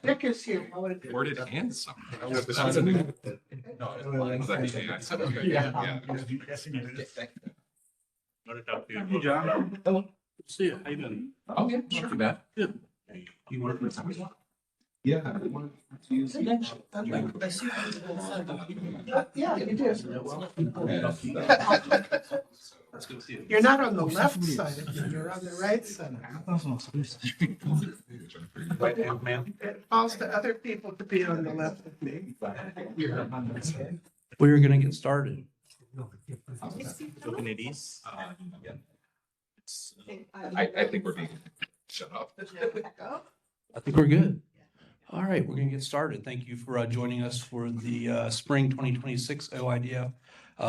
Nick is here. Worded and some. Hey, John. Hello. See you. How you doing? Okay, sure, too bad. Good. You work with somebody? Yeah. I wanted to use- Yeah, you do. Let's go see you. You're not on the left side of me, you're on the right side. Right hand man. It falls to other people to be on the left of me. We're gonna get started. OpenIDs. I think we're being shut up. I think we're good. All right, we're gonna get started. Thank you for joining us for the spring 2026 OIDF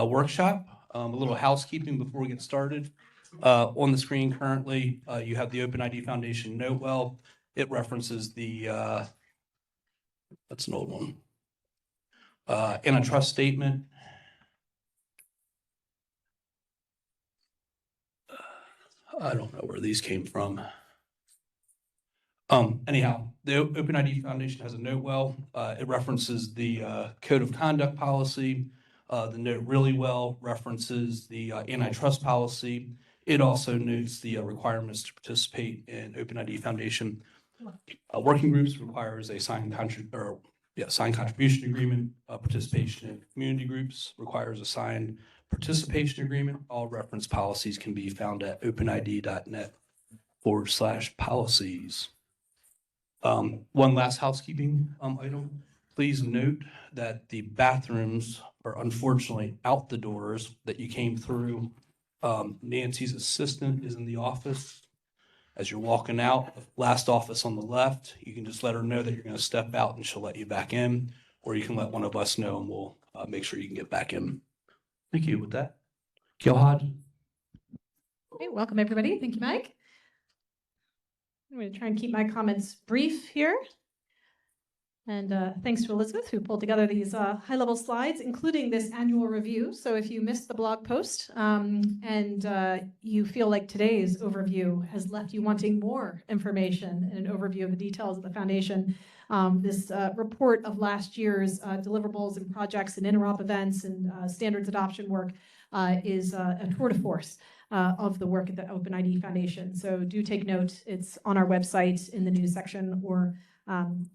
workshop. A little housekeeping before we get started. On the screen currently, you have the OpenID Foundation note well. It references the, that's an old one. Antitrust statement. I don't know where these came from. Anyhow, the OpenID Foundation has a note well. It references the code of conduct policy. The note really well references the antitrust policy. It also notes the requirements to participate in OpenID Foundation. Working groups requires a signed contribution agreement. Participation in community groups requires a signed participation agreement. All reference policies can be found at openid.net/policies. One last housekeeping item. Please note that the bathrooms are unfortunately out the doors that you came through. Nancy's assistant is in the office. As you're walking out, last office on the left, you can just let her know that you're going to step out and she'll let you back in, or you can let one of us know and we'll make sure you can get back in. Thank you. With that, Gail Hodge. Okay, welcome everybody. Thank you, Mike. I'm going to try and keep my comments brief here. And thanks to Elizabeth, who pulled together these high-level slides, including this annual review. So if you missed the blog post and you feel like today's overview has left you wanting more information and an overview of the details of the foundation, this report of last year's deliverables and projects and interop events and standards adoption work is a tour de force of the work at the OpenID Foundation. So do take note. It's on our website in the news section, or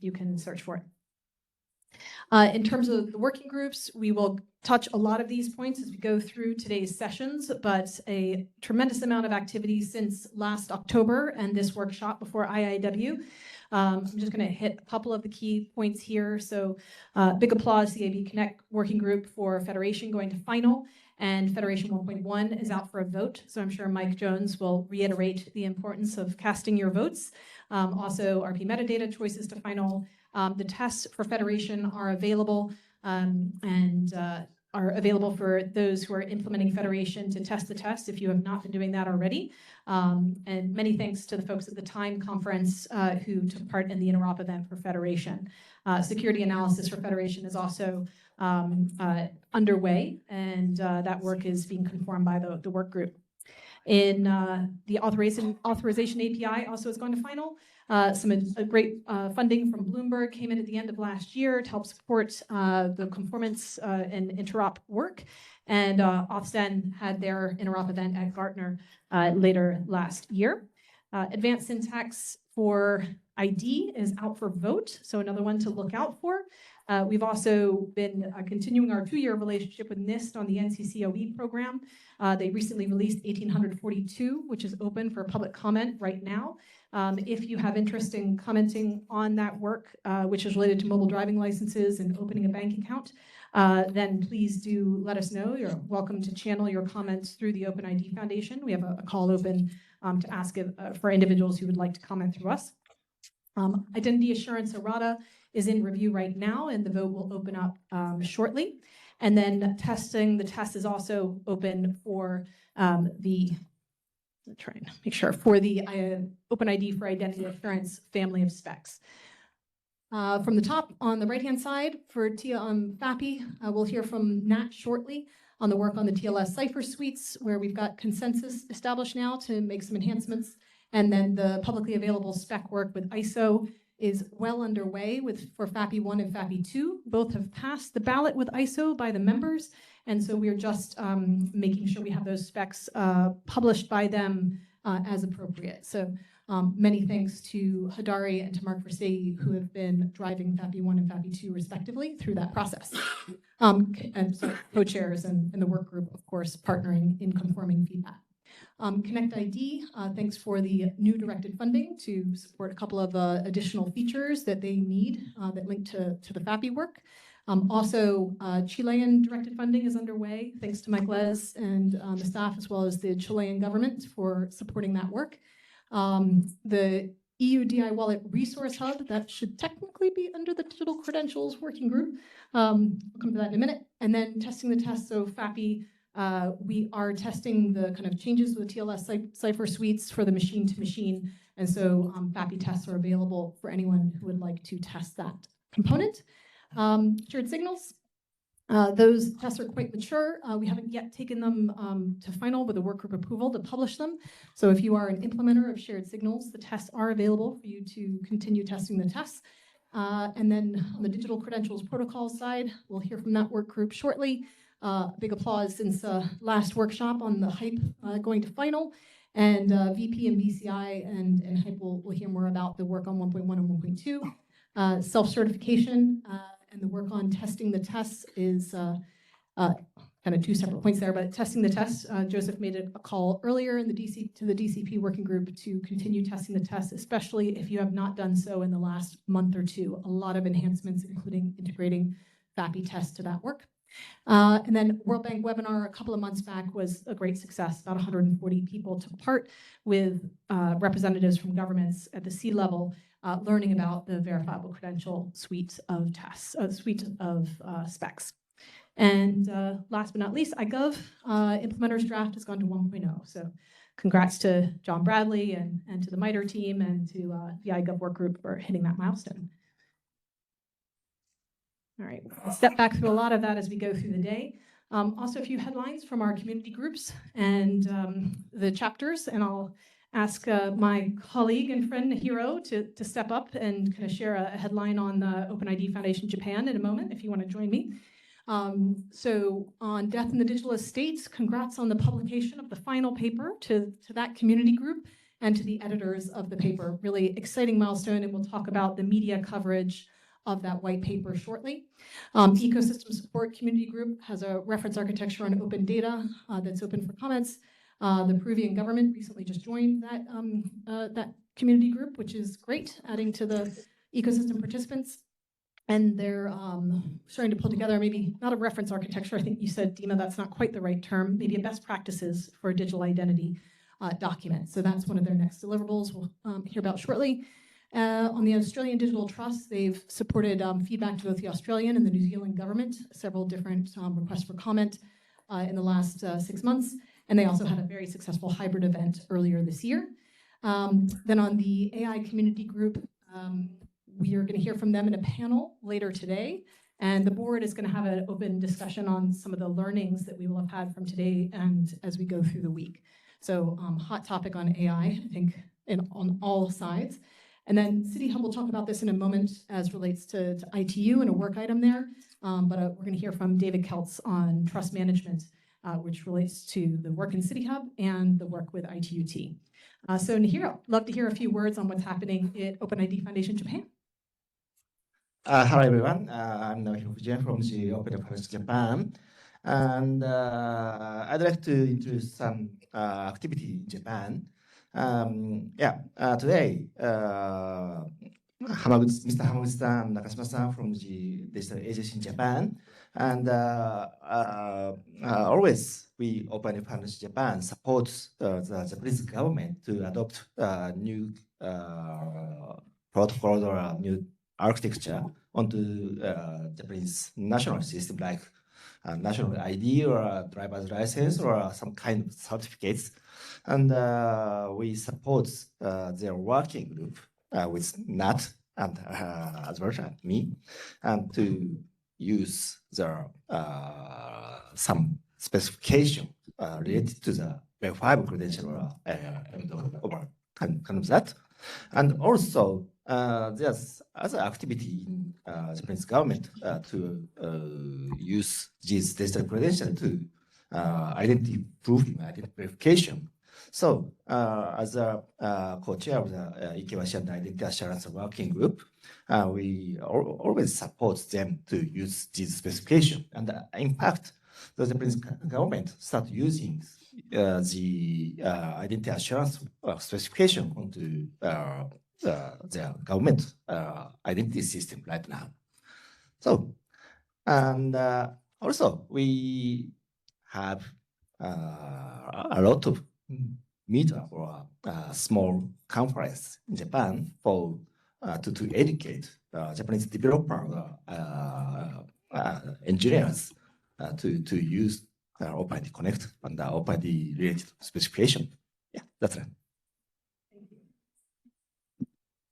you can search for it. In terms of the working groups, we will touch a lot of these points as we go through today's sessions, but a tremendous amount of activity since last October and this workshop before IIW. I'm just going to hit a couple of the key points here. So big applause, CAB Connect working group for Federation going to final, and Federation 1.1 is out for a vote. So I'm sure Mike Jones will reiterate the importance of casting your votes. Also, RP metadata choices to final. The tests for Federation are available and are available for those who are implementing Federation to test the test if you have not been doing that already. And many thanks to the folks at the Time Conference who took part in the interop event for Federation. Security analysis for Federation is also underway, and that work is being conformed by the work group. In the authorization API also has gone to final. Some great funding from Bloomberg came in at the end of last year to help support the conformance and interop work. And Ofsted had their interop event at Gartner later last year. Advanced syntax for ID is out for vote, so another one to look out for. We've also been continuing our 2-year relationship with NIST on the NCCOE program. They recently released 1842, which is open for public comment right now. If you have interest in commenting on that work, which is related to mobile driving licenses and opening a bank account, then please do let us know. You're welcome to channel your comments through the OpenID Foundation. We have a call open to ask for individuals who would like to comment through us. Identity assurance errata is in review right now, and the vote will open up shortly. And then testing, the test is also open for try and make sure, for the OpenID for Identity Assurance family of specs. From the top on the right-hand side for FAPI, we'll hear from Nat shortly on the work on the TLS cipher suites, where we've got consensus established now to make some enhancements And then the publicly available spec work with ISO is well underway for FAPI 1 and FAPI 2. Both have passed the ballot with ISO by the members. And so we're just making sure we have those specs published by them as appropriate. So many thanks to Hadari and to Mark Verstegi, who have been driving FAPI 1 and FAPI 2 respectively through that process. And so co-chairs and the work group, of course, partnering in conforming feedback. Connect ID, thanks for the new directed funding to support a couple of additional features that they need that link to the FAPI work. Also, Chilean directed funding is underway, thanks to Mike Les and the staff, as well as the Chilean government for supporting that work. The EU DI Wallet Resource Hub, that should technically be under the Digital Credentials Working Group. I'll come to that in a minute. And then testing the test, so FAPI, we are testing the kind of changes with the TLS cipher suites for the machine-to-machine. And so FAPI tests are available for anyone who would like to test that component. Shared signals, those tests are quite mature. We haven't yet taken them to final with a work group approval to publish them. So if you are an implementer of shared signals, the tests are available for you to continue testing the tests. And then on the digital credentials protocol side, we'll hear from that work group shortly. Big applause since last workshop on the HYPE going to final. And VP and BCI and HYPE will hear more about the work on 1.1 and 1.2. Self-certification and the work on testing the tests is kind of two separate points there, but testing the tests, Joseph made a call earlier in the DCP working group to continue testing the tests, especially if you have not done so in the last month or two. A lot of enhancements, including integrating FAPI tests to that work. And then World Bank webinar a couple of months back was a great success. About 140 people took part with representatives from governments at the C level, learning about the verifiable credential suite of tests, suite of specs. And last but not least, iGov implementers draft has gone to 1.0. So congrats to John Bradley and to the MITRE team and to the iGov work group for hitting that milestone. All right, I'll step back through a lot of that as we go through the day. Also a few headlines from our community groups and the chapters, and I'll ask my colleague and friend Hiro to step up and kind of share a headline on the OpenID Foundation Japan in a moment, if you want to join me. So on Death in the Digital Estates, congrats on the publication of the final paper to that community group and to the editors of the paper. Really exciting milestone, and we'll talk about the media coverage of that white paper shortly. Ecosystem Support Community Group has a reference architecture on open data that's open for comments. The Peruvian government recently just joined that community group, which is great, adding to the ecosystem participants. And they're starting to pull together maybe not a reference architecture. I think you said, Dima, that's not quite the right term, maybe a best practices for a digital identity document. So that's one of their next deliverables we'll hear about shortly. On the Australian Digital Trust, they've supported feedback to both the Australian and the New Zealand government, several different requests for comment in the last 6 months. And they also had a very successful hybrid event earlier this year. Then on the AI community group, we are going to hear from them in a panel later today. And the board is going to have an open discussion on some of the learnings that we will have had from today and as we go through the week. So hot topic on AI, I think, on all sides. And then City Hub will talk about this in a moment as relates to ITU and a work item there. But we're going to hear from David Keltz on trust management, which relates to the work in City Hub and the work with ITUT. So Nihiro, love to hear a few words on what's happening at OpenID Foundation Japan. Hello everyone, I'm Nihiro Fujien from the OpenID Foundation Japan. And I'd like to introduce some activity in Japan. Today, Mr. Hamaguchi-san and Nakashima-san from the digital agency in Japan, and always we OpenID Foundation Japan supports the Japanese government to adopt new protocol or new architecture onto Japanese national system like national ID or driver's license or some kind of certificates. And we support their working group with Nat and as well as me, and to use their some specification related to the verifiable credential or kind of that. And also, there's other activity in Japanese government to use these digital credentials to identity proofing, identity verification. So, as a co-chair of the KYC and Identity Assurance Working Group, we always support them to use this specification. And in fact, the Japanese government start using the identity assurance specification onto their government identity system right now. So, and also we have a lot of meetup or a small conference in Japan for to educate Japanese developer engineers to use OpenID Connect and the OpenID related specification. Yeah, that's it.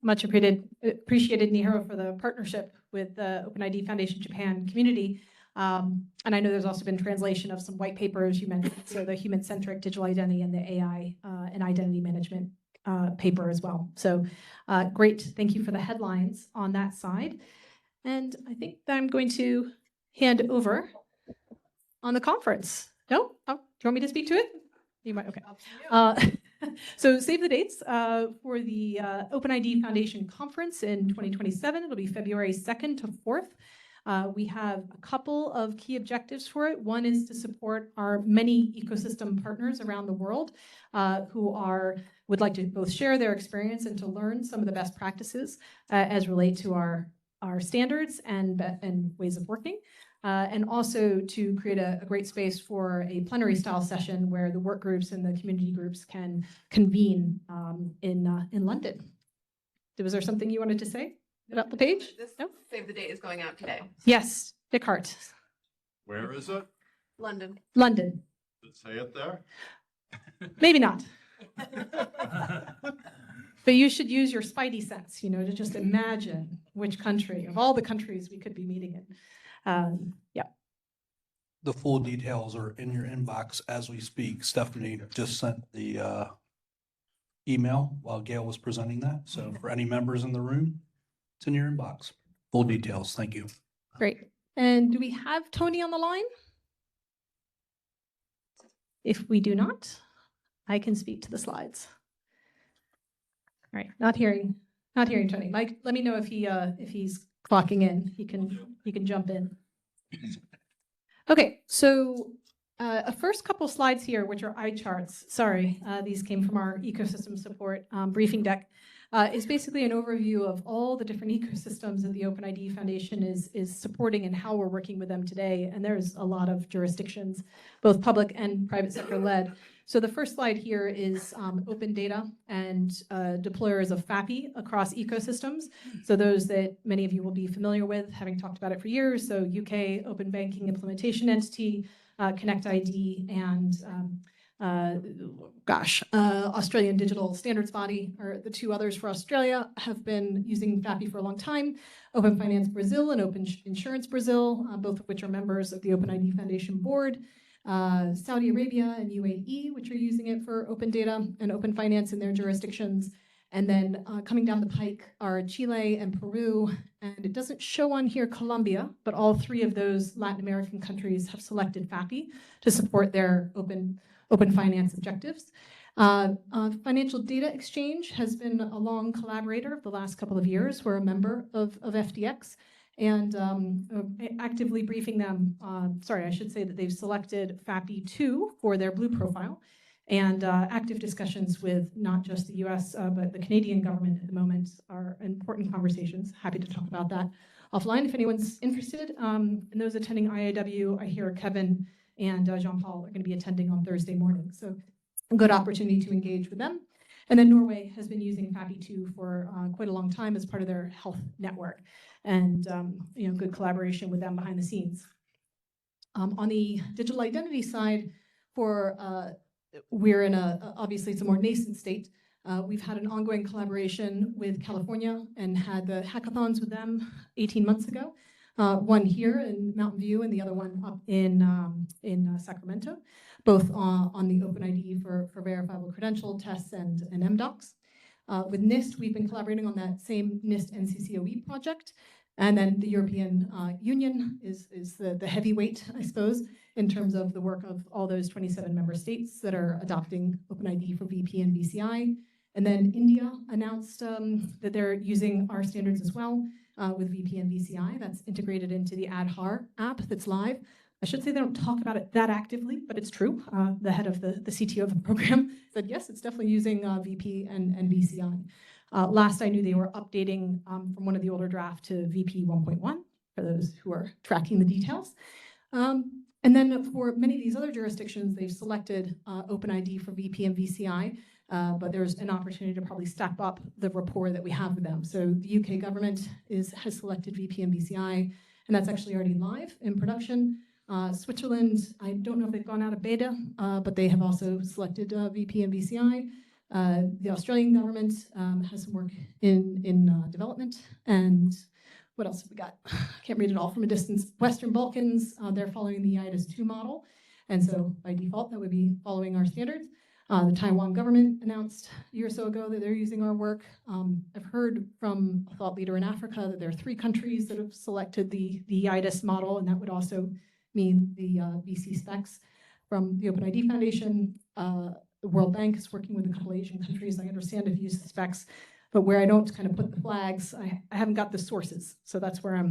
Much appreciated, Nihiro, for the partnership with the OpenID Foundation Japan community. And I know there's also been translation of some white papers you mentioned, so the human-centric digital identity and the AI and identity management paper as well. So great, thank you for the headlines on that side. And I think that I'm going to hand over on the conference. No? Oh, do you want me to speak to it? You might, okay. So save the dates for the OpenID Foundation Conference in 2027. It'll be February 2nd to 4th. We have a couple of key objectives for it. One is to support our many ecosystem partners around the world who would like to both share their experience and to learn some of the best practices as relate to our standards and ways of working. And also to create a great space for a plenary style session where the work groups and the community groups can convene in London. Was there something you wanted to say about the page? This No? Save the Date is going out today. Yes, Descartes, Where is it? London. London. Does it say it there? Maybe not. But you should use your spidey sense, to just imagine which country of all the countries we could be meeting in. Yeah. The full details are in your inbox as we speak. Stephanie just sent the email while Gail was presenting that. So for any members in the room, it's in your inbox. Full details. Thank you. Great. And do we have Tony on the line? If we do not, I can speak to the slides. All right, not hearing Tony. Mike, let me know if he's clocking in. He can jump in. Okay, so a first couple slides here, which are eye charts. Sorry, these came from our ecosystem support briefing deck. Is basically an overview of all the different ecosystems that the OpenID Foundation is supporting and how we're working with them today. And there's a lot of jurisdictions, both public and private sector led. So the first slide here is open data and deployers of FAPI across ecosystems. So those that many of you will be familiar with, having talked about it for years. So UK Open Banking Implementation Entity, Connect ID, and Australian Digital Standards Body, or the two others for Australia, have been using FAPI for a long time. Open Finance Brazil and Open Insurance Brazil, both of which are members of the OpenID Foundation board. Saudi Arabia and UAE, which are using it for open data and open finance in their jurisdictions. And then coming down the pike are Chile and Peru, and it doesn't show on here Colombia, but all three of those Latin American countries have selected FAPI to support their open finance objectives. Financial Data Exchange has been a long collaborator of the last couple of years. We're a member of FDX and actively briefing them. Sorry, I should say that they've selected FAPI 2 for their blue profile, and active discussions with not just the US, but the Canadian government at the moment are important conversations. Happy to talk about that offline if anyone's interested. And those attending IIW, I hear Kevin and Jean-Paul are going to be attending on Thursday morning. So a good opportunity to engage with them. And then Norway has been using FAPI 2 for quite a long time as part of their health network, and good collaboration with them behind the scenes. On the digital identity side, we're in obviously it's a more nascent state. We've had an ongoing collaboration with California and had the hackathons with them 18 months ago. One here in Mountain View and the other one up in Sacramento, both on the OpenID for verifiable credential tests and MDocs. With NIST, we've been collaborating on that same NIST NCCOE project. And then the European Union is the heavyweight, I suppose, in terms of the work of all those 27 member states that are adopting OpenID for VP and VCI. And then India announced that they're using our standards as well with VP and VCI. That's integrated into the Aadhaar app that's live. I should say they don't talk about it that actively, but it's true. The head of the CTO of the program said, yes, it's definitely using VP and VCI. Last I knew, they were updating from one of the older draft to VP 1.1, for those who are tracking the details. And then for many of these other jurisdictions, they've selected OpenID for VP and VCI, but there's an opportunity to probably step up the rapport that we have with them. So the UK government has selected VP and VCI, and that's actually already live in production. Switzerland, I don't know if they've gone out of beta, but they have also selected VP and VCI. The Australian government has some work in development. And what else have we got? I can't read it all from a distance. Western Balkans, they're following the IIW model. And so by default, that would be following our standards. The Taiwan government announced a year or so ago that they're using our work. I've heard from a thought leader in Africa that there are 3 countries that have selected the IIW model, and that would also mean the VC specs. From the OpenID Foundation, the World Bank is working with a couple Asian countries. I understand if you use the specs, but where I don't kind of put the flags, I haven't got the sources. So that's where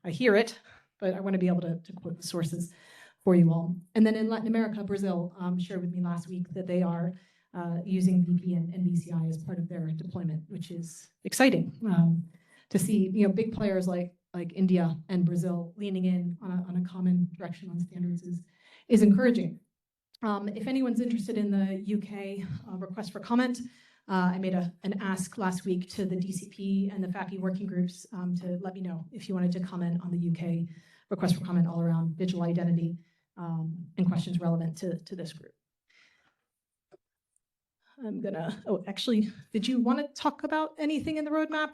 I hear it, but I want to be able to quote the sources for you all. And then in Latin America, Brazil shared with me last week that they are using VP and VCI as part of their deployment, which is exciting to see. Big players like India and Brazil leaning in on a common direction on standards is encouraging. If anyone's interested in the UK request for comment, I made an ask last week to the DCP and the FAPI working groups to let me know if you wanted to comment on the UK request for comment all around digital identity and questions relevant to this group. Actually, did you want to talk about anything in the roadmap?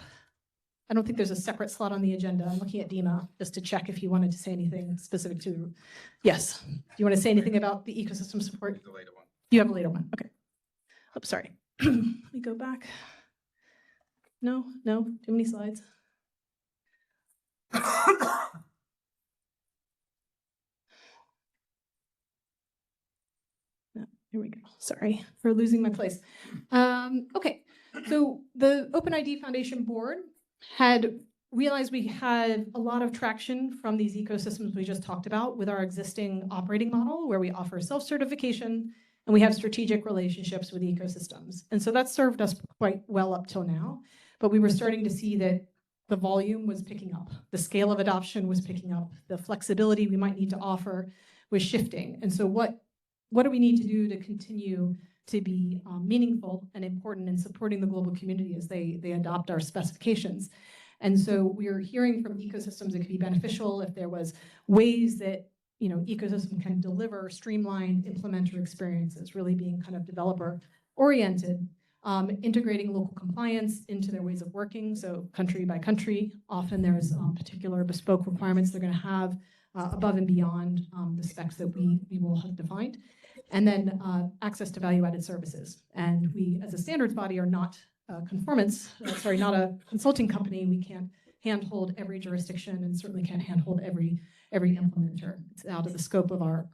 I don't think there's a separate slot on the agenda. I'm looking at Dima just to check if you wanted to say anything specific to, yes. Do you want to say anything about the ecosystem support? The later one. You have a later one, okay. Oh, sorry. Let me go back. No, too many slides. No, here we go. Sorry for losing my place. Okay, so the OpenID Foundation board had realized we had a lot of traction from these ecosystems we just talked about with our existing operating model, where we offer self-certification and we have strategic relationships with ecosystems. And so that served us quite well up till now, but we were starting to see that the volume was picking up, the scale of adoption was picking up, the flexibility we might need to offer was shifting. And so what do we need to do to continue to be meaningful and important in supporting the global community as they adopt our specifications? And so we're hearing from ecosystems it could be beneficial if there was ways that ecosystem can deliver streamlined implementer experiences, really being kind of developer oriented, integrating local compliance into their ways of working. So country by country, often there's particular bespoke requirements they're going to have above and beyond the specs that we will have defined. And then access to value-added services. And we, as a standards body, are not Conformance, not a consulting company. We can't handhold every jurisdiction and certainly can't handhold every implementer. It's out of the scope of our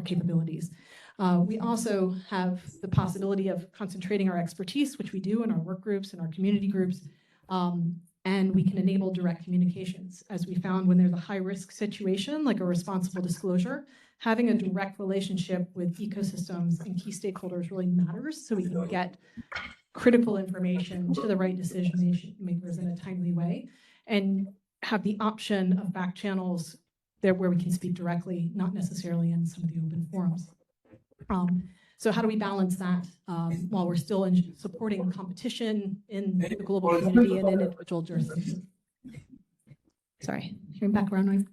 capabilities. We also have the possibility of concentrating our expertise, which we do in our work groups and our community groups, and we can enable direct communications. As we found when there's a high-risk situation, like a responsible disclosure, having a direct relationship with ecosystems and key stakeholders really matters, so we can get critical information to the right decision makers in a timely way, and have the option of back channels there where we can speak directly, not necessarily in some of the open forums. So how do we balance that while we're still supporting competition in the global community and in individual jurisdictions? Sorry, hearing background noise.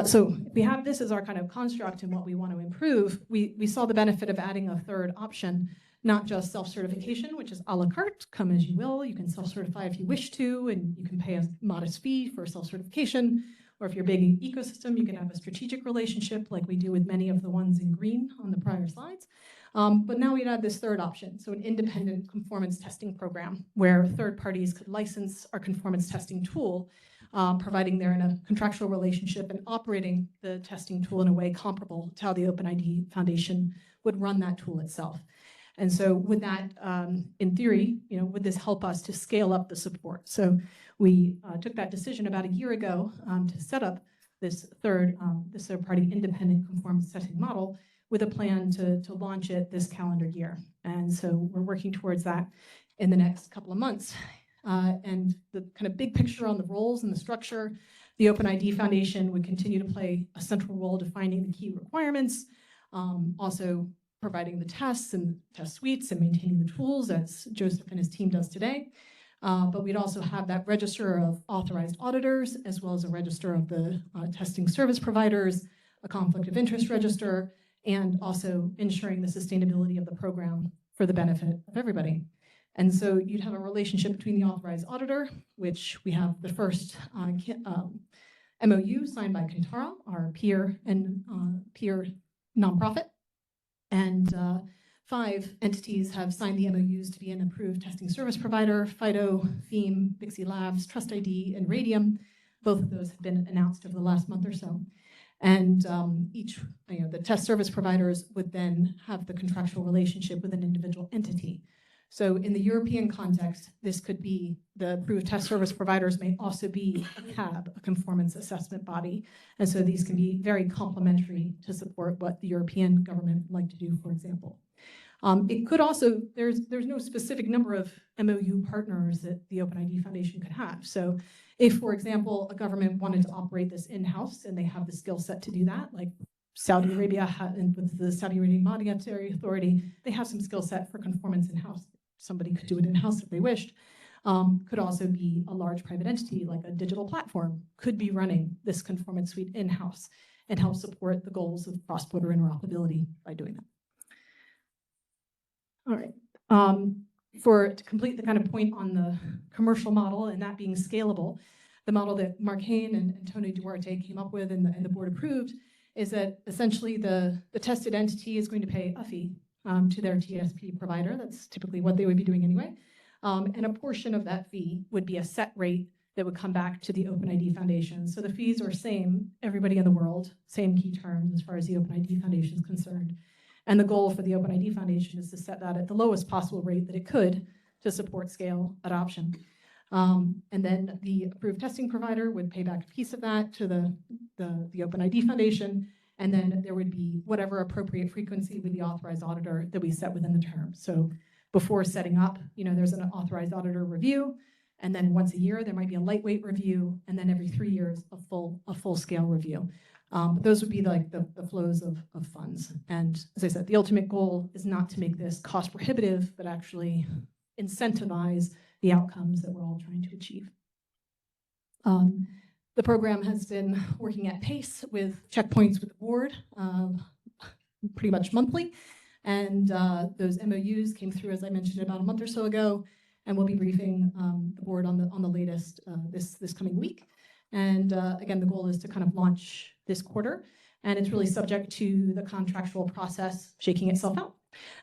So we have this as our kind of construct and what we want to improve. We saw the benefit of adding a third option, not just self-certification, which is a la carte, come as you will. You can self-certify if you wish to, and you can pay a modest fee for self-certification. Or if you're big in ecosystem, you can have a strategic relationship like we do with many of the ones in green on the prior slides. But now we'd add this third option, so an independent conformance testing program where third parties could license our conformance testing tool, providing they're in a contractual relationship and operating the testing tool in a way comparable to how the OpenID Foundation would run that tool itself. And so with that, in theory, would this help us to scale up the support? So we took that decision about a year ago to set up this third-party independent conformance testing model with a plan to launch it this calendar year. And so we're working towards that in the next couple of months. And the kind of big picture on the roles and the structure, the OpenID Foundation would continue to play a central role defining the key requirements, also providing the tests and test suites and maintaining the tools as Joseph and his team does today. But we'd also have that register of authorized auditors, as well as a register of the testing service providers, a conflict of interest register, and also ensuring the sustainability of the program for the benefit of everybody. And so you'd have a relationship between the authorized auditor, which we have the first MOU signed by Kintara, our peer nonprofit. And 5 entities have signed the MOUs to be an approved testing service provider: FIDO, Theme, Bixie Labs, Trust ID, and Radium. Both of those have been announced over the last month or so. And the test service providers would then have the contractual relationship with an individual entity. So in the European context, this could be the approved test service providers may also be a CAB, a conformance assessment body. And so these can be very complementary to support what the European government would like to do, for example. It could also, there's no specific number of MOU partners that the OpenID Foundation could have. So if, for example, a government wanted to operate this in-house and they have the skill set to do that, like Saudi Arabia and with the Saudi Arabian Monetary Authority, they have some skill set for conformance in-house. Somebody could do it in-house if they wished. Could also be a large private entity like a digital platform could be running this conformance suite in-house and help support the goals of cross-border interoperability by doing that. All right. To complete the kind of point on the commercial model and that being scalable, the model that Mark Hain and Antonio Duarte came up with and the board approved is that essentially the tested entity is going to pay a fee to their TSP provider. That's typically what they would be doing anyway. And a portion of that fee would be a set rate that would come back to the OpenID Foundation. So the fees are same, everybody in the world, same key terms as far as the OpenID Foundation is concerned. And the goal for the OpenID Foundation is to set that at the lowest possible rate that it could to support scale adoption. And then the approved testing provider would pay back a piece of that to the OpenID Foundation. And then there would be whatever appropriate frequency with the authorized auditor that we set within the terms. So before setting up, there's an authorized auditor review. And then once a year, there might be a lightweight review. And then every 3 years, a full scale review. Those would be like the flows of funds. And as I said, the ultimate goal is not to make this cost prohibitive, but actually incentivize the outcomes that we're all trying to achieve. The program has been working at pace with checkpoints with the board pretty much monthly. And those MOUs came through, as I mentioned, about a month or so ago. And we'll be briefing the board on the latest this coming week. And again, the goal is to kind of launch this quarter. And it's really subject to the contractual process shaking itself out.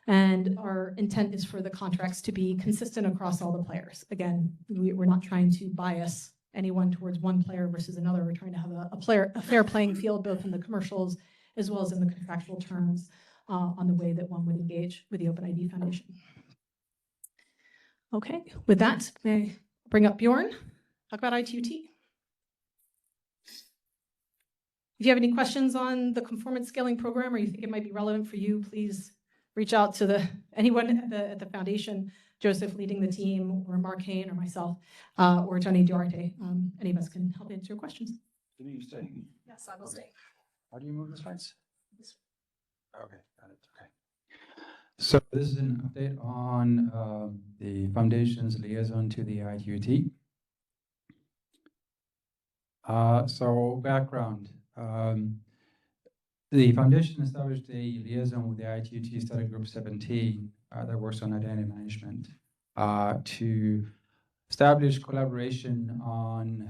And our intent is for the contracts to be consistent across all the players. Again, we're not trying to bias anyone towards one player versus another. We're trying to have a fair playing field, both in the commercials as well as in the contractual terms on the way that one would engage with the OpenID Foundation. Okay, with that, may I bring up Bjorn, talk about ITUT. If you have any questions on the conformance scaling program or you think it might be relevant for you, please reach out to anyone at the foundation, Joseph leading the team, or Mark Hain, or myself, or Tony Duarte. Any of us can help answer your questions. Are you staying? Yes, I will stay. How do you move the slides? Okay, got it. Okay. So this is an update on the foundation's liaison to the ITUT. So background. The foundation established a liaison with the ITUT Study Group 17 that works on identity management to establish collaboration on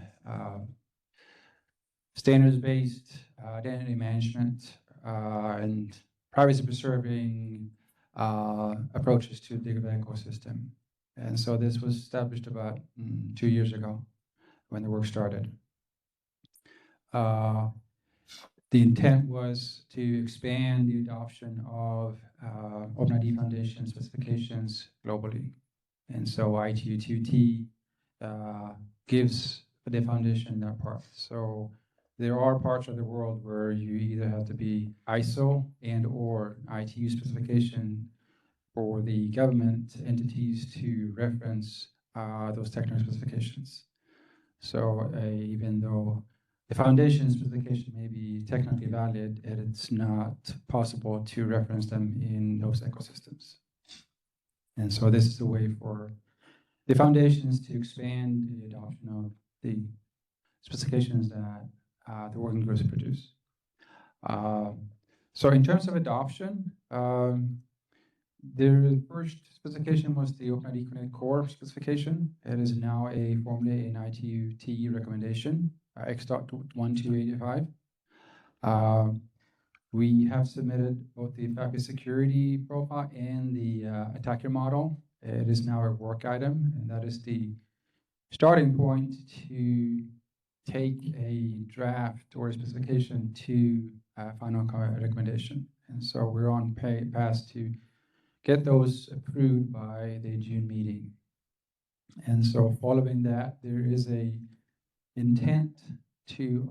standards-based identity management and privacy-preserving approaches to the digital ecosystem. And so this was established about 2 years ago when the work started. The intent was to expand the adoption of OpenID Foundation specifications globally. And so ITU2T gives the foundation that part. So there are parts of the world where you either have to be ISO and or ITU specification for the government entities to reference those technical specifications. So even though the foundation specification may be technically valid, it's not possible to reference them in those ecosystems. And so this is a way for the foundations to expand the adoption of the specifications that the working groups produce. So in terms of adoption, the first specification was the OpenID Connect Core specification. It is now formally an ITU-TE recommendation, X.1285. We have submitted both the FAPI security profile and the attacker model. It is now a work item, and that is the starting point to take a draft or a specification to a final recommendation. And so we're on path to get those approved by the June meeting. And so following that, there is a intent to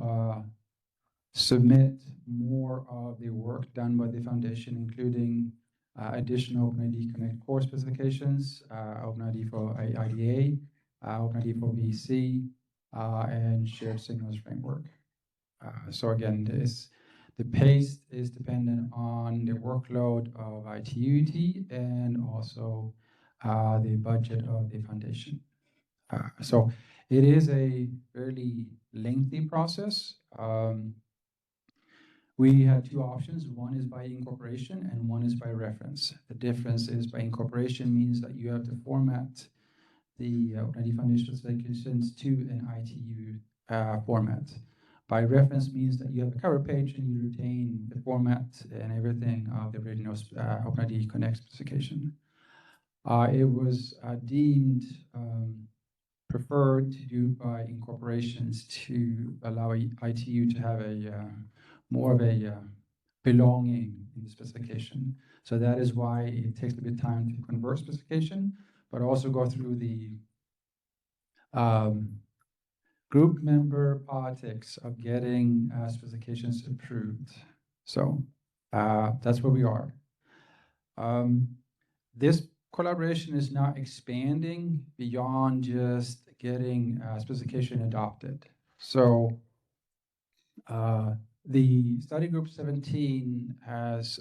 submit more of the work done by the foundation, including additional OpenID Connect Core specifications, OpenID for IDA, OpenID for VC, and shared signals framework. So again, the pace is dependent on the workload of ITUT and also the budget of the foundation. So it is a fairly lengthy process. We had two options. One is by incorporation and one is by reference. The difference is by incorporation means that you have to format the OpenID Foundation specifications to an ITU format. By reference means that you have a cover page and you retain the format and everything of the original OpenID Connect specification. It was deemed preferred to do by incorporations to allow ITU to have a more of a belonging in the specification. So that is why it takes a bit of time to convert specification, but also go through the group member politics of getting specifications approved. So that's where we are. This collaboration is now expanding beyond just getting specification adopted. So the study group 17 has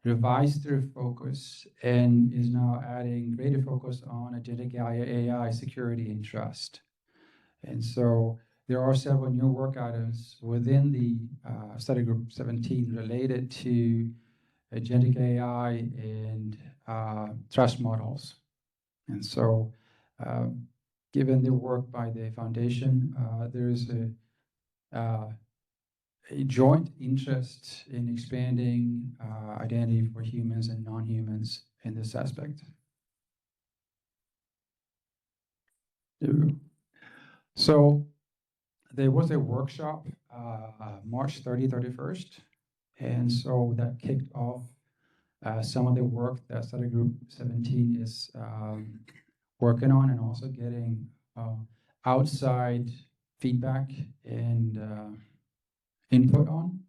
revised their focus and is now adding greater focus on agentic AI security and trust. And so there are several new work items within the study group 17 related to agentic AI and trust models. And so given the work by the foundation, there is a joint interest in expanding identity for humans and non-humans in this aspect. There we go. So there was a workshop March 31st, and so that kicked off some of the work that study group 17 is working on, and also getting outside feedback and input on.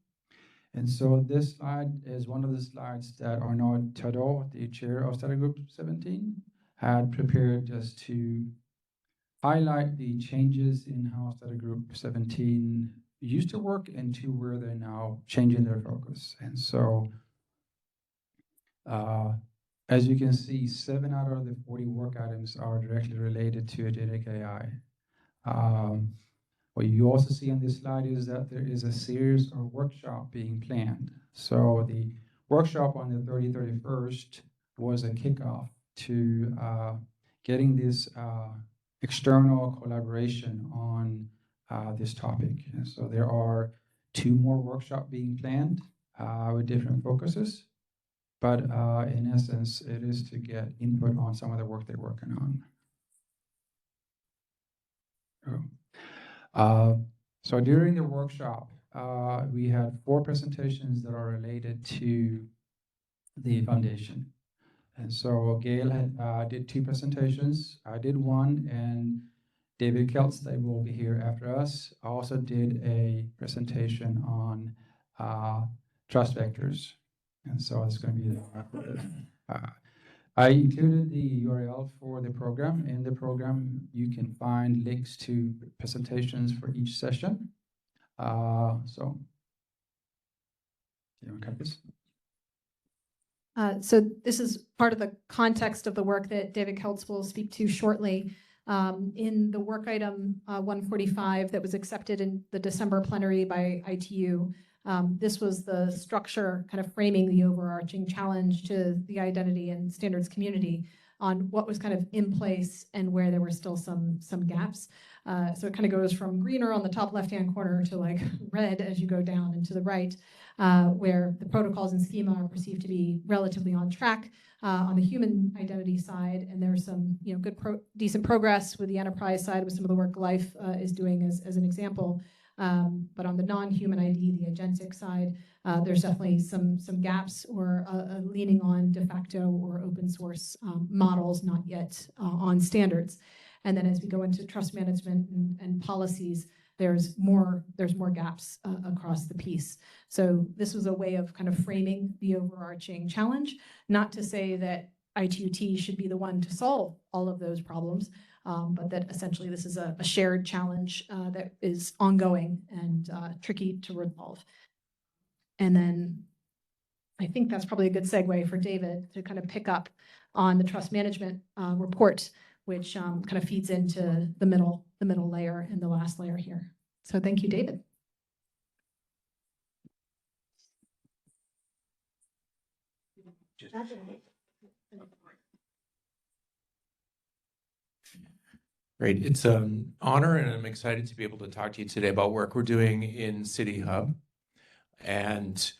And so this slide is one of the slides that Arnaud Tadot, the chair of study group 17, had prepared just to highlight the changes in how study group 17 used to work and to where they're now changing their focus. And so as you can see, 7 out of the 40 work items are directly related to agentic AI. What you also see on this slide is that there is a series of workshops being planned. So the workshop on the 31st was a kickoff to getting this external collaboration on this topic. And so there are 2 more workshops being planned with different focuses. but in essence, it is to get input on some of the work they're working on. So during the workshop, we had 4 presentations that are related to the foundation. And so Gail did 2 presentations. I did 1, and David Keltz, they will be here after us, also did a presentation on trust vectors. And so it's going to be I included the URL for the program. In the program, you can find links to presentations for each session. So, you want to cut this? So this is part of the context of the work that David Keltz will speak to shortly. In the work item 145 that was accepted in the December plenary by ITU, this was the structure kind of framing the overarching challenge to the identity and standards community on what was kind of in place and where there were still some gaps. So it kind of goes from greener on the top left-hand corner to like red as you go down and to the right, where the protocols and schema are perceived to be relatively on track on the human identity side, and there's some good decent progress with the enterprise side with some of the work Life is doing as an example. But on the non-human ID, the agentic side, there's definitely some gaps or leaning on de facto or open source models, not yet on standards. And then as we go into trust management and policies, there's more gaps across the piece. So this was a way of kind of framing the overarching challenge, not to say that ITUT should be the one to solve all of those problems, but that essentially this is a shared challenge that is ongoing and tricky to resolve. And then I think that's probably a good segue for David to kind of pick up on the trust management report, which kind of feeds into the middle layer and the last layer here. So thank you, David. Great. It's an honor, and I'm excited to be able to talk to you today about work we're doing in City Hub, and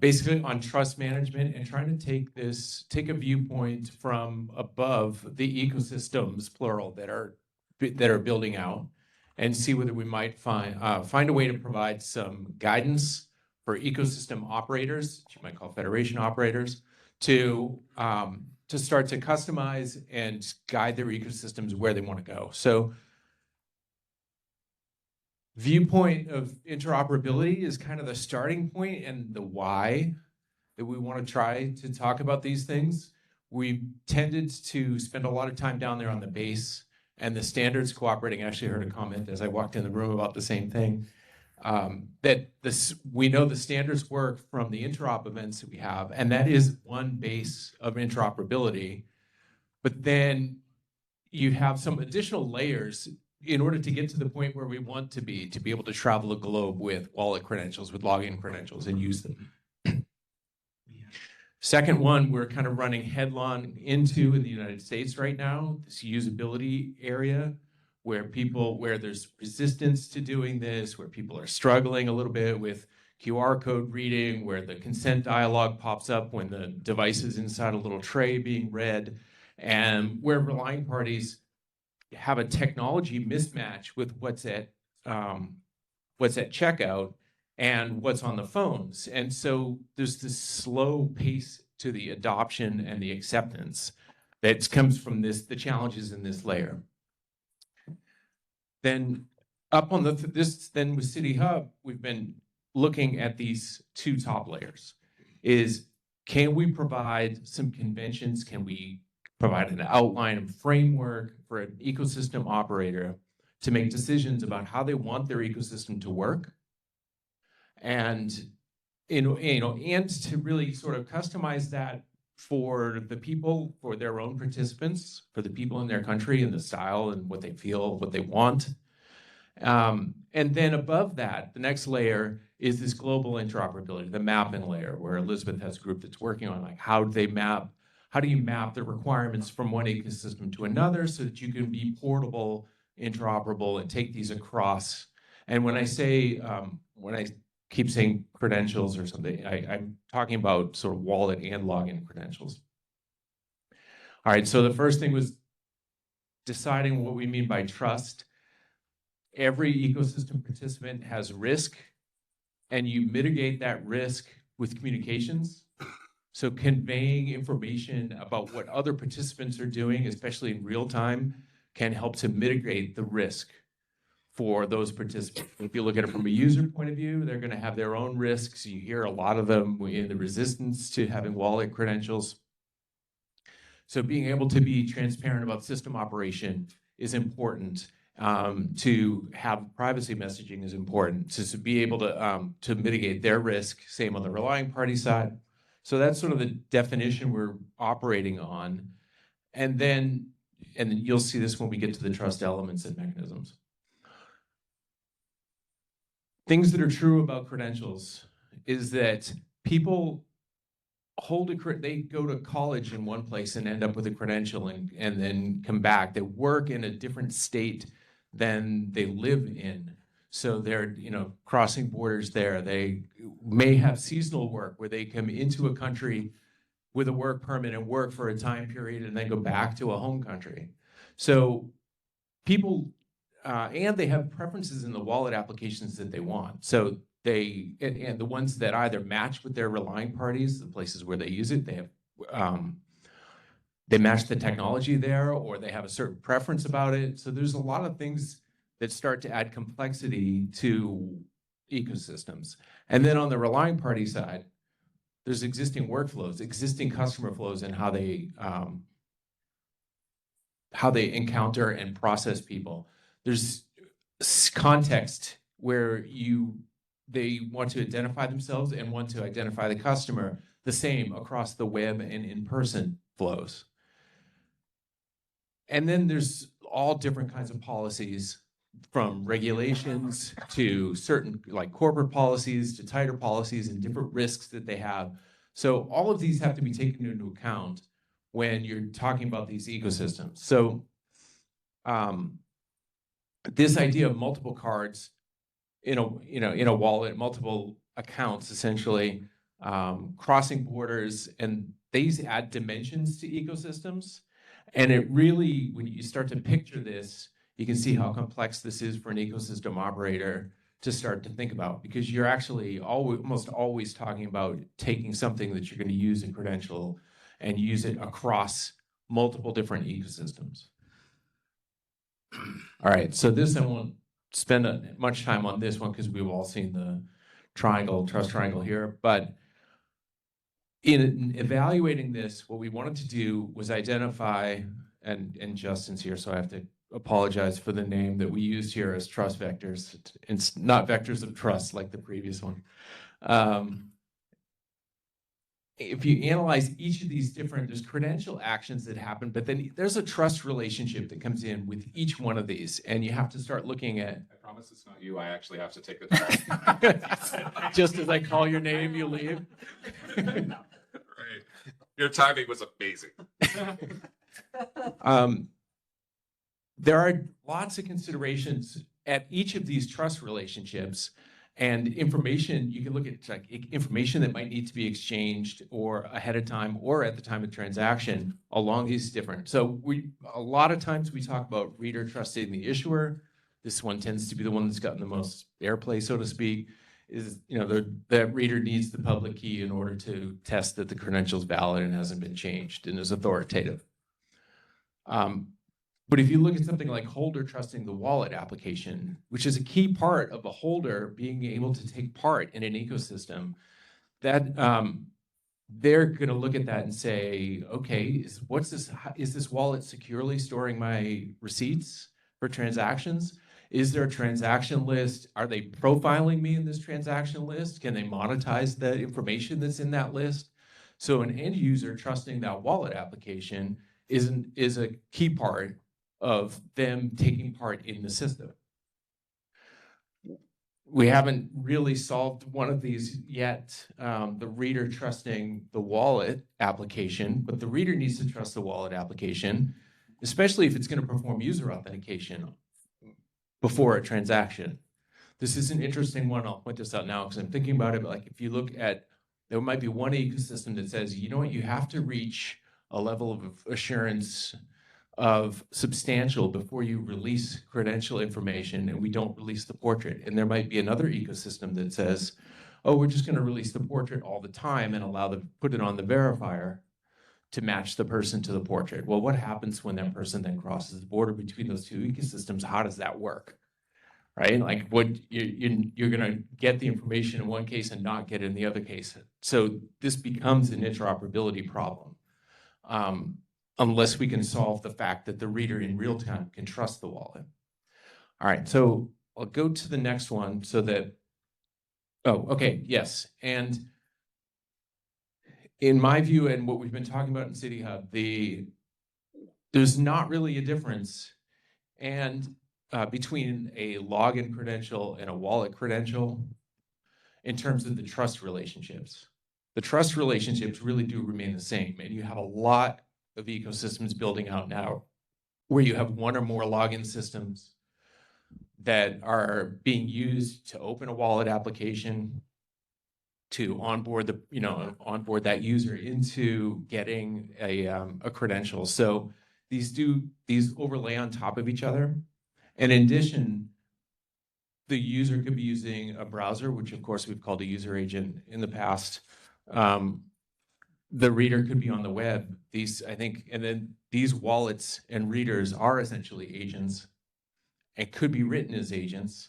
basically on trust management and trying to take a viewpoint from above the ecosystems, plural, that are building out, and see whether we might find a way to provide some guidance for ecosystem operators, which you might call federation operators, to start to customize and guide their ecosystems where they want to go. So viewpoint of interoperability is kind of the starting point and the why that we want to try to talk about these things. We tended to spend a lot of time down there on the base and the standards cooperating. I actually heard a comment as I walked in the room about the same thing, we know the standards work from the interop events that we have, and that is one base of interoperability. But then you have some additional layers in order to get to the point where we want to be able to travel the globe with wallet credentials, with login credentials, and use them. Second one, we're kind of running headlong into in the United States right now, this usability area where there's resistance to doing this, where people are struggling a little bit with QR code reading, where the consent dialog pops up when the device is inside a little tray being read, and where relying parties have a technology mismatch with what's at checkout and what's on the phones. And so there's this slow pace to the adoption and the acceptance that comes from the challenges in this layer. Then up on then with City Hub, we've been looking at these 2 top layers. Can we provide some conventions? Can we provide an outline and framework for an ecosystem operator to make decisions about how they want their ecosystem to work? And and to really sort of customize that for the people, for their own participants, for the people in their country and the style and what they feel, what they want. And then above that, the next layer is this global interoperability, the mapping layer, where Elizabeth has a group that's working on how do you map the requirements from one ecosystem to another so that you can be portable, interoperable, and take these across. And when I say, when I keep saying credentials or something. I'm talking about sort of wallet and login credentials. All right, so the first thing was deciding what we mean by trust. Every ecosystem participant has risk, and you mitigate that risk with communications. So conveying information about what other participants are doing, especially in real time, can help to mitigate the risk for those participants. If you look at it from a user point of view, they're going to have their own risks. You hear a lot of them in the resistance to having wallet credentials. So being able to be transparent about system operation is important. To have privacy messaging is important. To be able to mitigate their risk, same on the relying party side. So that's sort of the definition we're operating on. And then you'll see this when we get to the trust elements and mechanisms. Things that are true about credentials is that people they go to college in one place and end up with a credential and then come back. They work in a different state than they live in. So they're, crossing borders there. They may have seasonal work where they come into a country with a work permit and work for a time period and then go back to a home country. So people, and they have preferences in the wallet applications that they want. So and the ones that either match with their relying parties, the places where they use it, they match the technology there, or they have a certain preference about it. So there's a lot of things that start to add complexity to ecosystems. And then on the relying party side, there's existing workflows, existing customer flows, and how they encounter and process people. There's context where they want to identify themselves and want to identify the customer the same across the web and in-person flows. And then there's all different kinds of policies, from regulations to certain like corporate policies to tighter policies and different risks that they have. So all of these have to be taken into account when you're talking about these ecosystems. So this idea of multiple cards in a wallet, multiple accounts, essentially, crossing borders, and these add dimensions to ecosystems. And it really, when you start to picture this, you can see how complex this is for an ecosystem operator to start to think about, because you're actually almost always talking about taking something that you're going to use in credential and use it across multiple different ecosystems. All right, so this I won't spend much time on this one because we've all seen the trust triangle here, but in evaluating this, what we wanted to do was identify, and Justin's here, so I have to apologize for the name that we used here as trust vectors. It's not vectors of trust like the previous one. If you analyze each of these there's credential actions that happen, but then there's a trust relationship that comes in with each one of these, and you have to start looking at. I promise it's not you. I actually have to take the test. Just as I call your name, you leave. Right. Your timing was amazing. There are lots of considerations at each of these trust relationships, and information, you can look at like information that might need to be exchanged or ahead of time or at the time of transaction along these different. So a lot of times we talk about reader trusting the issuer. This one tends to be the one that's gotten the most airplay, so to speak, is, the reader needs the public key in order to test that the credential is valid and hasn't been changed and is authoritative. But if you look at something like holder trusting the wallet application, which is a key part of a holder being able to take part in an ecosystem, that they're going to look at that and say, okay, is this wallet securely storing my receipts for transactions? Is there a transaction list? Are they profiling me in this transaction list? Can they monetize the information that's in that list? So an end user trusting that wallet application is a key part of them taking part in the system. We haven't really solved one of these yet, the reader trusting the wallet application, but the reader needs to trust the wallet application, especially if it's going to perform user authentication before a transaction. This is an interesting one. I'll point this out now because I'm thinking about it. But like, if you look at, there might be one ecosystem that says, you know what, you have to reach a level of assurance of substantial before you release credential information, and we don't release the portrait. And there might be another ecosystem that says, oh, we're just going to release the portrait all the time and put it on the verifier to match the person to the portrait. Well, what happens when that person then crosses the border between those two ecosystems? How does that work? Right? Like, what you're going to get the information in one case and not get it in the other case. So this becomes an interoperability problem, unless we can solve the fact that the reader in real time can trust the wallet. All right, so I'll go to the next one so that, oh, okay, yes. And in my view, and what we've been talking about in City Hub, there's not really a difference between a login credential and a wallet credential in terms of the trust relationships. The trust relationships really do remain the same, and you have a lot of ecosystems building out now where you have one or more login systems that are being used to open a wallet application, to onboard that user into getting a credential. So these overlay on top of each other. And in addition, the user could be using a browser, which of course we've called a user agent in the past. The reader could be on the web. And then these wallets and readers are essentially agents and could be written as agents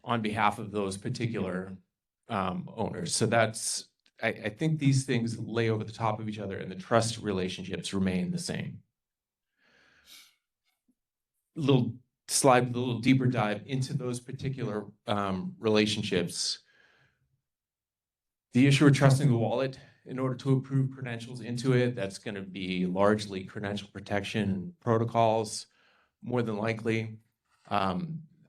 on behalf of those particular owners. So I think these things lay over the top of each other, and the trust relationships remain the same. A little deeper dive into those particular relationships. The issuer trusting the wallet in order to approve credentials into it, that's going to be largely credential protection protocols, more than likely.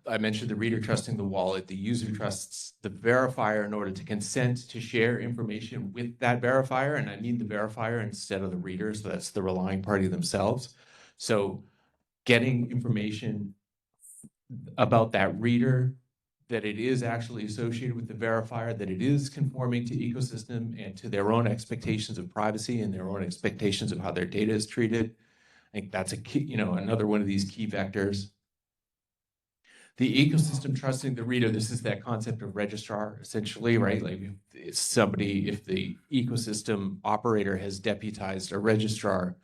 I mentioned the reader trusting the wallet. The user trusts the verifier in order to consent to share information with that verifier, and I mean the verifier instead of the reader, so that's the relying party themselves. So getting information about that reader, that it is actually associated with the verifier, that it is conforming to ecosystem and to their own expectations of privacy and their own expectations of how their data is treated. I think that's a key, another one of these key vectors. The ecosystem trusting the reader, this is that concept of registrar, essentially, right? Like if the ecosystem operator has deputized a registrar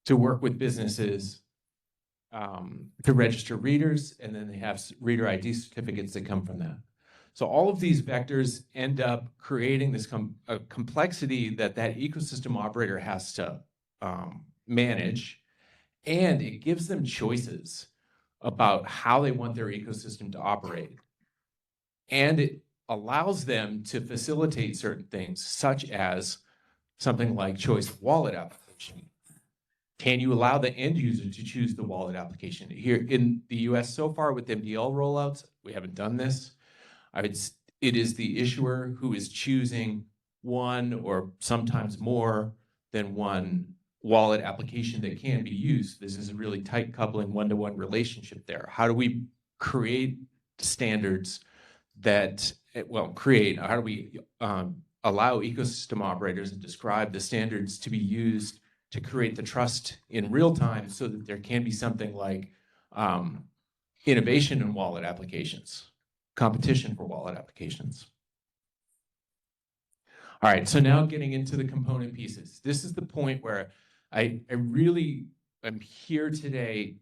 to work with businesses to register readers, and then they have reader ID certificates that come from that. So all of these vectors end up creating this complexity that ecosystem operator has to manage, and it gives them choices about how they want their ecosystem to operate. And it allows them to facilitate certain things, such as something like choice of wallet application. Can you allow the end user to choose the wallet application? Here in the US so far with MDL rollouts, we haven't done this. It is the issuer who is choosing one or sometimes more than one wallet application that can be used. This is a really tight coupling, one-to-one relationship there. How do we create standards how do we allow ecosystem operators to describe the standards to be used to create the trust in real time so that there can be something like innovation in wallet applications, competition for wallet applications. All right, so now getting into the component pieces. This is the point where I really am here today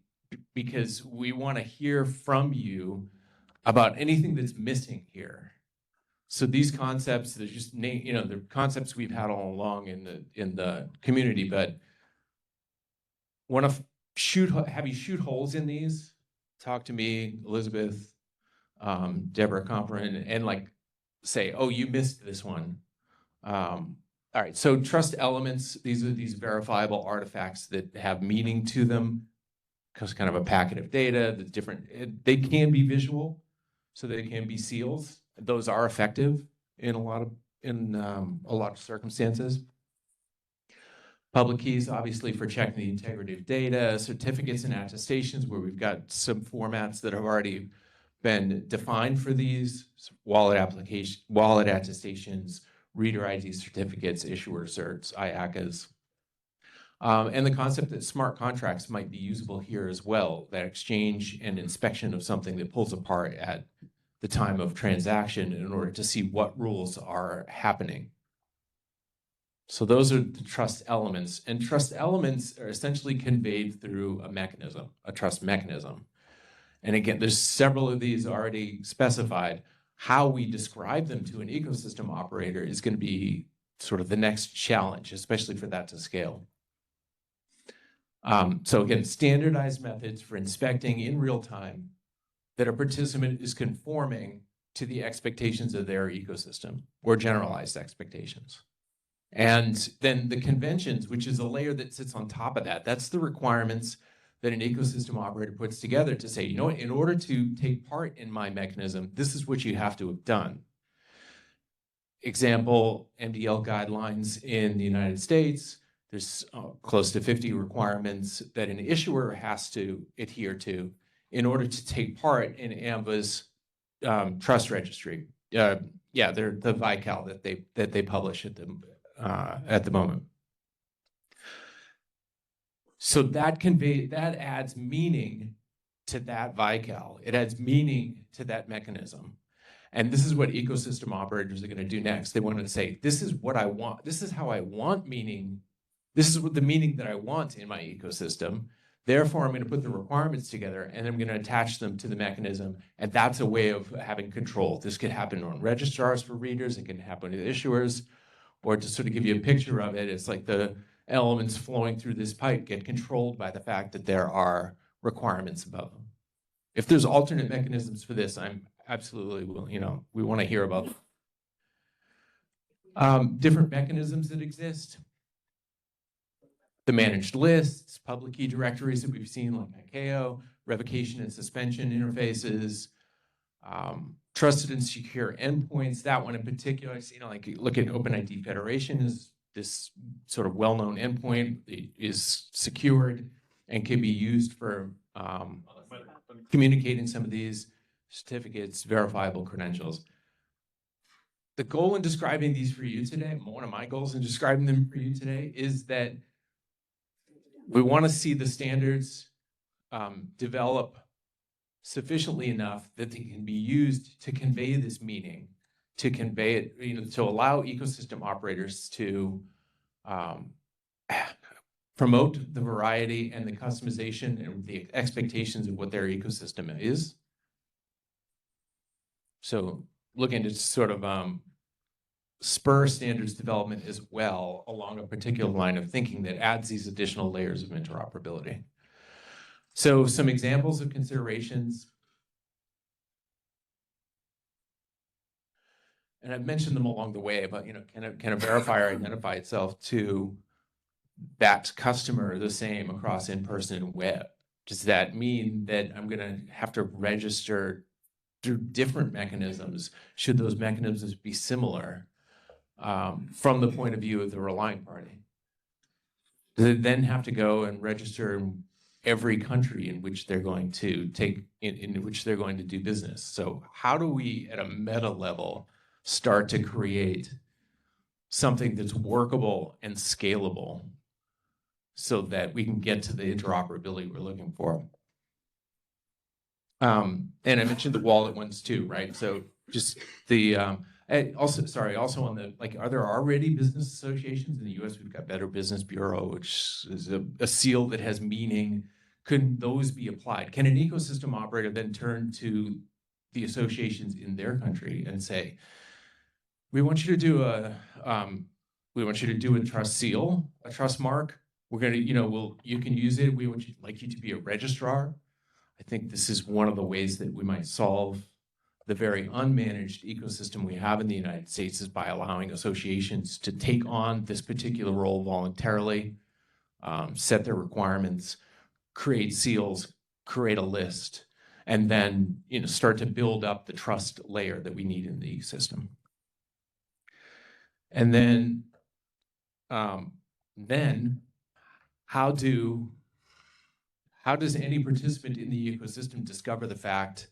because we want to hear from you about anything that's missing here. So these concepts, they're just they're concepts we've had all along in the community, but want to have you shoot holes in these. Talk to me, Elizabeth, Deborah Comper, and like say, oh, you missed this one. All right, so trust elements, these are these verifiable artifacts that have meaning to them, because kind of a packet of data that's different. They can be visual, so they can be seals. Those are effective in a lot of circumstances. Public keys, obviously, for checking the integrity of data, certificates and attestations, where we've got some formats that have already been defined for these: wallet application, wallet attestations, reader ID certificates, issuer certs, IACAs. And the concept that smart contracts might be usable here as well, that exchange and inspection of something that pulls apart at the time of transaction in order to see what rules are happening. So those are the trust elements, and trust elements are essentially conveyed through a mechanism, a trust mechanism. And again, there's several of these already specified. How we describe them to an ecosystem operator is going to be sort of the next challenge, especially for that to scale. So again, standardized methods for inspecting in real time that a participant is conforming to the expectations of their ecosystem or generalized expectations. And then the conventions, which is a layer that sits on top of that, that's the requirements that an ecosystem operator puts together to say, you know what, in order to take part in my mechanism, this is what you have to have done. Example, MDL guidelines in the United States, there's close to 50 requirements that an issuer has to adhere to in order to take part in AMBA's trust registry. They're the VICAL that they publish at the moment. So that adds meaning to that VICAL. It adds meaning to that mechanism. And this is what ecosystem operators are going to do next. They want to say, this is what I want. This is how I want meaning. This is what the meaning that I want in my ecosystem. Therefore, I'm going to put the requirements together and I'm going to attach them to the mechanism. And that's a way of having control. This could happen on registrars for readers. It can happen with issuers. Or to sort of give you a picture of it, it's like the elements flowing through this pipe get controlled by the fact that there are requirements above them. If there's alternate mechanisms for this, I'm absolutely willing, we want to hear about them. Different mechanisms that exist. The managed lists, public key directories that we've seen like ICAO, revocation and suspension interfaces, trusted and secure endpoints. That one in particular, I see, like look at OpenID Federation is this sort of well-known endpoint. It is secured and can be used for communicating some of these certificates, verifiable credentials. The goal in describing these for you today, one of my goals in describing them for you today, is that we want to see the standards develop sufficiently enough that they can be used to convey this meaning, to convey it, to allow ecosystem operators to promote the variety and the customization and the expectations of what their ecosystem is. So looking to sort of spur standards development as well along a particular line of thinking that adds these additional layers of interoperability. So some examples of considerations, and I've mentioned them along the way, but can a verifier identify itself to that customer the same across in-person and web? Does that mean that I'm going to have to register through different mechanisms? Should those mechanisms be similar from the point of view of the relying party? Does it then have to go and register every country in which they're going to in which they're going to do business? So how do we, at a meta level, start to create something that's workable and scalable so that we can get to the interoperability we're looking for? And I mentioned the wallet ones too, right? So just the also on the, are there already business associations in the US? We've got Better Business Bureau, which is a seal that has meaning. Couldn't those be applied? Can an ecosystem operator then turn to the associations in their country and say, we want you to do a trust seal, a trust mark. We're going to, you can use it. We would like you to be a registrar. I think this is one of the ways that we might solve the very unmanaged ecosystem we have in the United States, is by allowing associations to take on this particular role voluntarily, set their requirements, create seals, create a list, and then start to build up the trust layer that we need in the ecosystem. And then how does any participant in the ecosystem discover the fact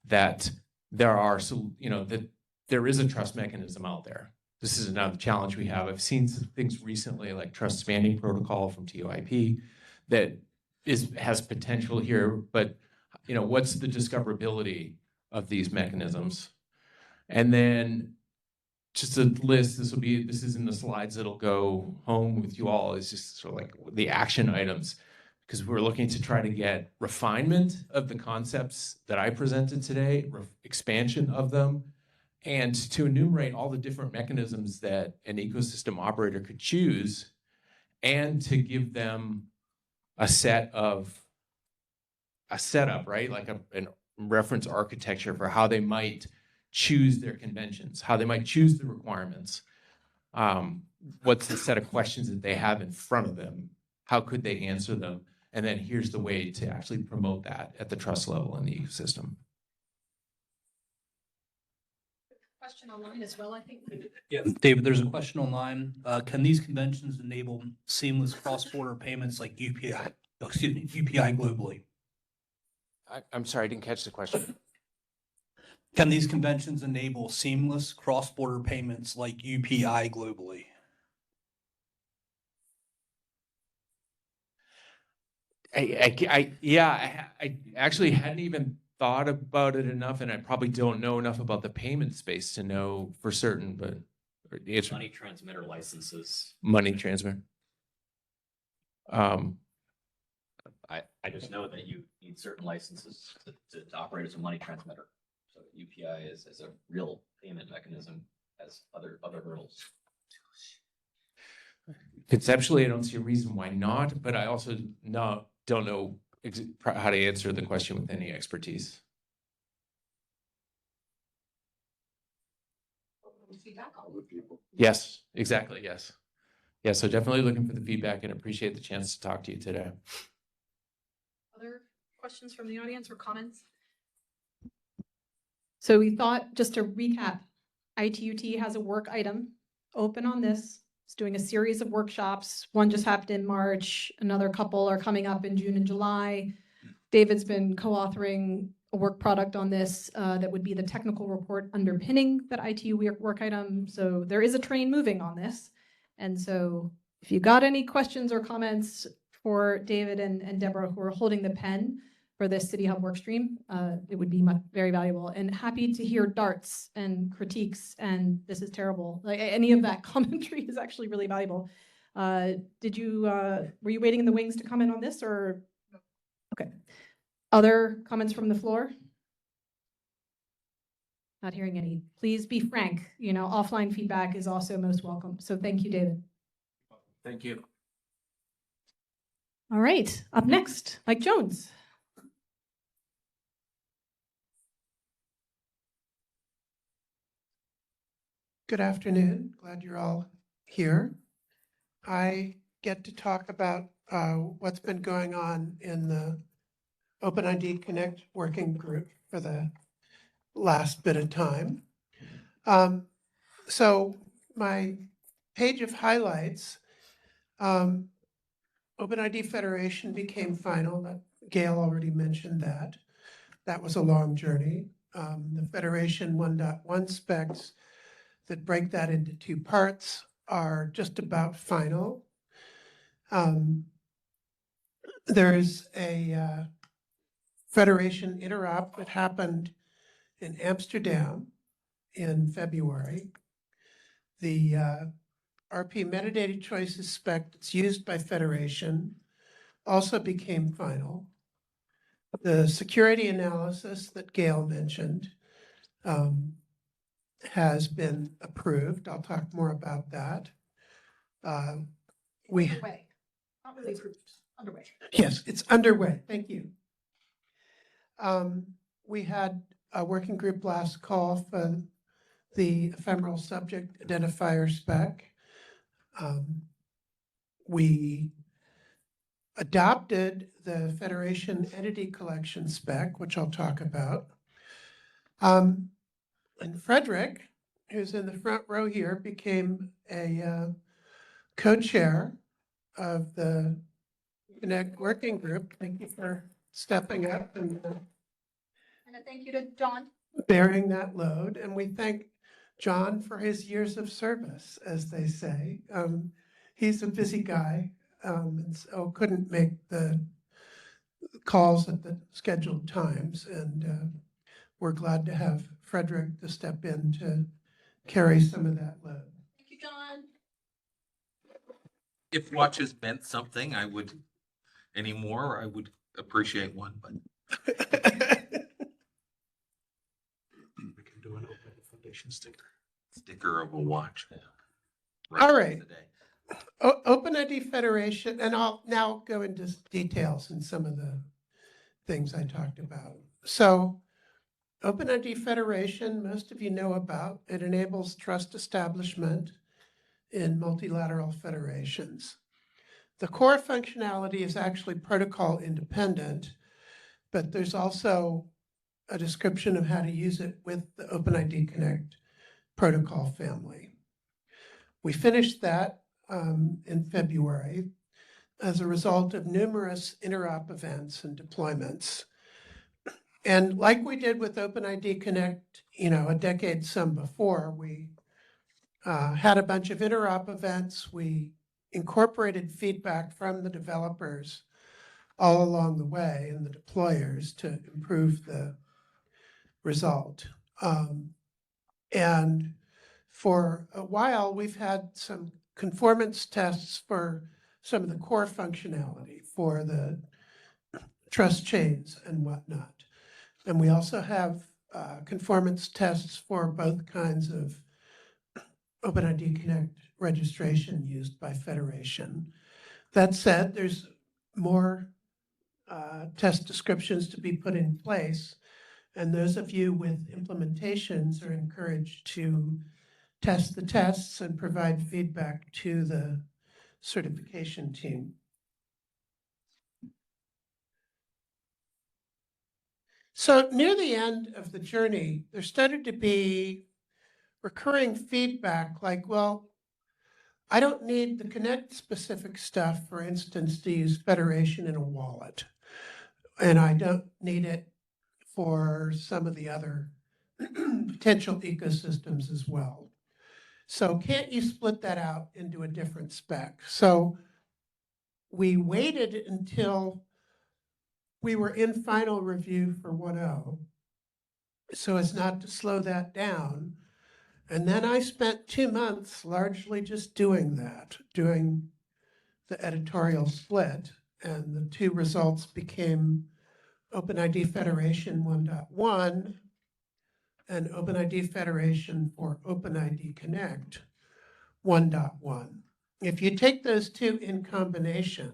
that there are, so, you know, that there is a trust mechanism out there. This is another challenge we have. I've seen some things recently like trust spanning protocol from TOIP that has potential here, but you know, what's the discoverability of these mechanisms? And then just a list, this is in the slides that'll go home with you all, is just sort of like the action items, because we're looking to try to get refinement of the concepts that I presented today, expansion of them, and to enumerate all the different mechanisms that an ecosystem operator could choose, and to give them a setup, right? Like a reference architecture for how they might choose their conventions, how they might choose the requirements. What's the set of questions that they have in front of them? How could they answer them? And then here's the way to actually promote that at the trust level in the ecosystem. Question online as well, I think. Yeah, David, there's a question online. Can these conventions enable seamless cross-border payments like UPI globally? I'm sorry, I didn't catch the question. Can these conventions enable seamless cross-border payments like UPI globally? I actually hadn't even thought about it enough, and I probably don't know enough about the payment space to know for certain, but it's money transmitter licenses. money transmitter. I just know that you need certain licenses to operate as a money transmitter. So UPI is a real payment mechanism, has other hurdles. Conceptually, I don't see a reason why not, but I also don't know how to answer the question with any expertise. Yes, exactly. Yes. Yeah. So definitely looking for the feedback and appreciate the chance to talk to you today. Other questions from the audience or comments? So we thought, just to recap, ITUT has a work item open on this. It's doing a series of workshops. One just happened in March. Another couple are coming up in June and July. David's been co-authoring a work product on this that would be the technical report underpinning that ITU work item. So there is a train moving on this. And so if you got any questions or comments for David and Deborah, who are holding the pen for this City Hub workstream, it would be very valuable, and happy to hear darts and critiques and this is terrible. Like any of that commentary is actually really valuable. Were you waiting in the wings to comment on this, or? Okay. Other comments from the floor? Not hearing any. Please be frank. You know, offline feedback is also most welcome. So thank you, David. Thank you. All right. Up next, Mike Jones. Good afternoon. Glad you're all here. I get to talk about what's been going on in the OpenID Connect working group for the last bit of time. So my page of highlights, OpenID Federation became final. That Gail already mentioned that. That was a long journey. The Federation 1.1 specs that break that into two parts are just about final. There's a Federation interop that happened in Amsterdam in February. The RP metadata choices spec that's used by Federation also became final. The security analysis that Gail mentioned has been approved. I'll talk more about that. Underway. Not really approved. Underway. Yes, it's underway. Thank you. We had a working group last call for the ephemeral subject identifier spec. We adopted the Federation entity collection spec, which I'll talk about. And Frederick, who's in the front row here, became a co-chair of the Connect working group. Thank you for stepping up. And And thank you to John. bearing that load. And we thank John for his years of service, as they say. He's a busy guy, and so couldn't make the calls at the scheduled times. And we're glad to have Frederick to step in to carry some of that load. Thank you, John. If watches meant something, I would appreciate one, but We can do an open foundation sticker of a watch. All right. Today. OpenID Federation, and I'll now go into details in some of the things I talked about. So OpenID Federation, most of you know about, it enables trust establishment in multilateral federations. The core functionality is actually protocol independent, but there's also a description of how to use it with the OpenID Connect protocol family. We finished that in February as a result of numerous interop events and deployments. And like we did with OpenID Connect, a decade some before, we had a bunch of interop events. We incorporated feedback from the developers all along the way and the deployers to improve the result. And for a while, we've had some conformance tests for some of the core functionality for the trust chains and whatnot. And we also have conformance tests for both kinds of OpenID Connect registration used by Federation. That said, there's more test descriptions to be put in place. And those of you with implementations are encouraged to test the tests and provide feedback to the certification team. So near the end of the journey, there started to be recurring feedback like, well, I don't need the Connect specific stuff, for instance, to use Federation in a wallet. And I don't need it for some of the other potential ecosystems as well. So can't you split that out into a different spec? So we waited until we were in final review for 1.0 so as not to slow that down. And then I spent 2 months largely just doing that, doing the editorial split. And the two results became OpenID Federation 1.1 and OpenID Federation for OpenID Connect 1.1. If you take those two in combination,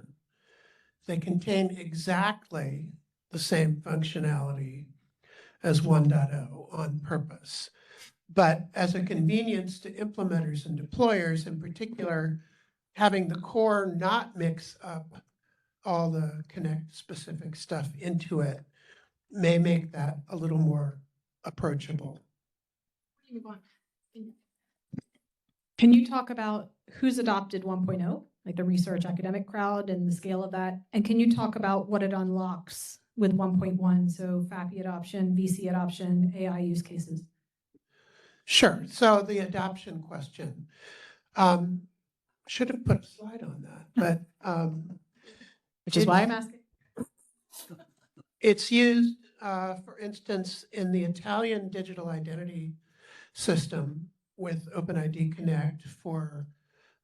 they contain exactly the same functionality as 1.0 on purpose. But as a convenience to implementers and deployers, in particular, having the core not mix up all the Connect specific stuff into it may make that a little more approachable. Can you talk about who's adopted 1.0, like the research academic crowd and the scale of that? And can you talk about what it unlocks with 1.1, so FAPI adoption, VC adoption, AI use cases? Sure. So the adoption question. Should have put a slide on that, but Which is why I'm asking. it's used, for instance, in the Italian digital identity system with OpenID Connect for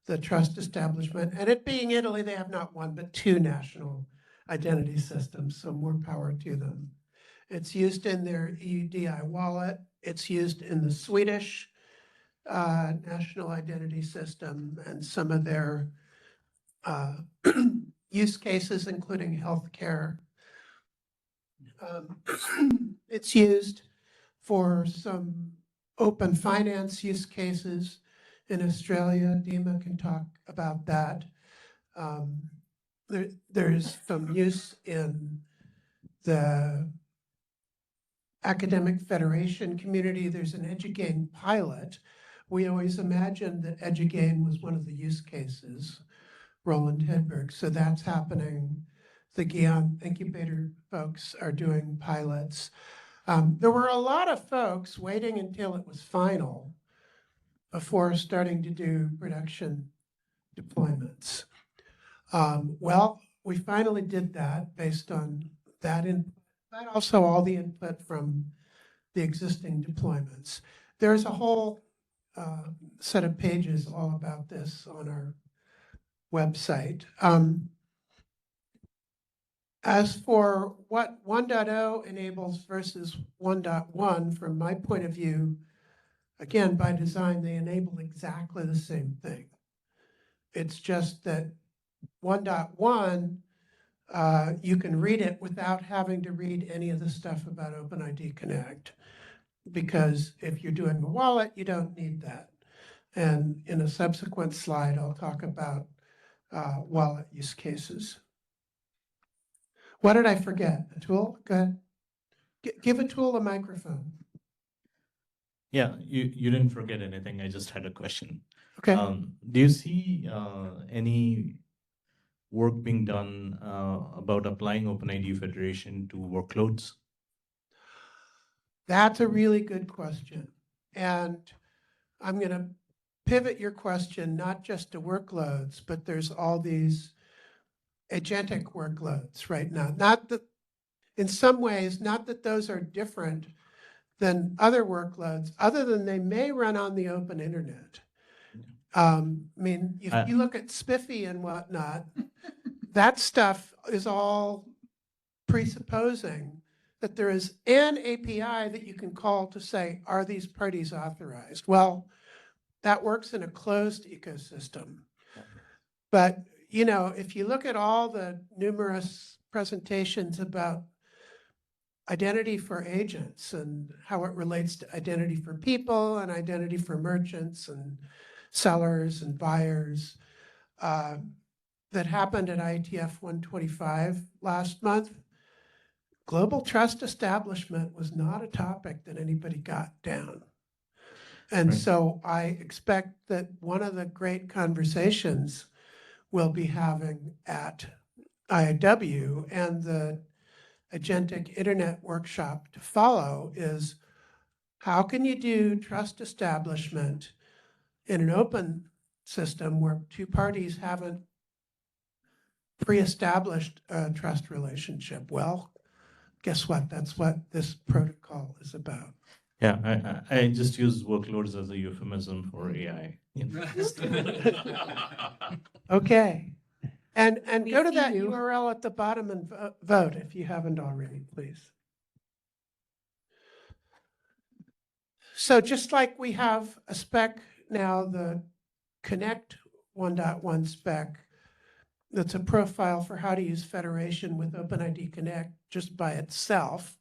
the trust establishment. And it being Italy, they have not one, but two national identity systems, so more power to them. It's used in their EUDI wallet. It's used in the Swedish national identity system and some of their use cases, including healthcare. It's used for some open finance use cases in Australia. Dima can talk about that. There's some use in the academic federation community. There's an EduGain pilot. We always imagined that EduGain was one of the use cases, Roland Hedberg. So that's happening. The Guion incubator folks are doing pilots. There were a lot of folks waiting until it was final before starting to do production deployments. Well, we finally did that based on that input, but also all the input from the existing deployments. There's a whole set of pages all about this on our website. As for what 1.0 enables versus 1.1, from my point of view, again, by design, they enable exactly the same thing. It's just that 1.1, you can read it without having to read any of the stuff about OpenID Connect, because if you're doing a wallet, you don't need that. And in a subsequent slide, I'll talk about wallet use cases. What did I forget? A tool? Go ahead. Give a tool a microphone. Yeah, you didn't forget anything. I just had a question. Okay. Do you see any work being done about applying OpenID Federation to workloads? That's a really good question. And I'm going to pivot your question not just to workloads, but there's all these agentic workloads right now. Not that, in some ways, not that those are different than other workloads, other than they may run on the open internet. I mean, if you look at Spiffy and whatnot, that stuff is all presupposing that there is an API that you can call to say, are these parties authorized? Well, that works in a closed ecosystem. But, you know, if you look at all the numerous presentations about identity for agents and how it relates to identity for people and identity for merchants and sellers and buyers, that happened at IETF 125 last month, global trust establishment was not a topic that anybody got down. And so I expect that one of the great conversations we'll be having at IIW and the Agentic Internet Workshop to follow is, how can you do trust establishment in an open system where two parties haven't pre-established a trust relationship? Well, guess what? That's what this protocol is about. Yeah, I just use workloads as a euphemism for AI. Okay. And We go to see that you. URL at the bottom and vote if you haven't already, please. So just like we have a spec now, the Connect 1.1 spec, that's a profile for how to use federation with OpenID Connect just by itself.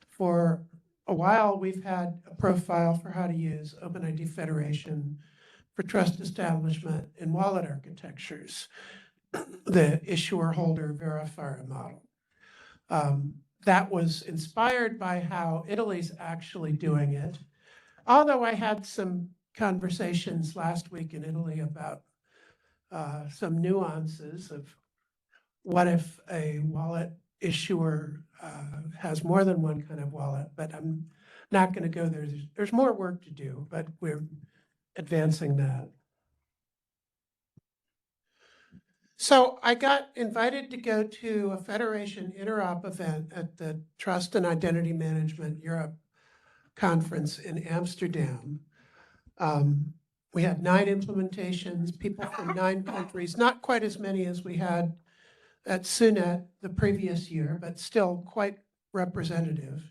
For a while, we've had a profile for how to use OpenID Federation for trust establishment in wallet architectures, the issuer holder verifier model. That was inspired by how Italy's actually doing it. Although I had some conversations last week in Italy about some nuances of what if a wallet issuer has more than one kind of wallet, but I'm not going to go there. There's more work to do, but we're advancing that. So I got invited to go to a Federation Interop event at the Trust and Identity Management Europe conference in Amsterdam. We had 9 implementations, people from 9 countries, not quite as many as we had at SUNET the previous year, but still quite representative.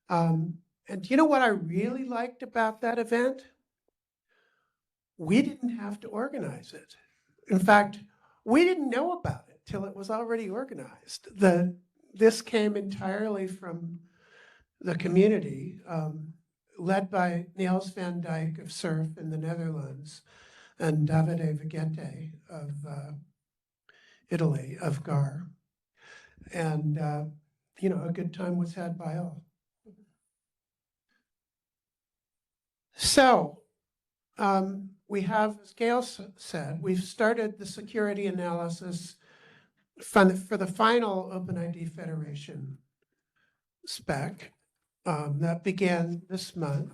And you know what I really liked about that event? We didn't have to organize it. In fact, we didn't know about it till it was already organized. This came entirely from the community, led by Niels van Dijk of SURF in the Netherlands and Davide Vigente of Italy, of GAR. And, you know, a good time was had by all. So we have, as Gail said, we've started the security analysis for the final OpenID Federation spec. that began this month.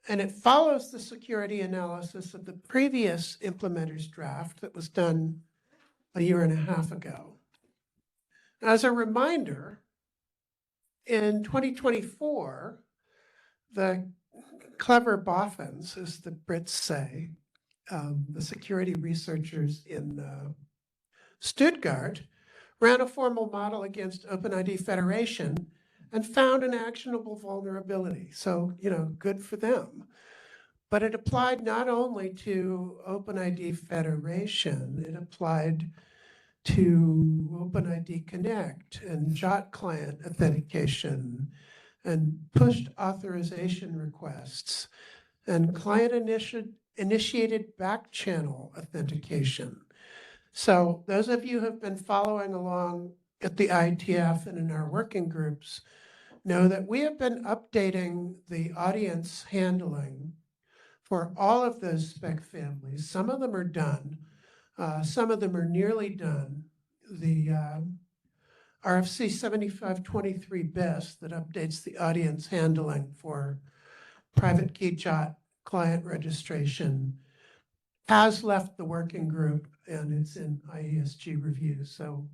And it follows the security analysis of the previous implementer's draft that was done a year and a half ago. As a reminder, in 2024, the clever boffins, as the Brits say, the security researchers in Stuttgart, ran a formal model against OpenID Federation and found an actionable vulnerability. So, good for them. But it applied not only to OpenID Federation, it applied to OpenID Connect and JOT client authentication and pushed authorization requests and client-initiated back channel authentication. So those of you who have been following along at the IETF and in our working groups know that we have been updating the audience handling for all of those spec families. Some of them are done. Some of them are nearly done. The RFC 7523 BIS that updates the audience handling for private key JOT client registration has left the working group and it's in IESG review. So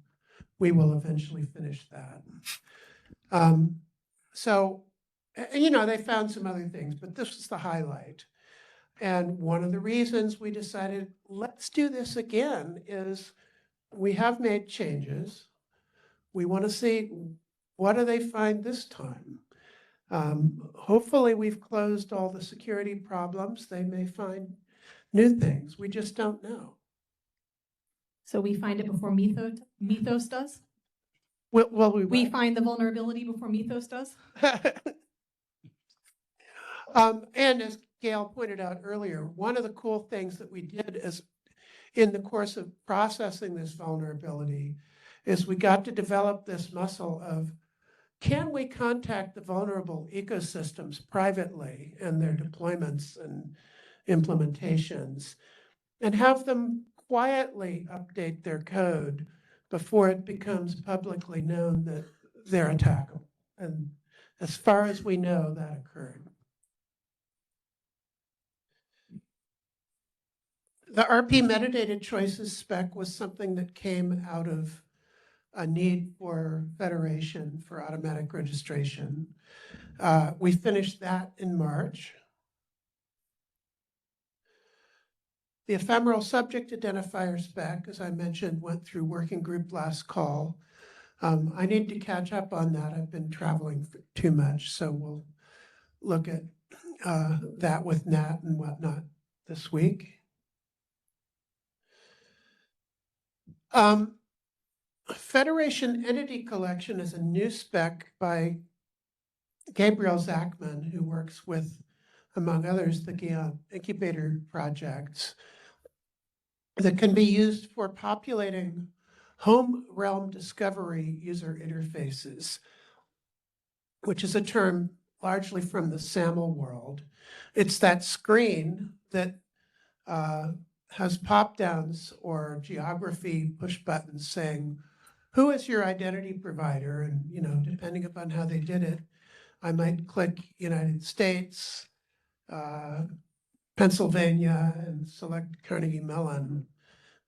we will eventually finish that. They found some other things, but this was the highlight. And one of the reasons we decided, let's do this again, is we have made changes. We want to see, what do they find this time? Hopefully we've closed all the security problems. They may find new things. We just don't know. So we find it before Mythos does? Well, we find the vulnerability before Mythos does? And as Gail pointed out earlier, one of the cool things that we did is in the course of processing this vulnerability is we got to develop this muscle of, can we contact the vulnerable ecosystems privately and their deployments and implementations and have them quietly update their code before it becomes publicly known that they're attackable? And as far as we know, that occurred. The RP metadata choices spec was something that came out of a need for federation for automatic registration. We finished that in March. The ephemeral subject identifier spec, as I mentioned, went through working group last call. I need to catch up on that. I've been traveling too much, so we'll look at that with Nat and whatnot this week. Federation Entity Collection is a new spec by Gabriel Zachman, who works with, among others, the GEON incubator projects, that can be used for populating home realm discovery user interfaces, which is a term largely from the SAML world. It's that screen that has pop-downs or geography push buttons saying, who is your identity provider? And, depending upon how they did it, I might click United States, Pennsylvania, and select Carnegie Mellon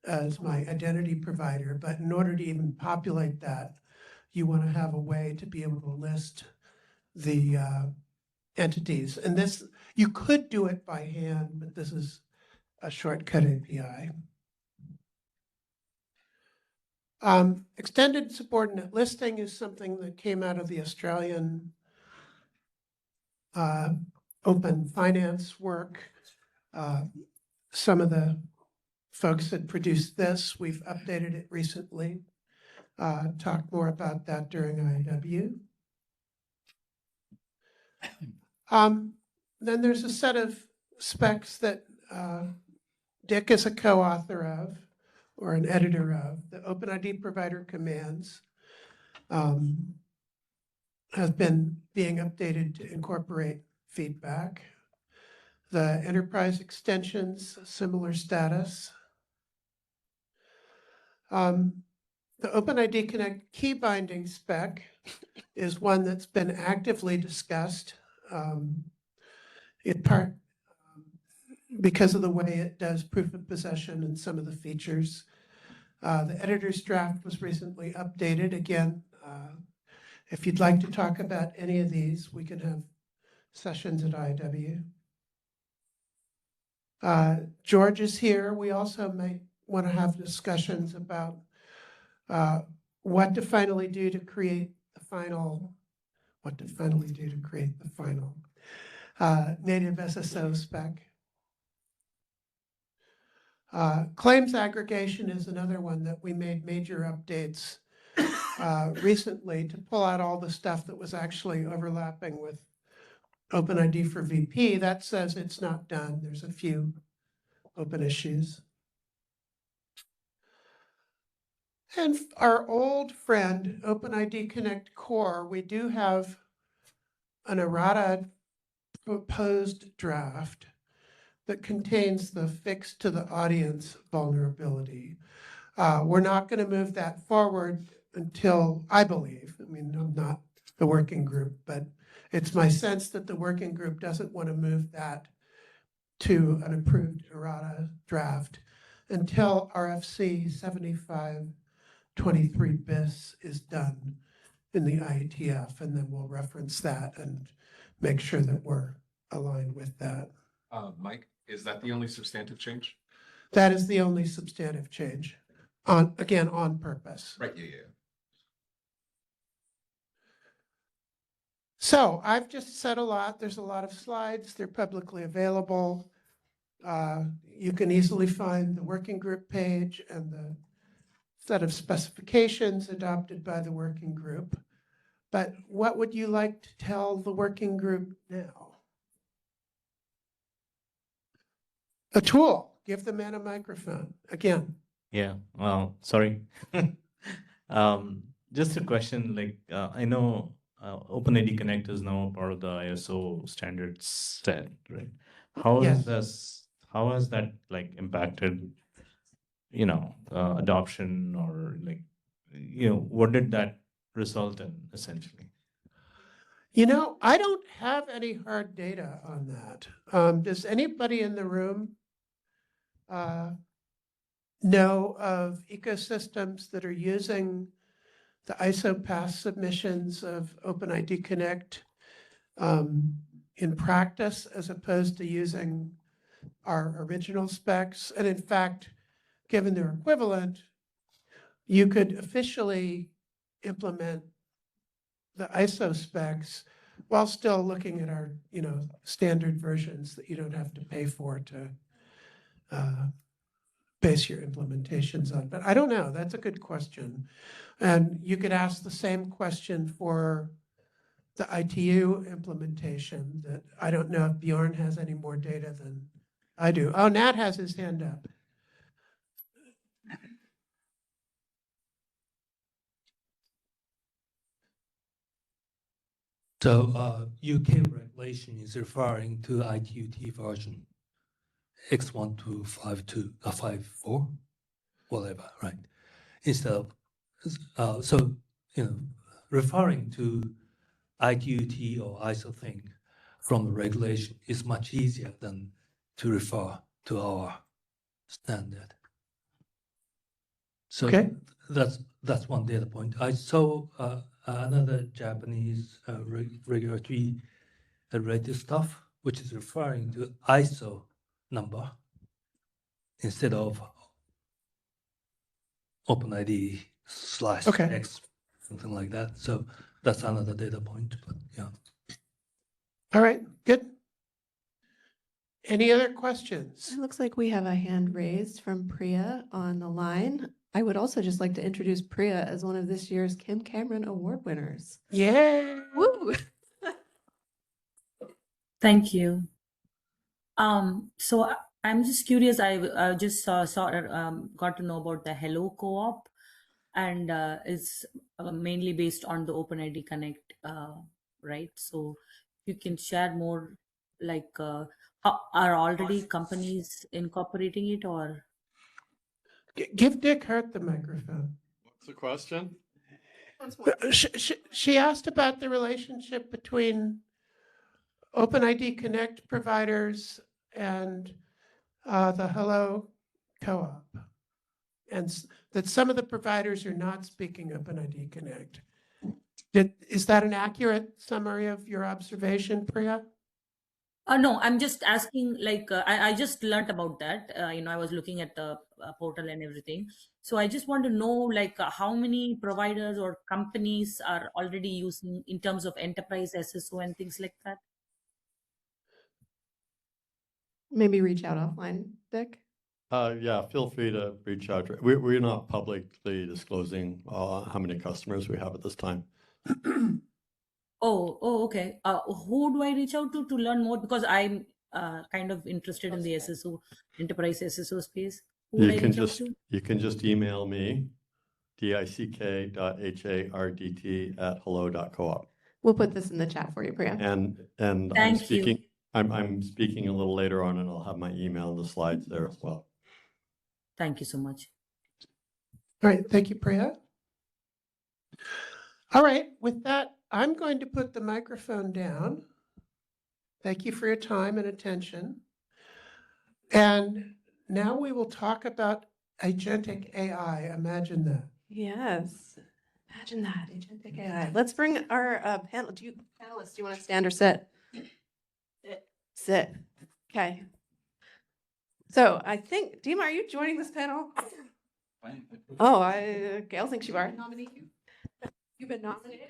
as my identity provider. But in order to even populate that, you want to have a way to be able to list the entities. And this, you could do it by hand, but this is a shortcut API. Extended subordinate listing is something that came out of the Australian open finance work. Some of the folks that produced this, we've updated it recently. Talked more about that during IIW. Then there's a set of specs that Dick is a co-author of, or an editor of. The OpenID provider commands have been being updated to incorporate feedback. The enterprise extensions, similar status. The OpenID Connect key binding spec is one that's been actively discussed. Because of the way it does proof of possession and some of the features. The editor's draft was recently updated. Again, if you'd like to talk about any of these, we can have sessions at IIW. George is here. We also might want to have discussions about what to finally do to create the final native SSO spec. Claims aggregation is another one that we made major updates recently to pull out all the stuff that was actually overlapping with OpenID for VP. That says it's not done. There's a few open issues. And our old friend, OpenID Connect Core, we do have an errata proposed draft that contains the fix to the audience vulnerability. We're not going to move that forward until, I believe, I mean, I'm not the working group, but it's my sense that the working group doesn't want to move that to an approved errata draft until RFC 7523 bis is done in the IETF, and then we'll reference that and make sure that we're aligned with that. Mike, is that the only substantive change? That is the only substantive change, on purpose. Right, yeah. So I've just said a lot. There's a lot of slides. They're publicly available. You can easily find the working group page and the set of specifications adopted by the working group. But what would you like to tell the working group now? A tool. Give the man a microphone. Again. Yeah, well, sorry. Just a question, like, I know OpenID Connect is now part of the ISO standards set, right? How has that like impacted, adoption, or like, what did that result in essentially? I don't have any hard data on that. Does anybody in the room know of ecosystems that are using the ISO path submissions of OpenID Connect in practice as opposed to using our original specs? And in fact, given their equivalent, you could officially implement the ISO specs while still looking at our, standard versions that you don't have to pay for to base your implementations on. But I don't know. That's a good question. And you could ask the same question for the ITU implementation that I don't know if Bjorn has any more data than I do. Oh, Nat has his hand up. So UK regulation is referring to ITUT version X125254, whatever, right? Instead of referring to ITUT or ISO thing from the regulation is much easier than to refer to our standard. So that's one data point. I saw another Japanese regulatory related stuff, which is referring to ISO number instead of OpenID /X, something like that. So that's another data point, but yeah. All right, good. Any other questions? It looks like we have a hand raised from Priya on the line. I would also just like to introduce Priya as one of this year's Kim Cameron Award winners. Yeah. Woo! Thank you. So I'm just curious. I just got to know about the Hello Co-op, and it's mainly based on the OpenID Connect, right? So you can share more, like, how, are already companies incorporating it, or? Give Dick Hurt the microphone. What's the question? She asked about the relationship between OpenID Connect providers and the Hello Co-op. And that some of the providers are not speaking OpenID Connect. Is that an accurate summary of your observation, Priya? No, I'm just asking, like, I just learnt about that. I was looking at the portal and everything. So I just want to know, like, how many providers or companies are already using in terms of enterprise SSO and things like that? Maybe reach out offline, Dick. Yeah, feel free to reach out. We're not publicly disclosing how many customers we have at this time. Oh, okay. Who do I reach out to learn more? Because I'm kind of interested in the SSO, enterprise SSO space. Who would I reach out to? You can just email me, dick.hardt@hello.coop. We'll put this in the chat for you, Priya. And Thank you. I'm speaking a little later on, and I'll have my email in the slides there as well. Thank you so much. All right, thank you, Priya. All right, with that, I'm going to put the microphone down. Thank you for your time and attention. And now we will talk about agentic AI. Imagine that. Yes. Imagine that, agentic AI. Let's bring our panelists. Do you want to stand or sit? Sit. Okay. So I think, Dima, are you joining this panel? Oh, Gail thinks you are. You've been nominated?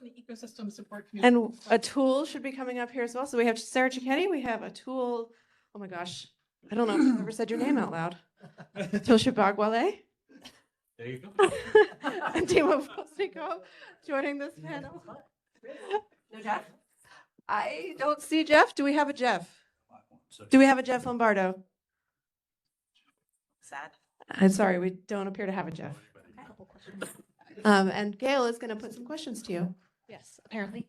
The ecosystem support community. And a tool should be coming up here as well. So we have Sarah Cicchetti, we have a tool. Oh my gosh, I don't know if I've ever said your name out loud. Tosha Bagwale. There you go. And Dima Postnikov joining this panel. No Jeff? I don't see Jeff. Do we have a Jeff? Do we have a Jeff Lombardo? Sad. I'm sorry, we don't appear to have a Jeff. And Gail is going to put some questions to you. Yes, apparently.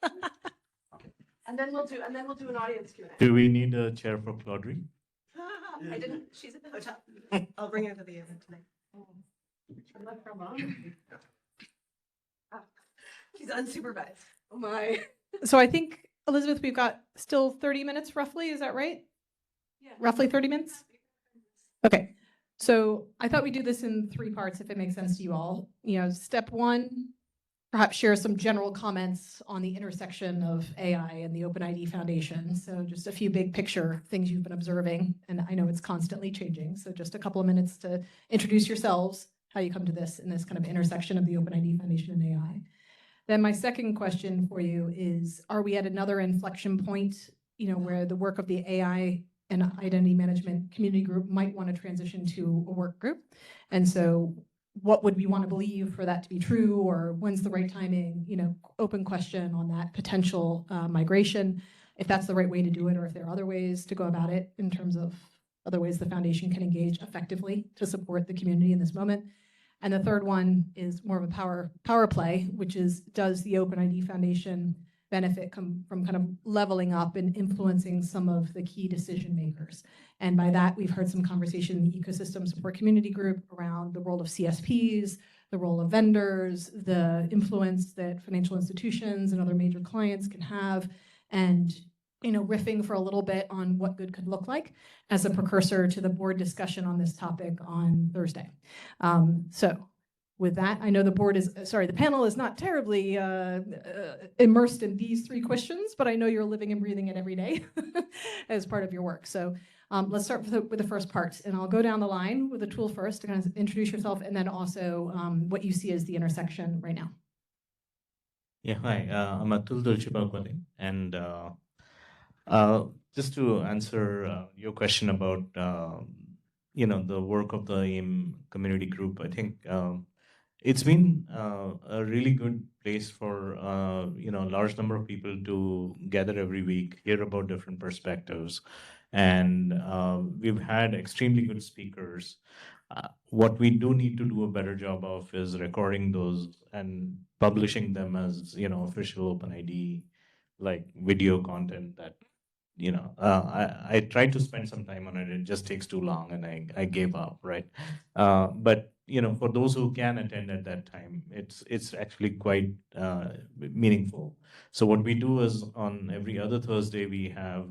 And then we'll do an audience Q&A. Do we need a chair for Claudry? I didn't. She's at the hotel. I'll bring her to the event tonight. She left her alone. She's unsupervised. Oh my. So I think, Elizabeth, we've got still 30 minutes roughly, is that right? Yeah. Roughly 30 minutes? Okay, so I thought we'd do this in 3 parts if it makes sense to you all. Step 1, perhaps share some general comments on the intersection of AI and the OpenID Foundation. So just a few big picture things you've been observing, and I know it's constantly changing. So just a couple of minutes to introduce yourselves, how you come to this in this kind of intersection of the OpenID Foundation and AI. Then my second question for you is, are we at another inflection point, where the work of the AI and identity management community group might want to transition to a work group? And so what would we want to believe for that to be true, or when's the right timing, open question on that potential migration, if that's the right way to do it, or if there are other ways to go about it in terms of other ways the foundation can engage effectively to support the community in this moment. And the third one is more of a power play, which is, does the OpenID Foundation benefit come from kind of leveling up and influencing some of the key decision makers? And by that, we've heard some conversation in the ecosystem support community group around the role of CSPs, the role of vendors, the influence that financial institutions and other major clients can have, and riffing for a little bit on what good could look like as a precursor to the board discussion on this topic on Thursday. So with that, I know the panel is not terribly immersed in these 3 questions, but I know you're living and breathing it every day as part of your work. So let's start with the first part, and I'll go down the line with the tool first to kind of introduce yourself, and then also what you see as the intersection right now. Yeah, hi, I'm Atul Dulcibakwale, and just to answer your question about the work of the AIM community group, I think it's been a really good place for a large number of people to gather every week, hear about different perspectives, and we've had extremely good speakers. What we do need to do a better job of is recording those and publishing them as official OpenID video content that I tried to spend some time on it. It just takes too long, and I gave up, right? But for those who can attend at that time, it's actually quite meaningful. So what we do is on every other Thursday, we have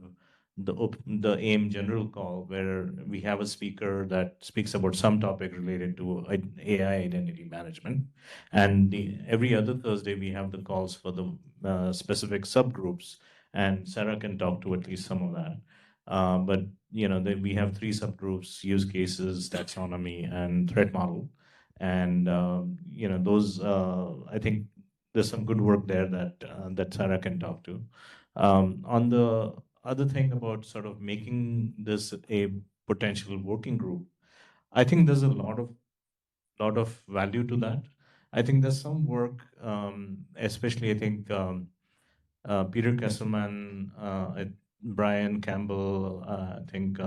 the AIM general call where we have a speaker that speaks about some topic related to AI identity management. And every other Thursday, we have the calls for the specific subgroups, and Sarah can talk to at least some of that. But we have 3 subgroups: use cases, taxonomy, and threat model. And those I think there's some good work there that Sarah can talk to. On the other thing about sort of making this a potential working group, I think there's a lot of value to that. I think there's some work, especially I think Peter Kesselman, Brian Campbell, I think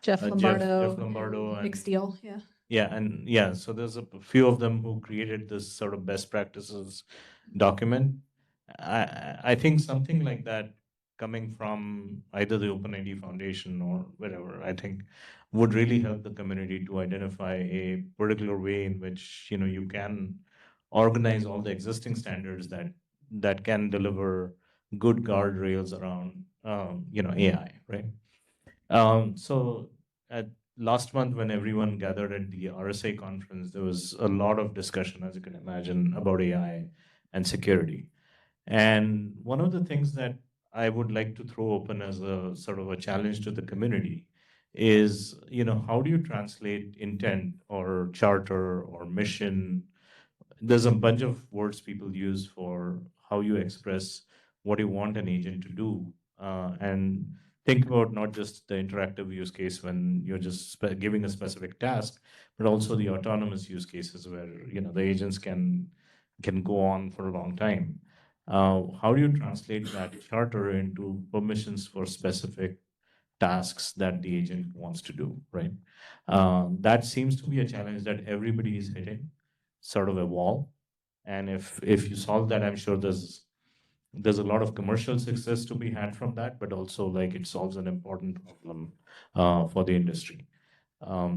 Jeff Lombardo, Jeff Lombardo, Nick Steele, yeah. Yeah, so there's a few of them who created this sort of best practices document. I think something like that coming from either the OpenID Foundation or wherever, I think would really help the community to identify a particular way in which you can organize all the existing standards that can deliver good guardrails around AI, right? So at last month, when everyone gathered at the RSA conference, there was a lot of discussion, as you can imagine, about AI and security. And one of the things that I would like to throw open as a sort of a challenge to the community is, how do you translate intent or charter or mission? There's a bunch of words people use for how you express what you want an agent to do. And think about not just the interactive use case when you're just giving a specific task, but also the autonomous use cases where the agents can go on for a long time. How do you translate that charter into permissions for specific tasks that the agent wants to do, right? That seems to be a challenge that everybody is hitting, sort of a wall. And if you solve that, I'm sure there's a lot of commercial success to be had from that, but also like it solves an important problem for the industry.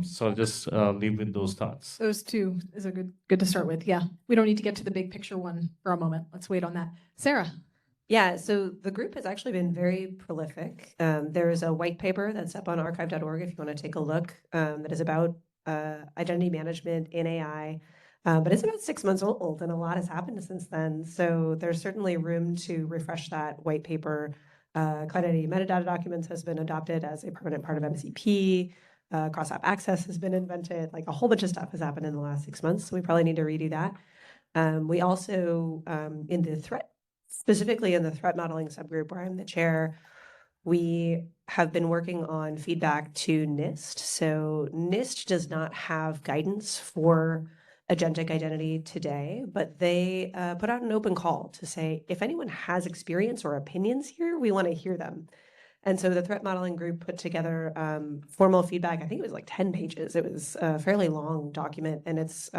So I'll just leave with those thoughts. Those two is a good to start with. Yeah, we don't need to get to the big picture one for a moment. Let's wait on that. Sarah. Yeah, so the group has actually been very prolific. There is a white paper that's up on archive.org if you want to take a look, that is about identity management in AI. But it's about 6 months old, and a lot has happened since then. So there's certainly room to refresh that white paper. Client identity metadata documents has been adopted as a permanent part of MCP. Cross-app access has been invented. Like a whole bunch of stuff has happened in the last 6 months, so we probably need to redo that. We also, specifically in the threat modeling subgroup where I'm the chair, we have been working on feedback to NIST. So NIST does not have guidance for agentic identity today, but they put out an open call to say, if anyone has experience or opinions here, we want to hear them. And so the threat modeling group put together formal feedback. I think it was like 10 pages. It was a fairly long document, and it's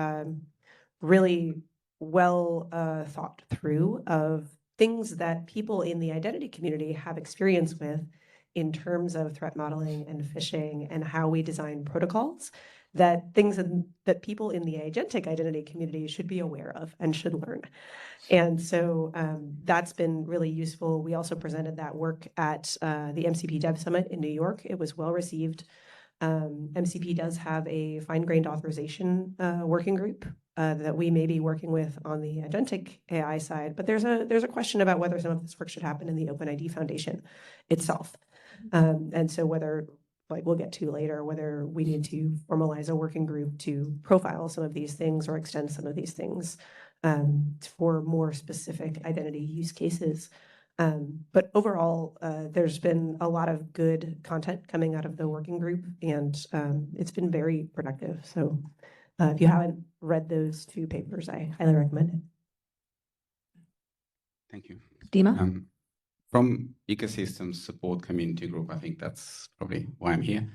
really well thought through of things that people in the identity community have experience with in terms of threat modeling and phishing and how we design protocols, that things that people in the agentic identity community should be aware of and should learn. And so that's been really useful. We also presented that work at the MCP Dev Summit in New York. It was well received. MCP does have a fine-grained authorization working group that we may be working with on the agentic AI side, but there's a question about whether some of this work should happen in the OpenID Foundation itself. And so whether, like we'll get to later, whether we need to formalize a working group to profile some of these things or extend some of these things for more specific identity use cases. But overall, there's been a lot of good content coming out of the working group, and it's been very productive. So if you haven't read those 2 papers, I highly recommend it. Thank you. Dima? From Ecosystem Support Community Group, I think that's probably why I'm here.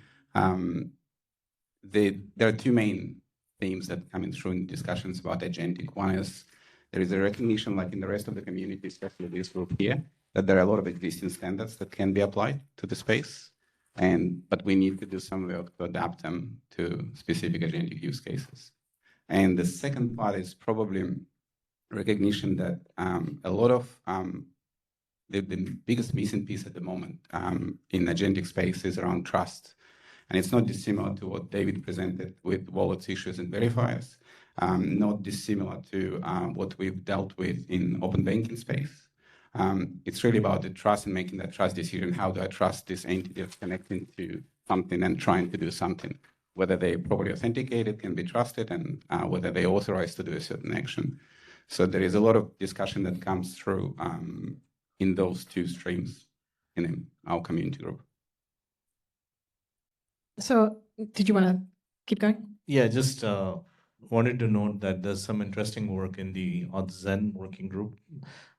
There are 2 main themes that coming through in discussions about agentic. One is there is a recognition, like in the rest of the community, especially this group here, that there are a lot of existing standards that can be applied to the space. But we need to do some work to adapt them to specific agentic use cases. And the second part is probably recognition that a lot of the biggest missing piece at the moment in agentic space is around trust. And it's not dissimilar to what David presented with wallets, issues, and verifiers, not dissimilar to what we've dealt with in open banking space. It's really about the trust and making that trust decision. How do I trust this entity that's connecting to something and trying to do something? Whether they properly authenticated, can be trusted, and whether they authorized to do a certain action. So there is a lot of discussion that comes through in those two streams in our community group. So did you want to keep going? Yeah, just wanted to note that there's some interesting work in the OIDF working group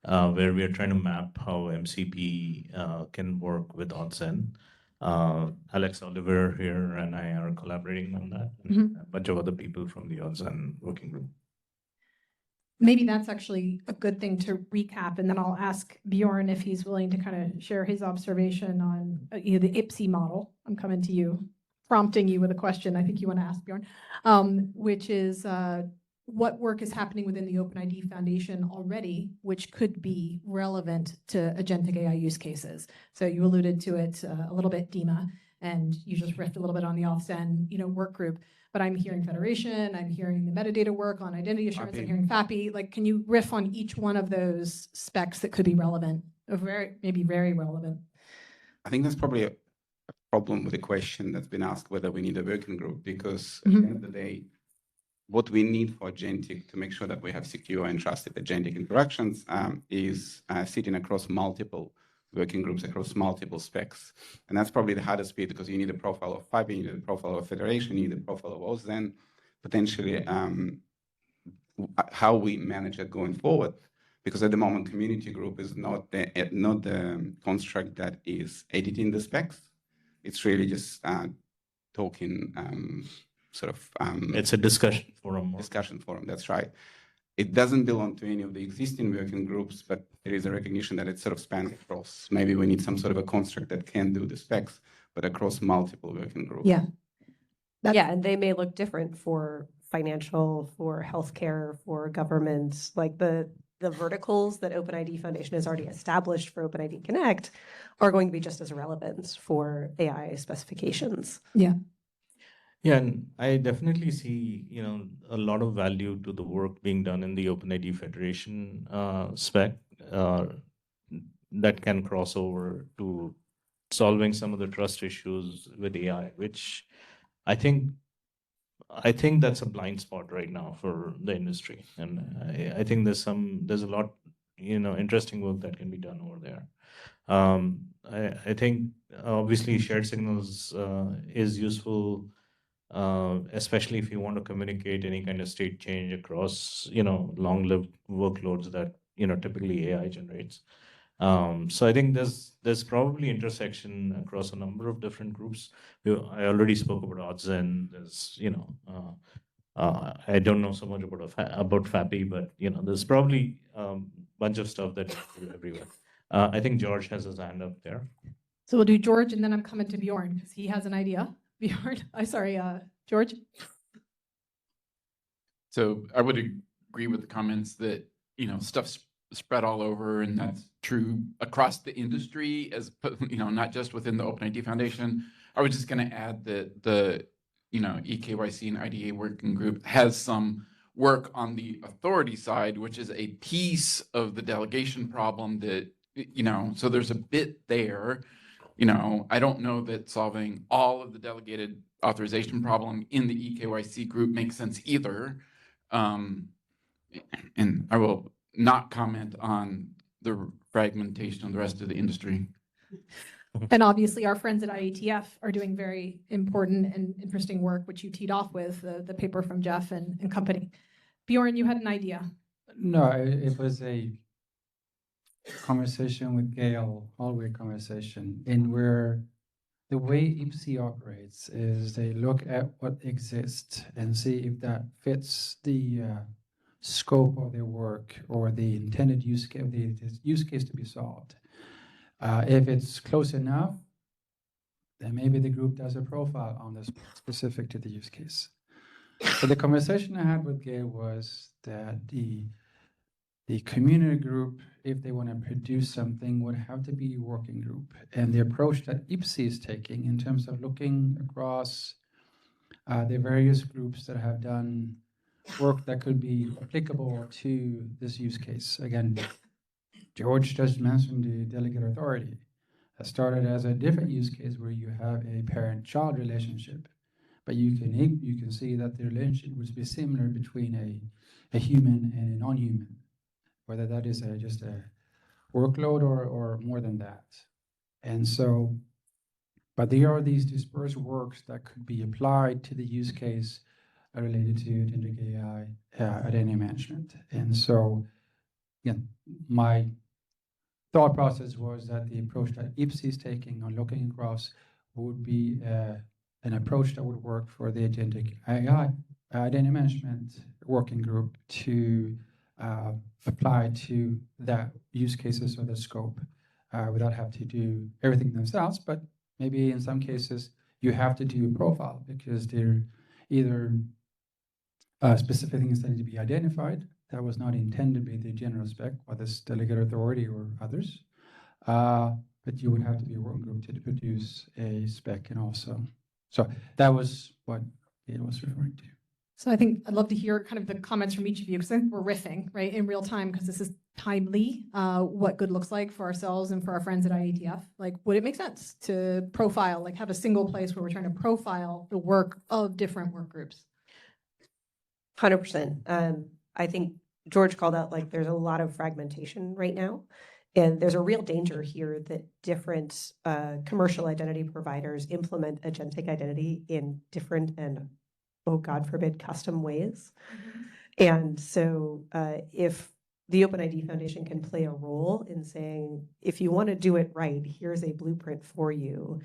where we are trying to map how MCP can work with OIDF. Alex Oliver here and I are collaborating on that. And a bunch of other people from the OIDF working group. Maybe that's actually a good thing to recap, and then I'll ask Bjorn if he's willing to kind of share his observation on the IPSI model. I'm coming to you, prompting you with a question I think you want to ask, Bjorn, which is what work is happening within the OpenID Foundation already, which could be relevant to agentic AI use cases. So you alluded to it a little bit, Dima, and you just riffed a little bit on the OFSEN, work group. But I'm hearing Federation, I'm hearing the metadata work on identity assurance, I'm hearing FAPI. Like, can you riff on each one of those specs that could be relevant, or maybe very relevant? I think that's probably a problem with the question that's been asked, whether we need a working group, because at the end of the day, what we need for agentic to make sure that we have secure and trusted agentic interactions is sitting across multiple working groups, across multiple specs. And that's probably the hardest bit, because you need a profile of FAPI, you need a profile of Federation, you need a profile of OSDEN, potentially how we manage it going forward. Because at the moment, community group is not the construct that is editing the specs. It's really just talking it's a discussion forum. Discussion forum, that's right. It doesn't belong to any of the existing working groups, but there is a recognition that it sort of spans across. Maybe we need some sort of a construct that can do the specs, but across multiple working groups. Yeah. Yeah, and they may look different for financial, for healthcare, for governments. Like the verticals that OpenID Foundation has already established for OpenID Connect are going to be just as relevant for AI specifications. Yeah. Yeah, and I definitely see, a lot of value to the work being done in the OpenID Federation spec that can cross over to solving some of the trust issues with AI, which I think that's a blind spot right now for the industry. And I think there's a lot, interesting work that can be done over there. I think obviously shared signals is useful, especially if you want to communicate any kind of state change across, long-lived workloads that, typically AI generates. So I think there's probably intersection across a number of different groups. I already spoke about ODZEN. There's, I don't know so much about FAPI, but, there's probably a bunch of stuff that is everywhere. I think George has his hand up there. So we'll do George, and then I'm coming to Bjorn because he has an idea. Bjorn, George. So I would agree with the comments that, stuff's spread all over, and that's true across the industry, as not just within the OpenID Foundation. I was just going to add that the, EKYC and IDA working group has some work on the authority side, which is a piece of the delegation problem that, so there's a bit there. I don't know that solving all of the delegated authorization problem in the EKYC group makes sense either. And I will not comment on the fragmentation of the rest of the industry. And obviously our friends at IETF are doing very important and interesting work, which you teed off with, the paper from Jeff and company. Bjorn, you had an idea. No, it was a conversation with Gail, hallway conversation, in where the way IPSI operates is they look at what exists and see if that fits the scope of their work or the intended use case, the use case to be solved. If it's close enough, then maybe the group does a profile on this specific to the use case. So the conversation I had with Gail was that the community group, if they want to produce something, would have to be a working group. And the approach that IPSI is taking in terms of looking across the various groups that have done work that could be applicable to this use case. Again, George just mentioned the delegate authority. That started as a different use case where you have a parent-child relationship, but you can see that the relationship would be similar between a human and a non-human, whether that is just a workload or more than that. And so, but there are these dispersed works that could be applied to the use case related to agentic AI identity management. And so, again, my thought process was that the approach that IPSI is taking on looking across would be an approach that would work for the agentic AI identity management working group to apply to that use cases or the scope without having to do everything themselves. But maybe in some cases you have to do a profile because they're either specific things that need to be identified that was not intended to be the general spec, whether it's delegate authority or others. But you would have to be a working group to produce a spec and also. So that was what it was referring to. So I think I'd love to hear kind of the comments from each of you, because I think we're riffing, right, in real time, because this is timely, what good looks like for ourselves and for our friends at IETF. Like, would it make sense to profile, like have a single place where we're trying to profile the work of different work groups? 100%. I think George called out, like, there's a lot of fragmentation right now. And there's a real danger here that different commercial identity providers implement agentic identity in different and, oh, God forbid, custom ways. And so if the OpenID Foundation can play a role in saying, if you want to do it right, here's a blueprint for you,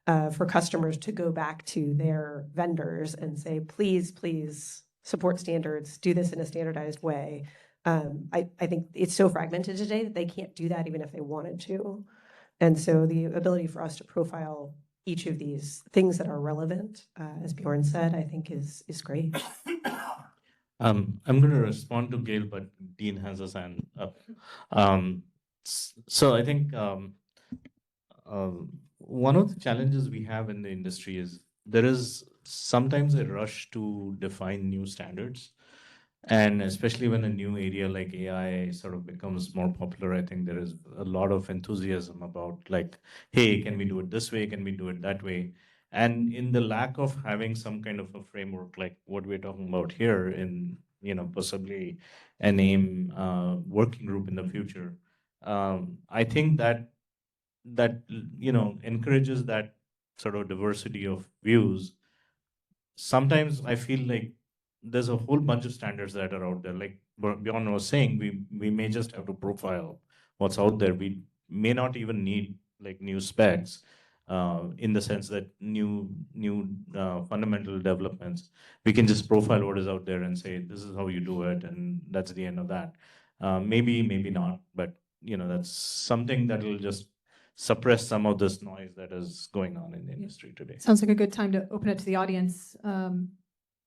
for customers to go back to their vendors and say, please, please support standards, do this in a standardized way. I think it's so fragmented today that they can't do that even if they wanted to. And so the ability for us to profile each of these things that are relevant, as Bjorn said, I think is great. I'm going to respond to Gail, but Dean has his hand up. So I think one of the challenges we have in the industry is there is sometimes a rush to define new standards. And especially when a new area like AI sort of becomes more popular, I think there is a lot of enthusiasm about like, hey, can we do it this way? Can we do it that way? And in the lack of having some kind of a framework like what we're talking about here in, possibly an AIM working group in the future, I think that encourages that sort of diversity of views. Sometimes I feel like there's a whole bunch of standards that are out there. Like Bjorn was saying, we may just have to profile what's out there. We may not even need like new specs in the sense that new fundamental developments. We can just profile what is out there and say, this is how you do it. And that's the end of that. Maybe not, but that's something that will just suppress some of this noise that is going on in the industry today. Sounds like a good time to open it to the audience.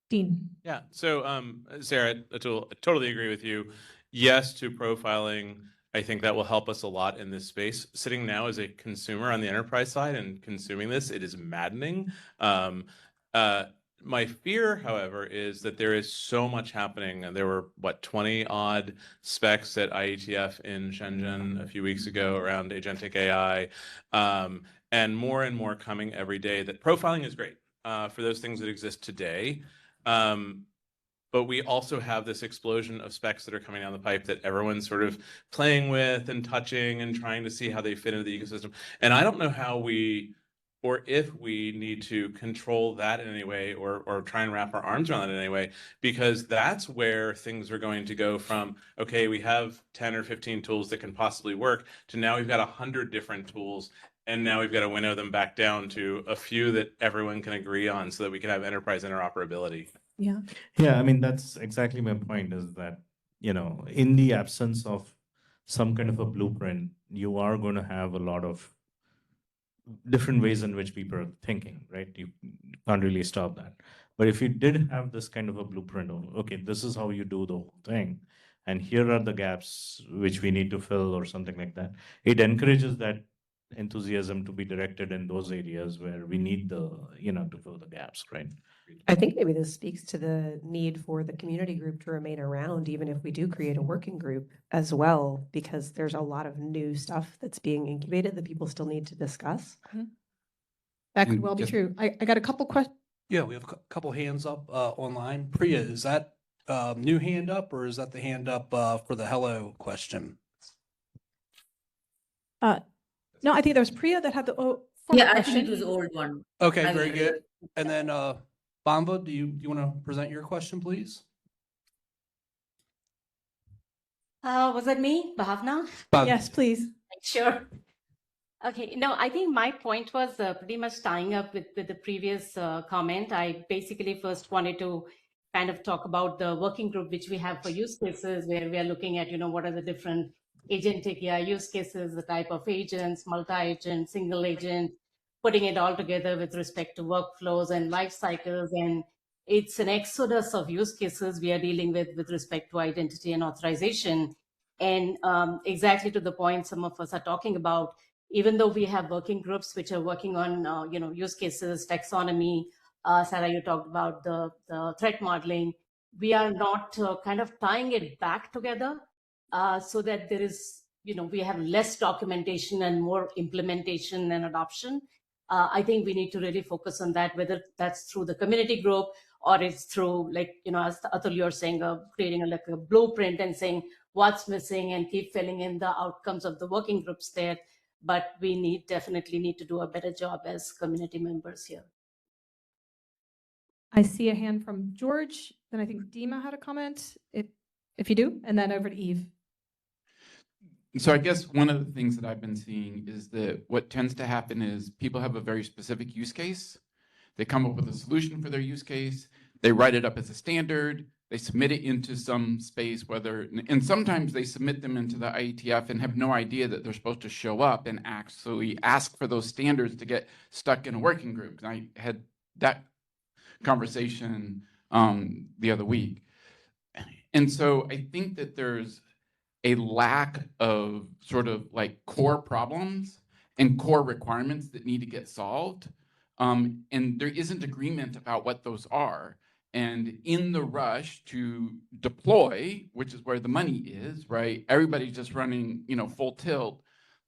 Dean. Yeah. So, Sarah, I totally agree with you. Yes to profiling. I think that will help us a lot in this space. Sitting now as a consumer on the enterprise side and consuming this, it is maddening. My fear, however, is that there is so much happening. And there were, 20-odd specs at IETF in Shenzhen a few weeks ago around agentic AI, and more coming every day. That profiling is great for those things that exist today. But we also have this explosion of specs that are coming down the pipe that everyone's sort of playing with and touching and trying to see how they fit into the ecosystem. And I don't know how or if we need to control that in any way or try and wrap our arms around it in any way, because that's where things are going to go from, okay, we have 10 or 15 tools that can possibly work, to now we've got 100 different tools. And now we've got to winnow them back down to a few that everyone can agree on so that we can have enterprise interoperability. Yeah. Yeah, I mean, that's exactly my point is that, in the absence of some kind of a blueprint, you are going to have a lot of different ways in which people are thinking, right? You can't really stop that. But if you did have this kind of a blueprint of, okay, this is how you do the whole thing, and here are the gaps which we need to fill or something like that, it encourages that enthusiasm to be directed in those areas where we need the, to fill the gaps, right? I think maybe this speaks to the need for the community group to remain around, even if we do create a working group as well, because there's a lot of new stuff that's being incubated that people still need to discuss. That could And well be just- true. I got a couple questions. Yeah, we have a couple hands up online. Priya, is that new hand up or is that the hand up for the hello question? No, I think there was Priya that had the former Yeah, I question. think it was old one. Okay, I very will- good. And then Bamba, do you want to present your question, please? Was that me, Bhavna? Yes, please. Sure. Okay, no, I think my point was pretty much tying up with the previous comment. I basically first wanted to kind of talk about the working group which we have for use cases, where we are looking at, what are the different agentic AI use cases, the type of agents, multi-agent, single agent, putting it all together with respect to workflows and life cycles. And it's an exodus of use cases we are dealing with respect to identity and authorization. And exactly to the point some of us are talking about, even though we have working groups which are working on, use cases, taxonomy, Sarah, you talked about the threat modeling, we are not kind of tying it back together so that there is, we have less documentation and more implementation and adoption. I think we need to really focus on that, whether that's through the community group or it's through, like, as Atul, you're saying, creating like a blueprint and saying what's missing and keep filling in the outcomes of the working groups there. But we definitely need to do a better job as community members here. I see a hand from George. Then I think Dima had a comment, if you do, and then over to Eve. So I guess one of the things that I've been seeing is that what tends to happen is people have a very specific use case. They come up with a solution for their use case. They write it up as a standard. They submit it into some space, and sometimes they submit them into the IETF and have no idea that they're supposed to show up and actually ask for those standards to get stuck in a working group. And I had that conversation the other week. And so I think that there's a lack of sort of like core problems and core requirements that need to get solved. And there isn't agreement about what those are. And in the rush to deploy, which is where the money is, right? Everybody's just running, full tilt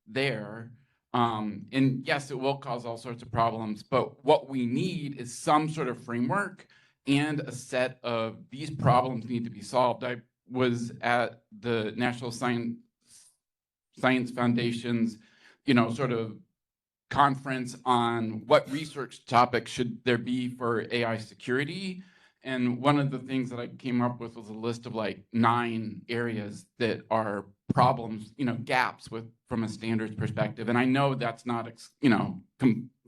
there. And yes, it will cause all sorts of problems, but what we need is some sort of framework and a set of these problems need to be solved. I was at the National Science Foundation's, sort of conference on what research topics should there be for AI security. And one of the things that I came up with was a list of like 9 areas that are problems, gaps from a standards perspective. And I know that's not,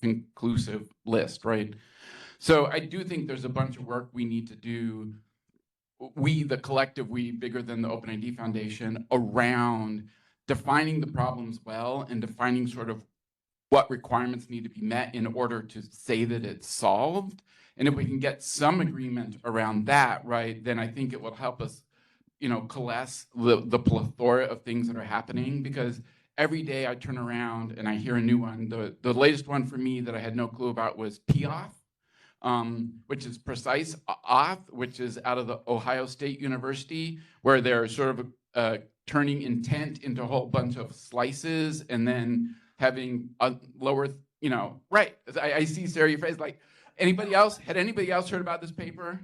conclusive list, right? So I do think there's a bunch of work we need to do. We, the collective, we bigger than the OpenID Foundation, around defining the problems well and defining sort of what requirements need to be met in order to say that it's solved. And if we can get some agreement around that, right, then I think it will help us, coalesce the plethora of things that are happening. Because every day I turn around and I hear a new one. The latest one for me that I had no clue about was PAuth, which is precise auth, which is out of the Ohio State University, where they're sort of turning intent into a whole bunch of slices and then having a lower, right. I see, Sarah, your face like, anybody else? Had anybody else heard about this paper?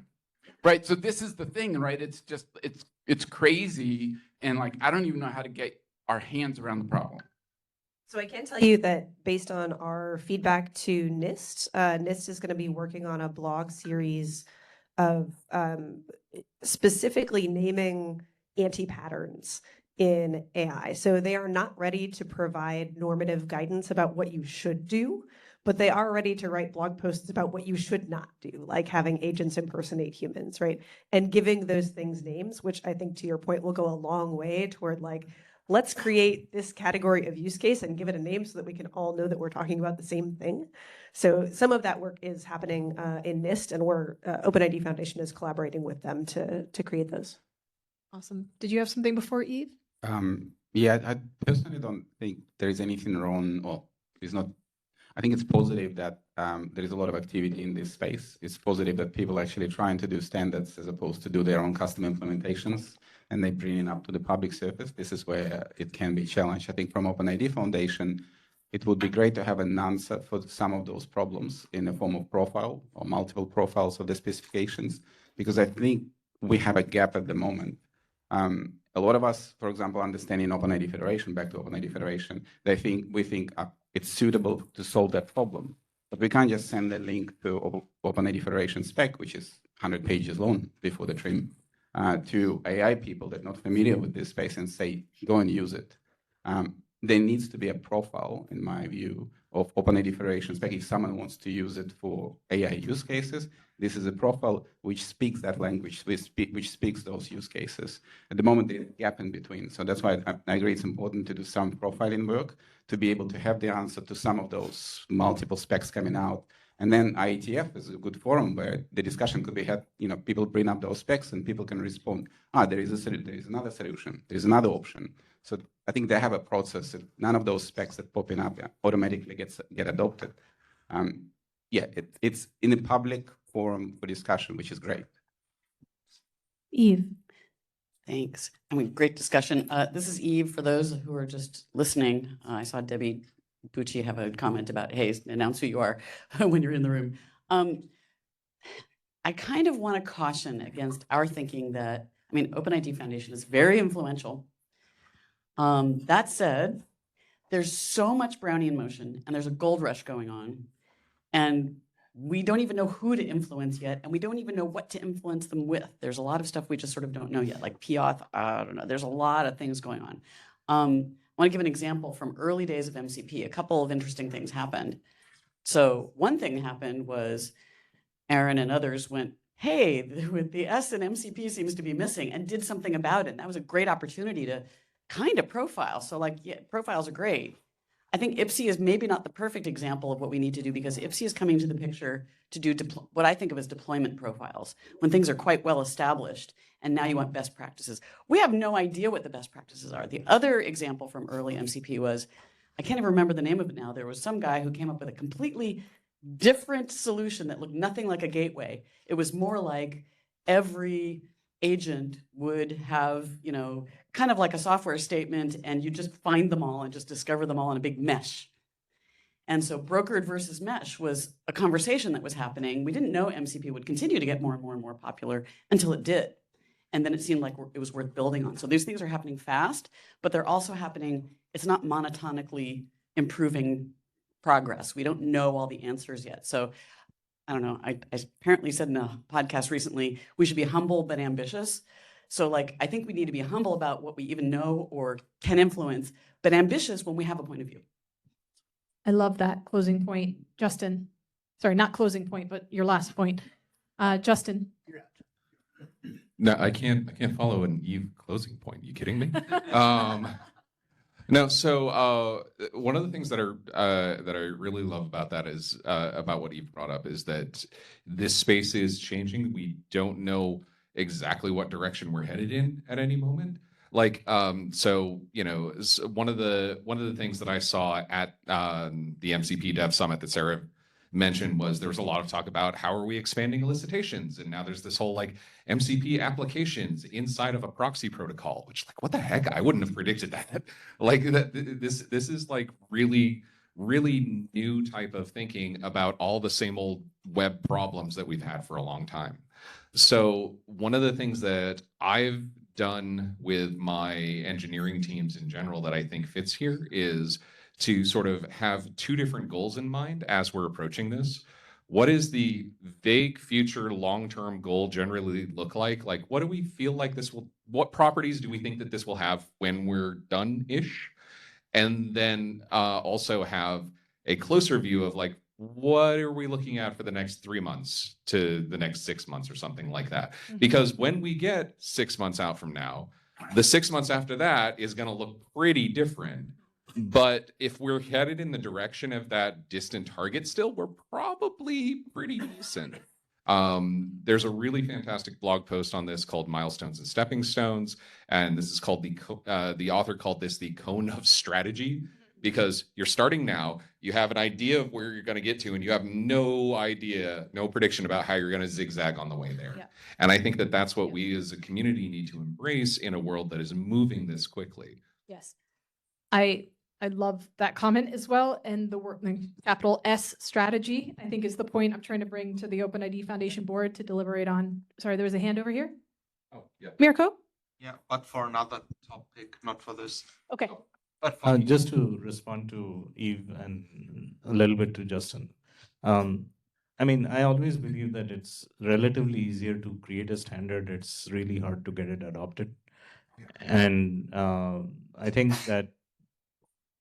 Right, so this is the thing, right? It's just, it's crazy. And like, I don't even know how to get our hands around the problem. So I can tell you that based on our feedback to NIST, NIST is going to be working on a blog series of specifically naming anti-patterns in AI. So they are not ready to provide normative guidance about what you should do, but they are ready to write blog posts about what you should not do, like having agents impersonate humans, right? And giving those things names, which I think, to your point, will go a long way toward like let's create this category of use case and give it a name so that we can all know that we're talking about the same thing. So some of that work is happening in NIST, and OpenID Foundation is collaborating with them to create those. Awesome. Did you have something before Eve? Yeah, I personally don't think there is anything wrong, or it's not. I think it's positive that there is a lot of activity in this space. It's positive that people are actually trying to do standards as opposed to do their own custom implementations, and they bring it up to the public surface. This is where it can be challenged. I think from OpenID Foundation, it would be great to have an answer for some of those problems in the form of profile or multiple profiles of the specifications, because I think we have a gap at the moment. A lot of us, for example, understanding OpenID Federation, back to OpenID Federation, we think it's suitable to solve that problem. But we can't just send a link to OpenID Federation spec, which is 100 pages long before the trim, to AI people that are not familiar with this space and say, go and use it. There needs to be a profile, in my view, of OpenID Federation spec. If someone wants to use it for AI use cases, this is a profile which speaks that language, which speaks those use cases. At the moment, there's a gap in between. So that's why I agree it's important to do some profiling work to be able to have the answer to some of those multiple specs coming out. And then IETF is a good forum where the discussion could be had. People bring up those specs and people can respond. There is another solution. There is another option. So I think they have a process. None of those specs that popping up automatically get adopted. It's in a public forum for discussion, which is great. Eve. Thanks. Great discussion. This is Eve. For those who are just listening, I saw Debbie Bucci have a comment about, hey, announce who you are when you're in the room. I kind of want to caution against our thinking that, OpenID Foundation is very influential. That said, there's so much brownie in motion, and there's a gold rush going on, and we don't even know who to influence yet, and we don't even know what to influence them with. There's a lot of stuff we just sort of don't know yet, like PAuth, I don't know. There's a lot of things going on. I want to give an example from early days of MCP. A couple of interesting things happened. So one thing happened was Aaron and others went, hey, the S in MCP seems to be missing, and did something about it. And that was a great opportunity to kind of profile. So profiles are great. I think IPSI is maybe not the perfect example of what we need to do, because IPSI is coming to the picture to do what I think of as deployment profiles, when things are quite well established and now you want best practices. We have no idea what the best practices are. The other example from early MCP was, I can't even remember the name of it now. There was some guy who came up with a completely different solution that looked nothing like a gateway. It was more like every agent would have, kind of like a software statement, and you just find them all and just discover them all in a big mesh. And so brokered versus mesh was a conversation that was happening. We didn't know MCP would continue to get more and more and more popular until it did. And then it seemed like it was worth building on. So these things are happening fast, but they're also happening, it's not monotonically improving progress. We don't know all the answers yet. So I don't know, I apparently said in a podcast recently, we should be humble but ambitious. So I think we need to be humble about what we even know or can influence, but ambitious when we have a point of view. I love that closing point. Justin, sorry, not closing point, but your last point. Justin. No, I can't follow an Eve closing point. You kidding me? No. So one of the things that I really love about that is about what Eve brought up is that this space is changing. We don't know exactly what direction we're headed in at any moment. So one of the things that I saw at the MCP Dev Summit that Sarah mentioned was there was a lot of talk about how are we expanding elicitations, and now there's this whole MCP applications inside of a proxy protocol, which what the heck, I wouldn't have predicted that. This is really new type of thinking about all the same old web problems that we've had for a long time. So one of the things that I've done with my engineering teams in general that I think fits here is to sort of have two different goals in mind as we're approaching this. What is the vague future long-term goal generally look like? What do we feel like what properties do we think that this will have when we're done-ish? And then also have a closer view of what are we looking at for the next 3 months to the next 6 months or something like that? Because when we get 6 months out from now, The 6 months after that is going to look pretty different. But if we're headed in the direction of that distant target still, we're probably pretty decent. There's a really fantastic blog post on this called Milestones and Stepping Stones. And this is called the author called this the cone of strategy, because you're starting now, you have an idea of where you're going to get to, and you have no idea, no prediction about how you're going to zigzag on the way there. Yeah. And I think that that's what we as a community need to embrace in a world that is moving this quickly. Yes. I love that comment as well. And the word, the capital S strategy, I think, is the point I'm trying to bring to the OpenID Foundation board to deliberate on. Sorry, there was a hand over here. Oh, yeah. Mirko? Yeah, but for another topic, not for this. Okay. But for Just to respond to Eve and a little bit to Justin. I mean, I always believe that it's relatively easier to create a standard. It's really hard to get it adopted. And I think that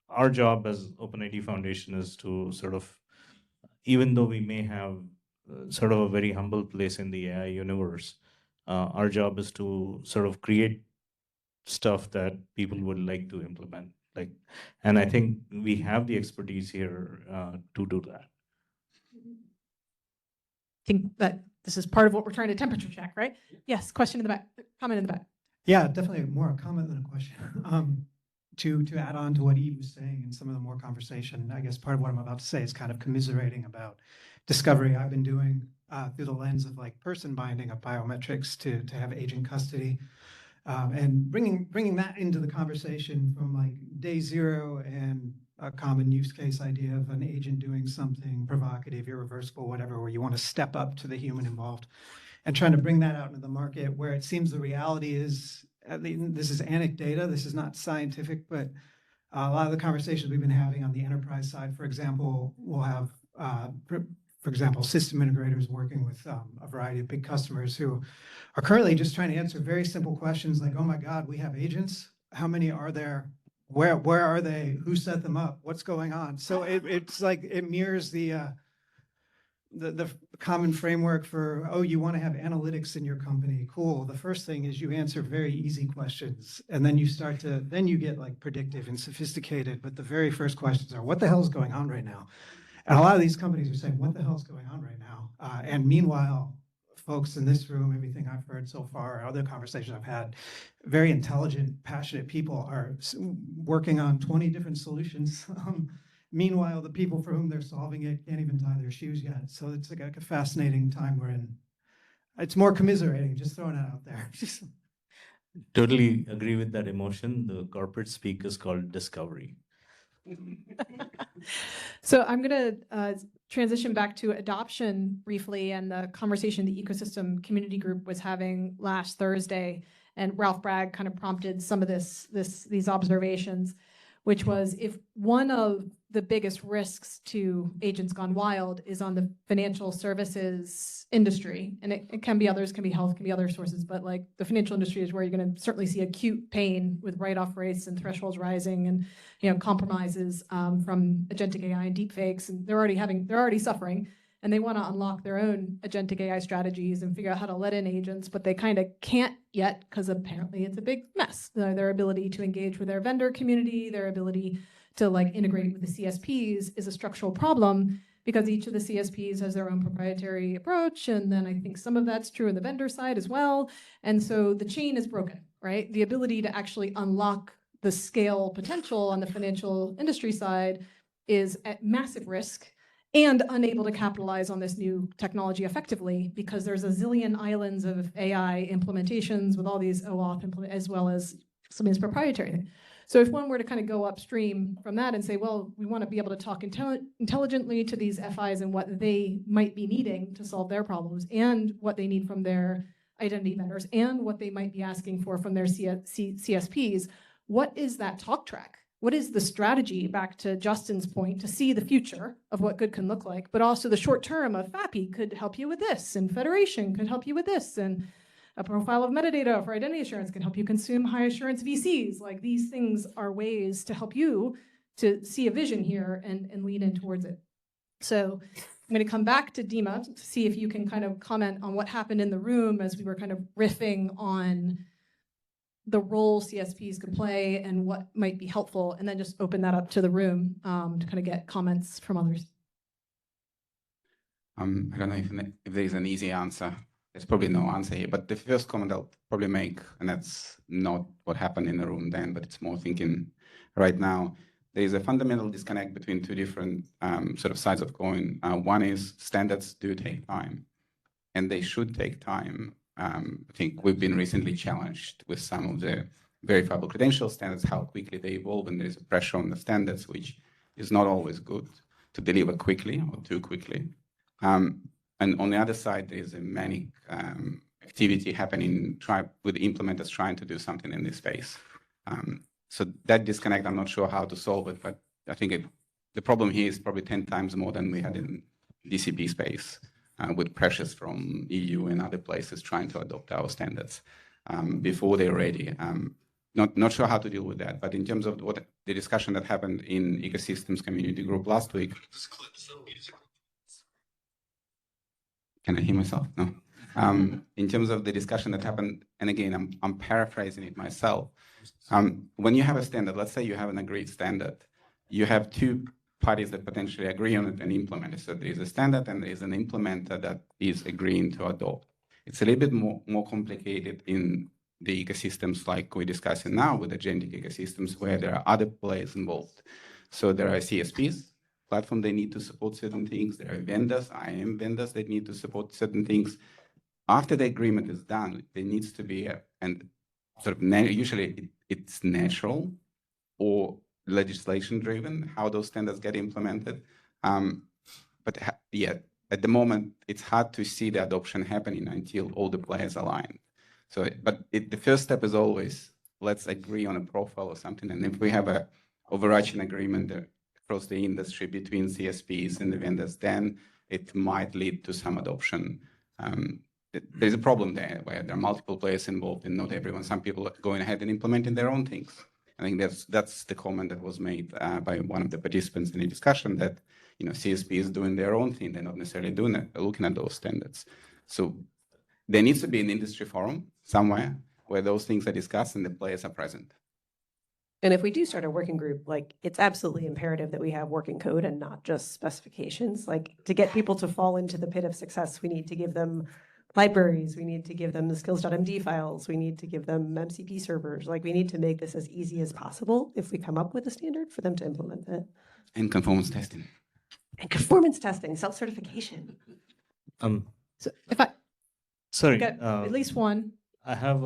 our job as OpenID Foundation is to sort of, even though we may have sort of a very humble place in the AI universe, our job is to sort of create stuff that people would like to implement. And I think we have the expertise here to do that. I think that this is part of what we're trying to temperature check, right? Yes, question in the back, comment in the back. Yeah, definitely more a comment than a question. To add on to what Eve was saying and some of the more conversation, I guess part of what I'm about to say is kind of commiserating about discovery I've been doing through the lens of like person binding of biometrics to have agent custody, and bringing that into the conversation from like day zero and a common use case idea of an agent doing something provocative, irreversible, whatever, where you want to step up to the human involved, and trying to bring that out into the market where it seems the reality is, at least this is anecdata, this is not scientific, but a lot of the conversations we've been having on the enterprise side, for example, we'll have, for example, system integrators working with a variety of big customers who are currently just trying to answer very simple questions like, oh my God, we have agents. How many are there? Where are they? Who set them up? What's going on? So it's like, it mirrors the common framework for, oh, you want to have analytics in your company. Cool. The first thing is you answer very easy questions, and then you get like predictive and sophisticated. But the very first questions are, what the hell is going on right now? And a lot of these companies are saying, what the hell is going on right now? And meanwhile, folks in this room, everything I've heard so far, other conversations I've had, very intelligent, passionate people are working on 20 different solutions. Meanwhile, the people for whom they're solving it can't even tie their shoes yet. So it's like a fascinating time we're in. It's more commiserating, just throwing it out there. Totally agree with that emotion. The corporate speak is called discovery. So I'm going to transition back to adoption briefly and the conversation the ecosystem community group was having last Thursday. And Ralph Bragg kind of prompted some of these observations, which was, if one of the biggest risks to agents gone wild is on the financial services industry, and it can be others, can be health, can be other sources, but like the financial industry is where you're going to certainly see acute pain with write-off rates and thresholds rising, and compromises from agentic AI and deepfakes, and they're already suffering, and they want to unlock their own agentic AI strategies and figure out how to let in agents, but they kind of can't yet because apparently it's a big mess. Their ability to engage with their vendor community, their ability to like integrate with the CSPs is a structural problem, because each of the CSPs has their own proprietary approach. And then I think some of that's true in the vendor side as well. And so the chain is broken, right? The ability to actually unlock the scale potential on the financial industry side is at massive risk and unable to capitalize on this new technology effectively, because there's a zillion islands of AI implementations with all these OAuth as well as some of these proprietary. So if one were to kind of go upstream from that and say, well, we want to be able to talk intelligently to these FIs and what they might be needing to solve their problems, and what they need from their identity vendors, and what they might be asking for from their CSPs, what is that talk track? What is the strategy, back to Justin's point, to see the future of what good can look like, but also the short term of FAPI could help you with this, and Federation could help you with this, and a profile of metadata for identity assurance can help you consume high assurance VCs. Like, these things are ways to help you to see a vision here and lean in towards it. So I'm going to come back to Dima to see if you can kind of comment on what happened in the room as we were kind of riffing on the role CSPs can play and what might be helpful, and then just open that up to the room to kind of get comments from others. I don't know if there is an easy answer. There's probably no answer here, but the first comment I'll probably make, and that's not what happened in the room then, but it's more thinking right now. There is a fundamental disconnect between two different sort of sides of coin. One is standards do take time, and they should take time. I think we've been recently challenged with some of the verifiable credential standards, how quickly they evolve, and there's a pressure on the standards, which is not always good to deliver quickly or too quickly. And on the other side, there's a manic activity happening with implementers trying to do something in this space. So that disconnect, I'm not sure how to solve it, but I think the problem here is probably 10 times more than we had in DCP space, with pressures from EU and other places trying to adopt our standards before they're ready. Not sure how to deal with that, but in terms of what the discussion that happened in ecosystems community group last week. Can I hear myself? No. In terms of the discussion that happened, and again, I'm paraphrasing it myself. When you have a standard, let's say you have an agreed standard, you have two parties that potentially agree on it and implement it. So there is a standard and there is an implementer that is agreeing to adopt. It's a little bit more complicated in the ecosystems like we're discussing now with agentic ecosystems where there are other players involved. So there are CSPs, platform, they need to support certain things. There are vendors, IAM vendors that need to support certain things. After the agreement is done, there needs to be usually it's natural or legislation driven, how those standards get implemented. But at the moment, it's hard to see the adoption happening until all the players align. So, the first step is always, let's agree on a profile or something. And if we have a overarching agreement across the industry between CSPs and the vendors, then it might lead to some adoption. There's a problem there where there are multiple players involved and not everyone. Some people are going ahead and implementing their own things. I think that's the comment that was made by one of the participants in the discussion that CSP is doing their own thing. They're not necessarily looking at those standards. So there needs to be an industry forum somewhere where those things are discussed and the players are present. And if we do start a working group, it's absolutely imperative that we have working code and not just specifications. To get people to fall into the pit of success, we need to give them libraries, we need to give them the skills.md files, we need to give them MCP servers. We need to make this as easy as possible if we come up with a standard for them to implement it. And conformance testing. And conformance testing, self-certification. So if I Sorry. got at least one. I have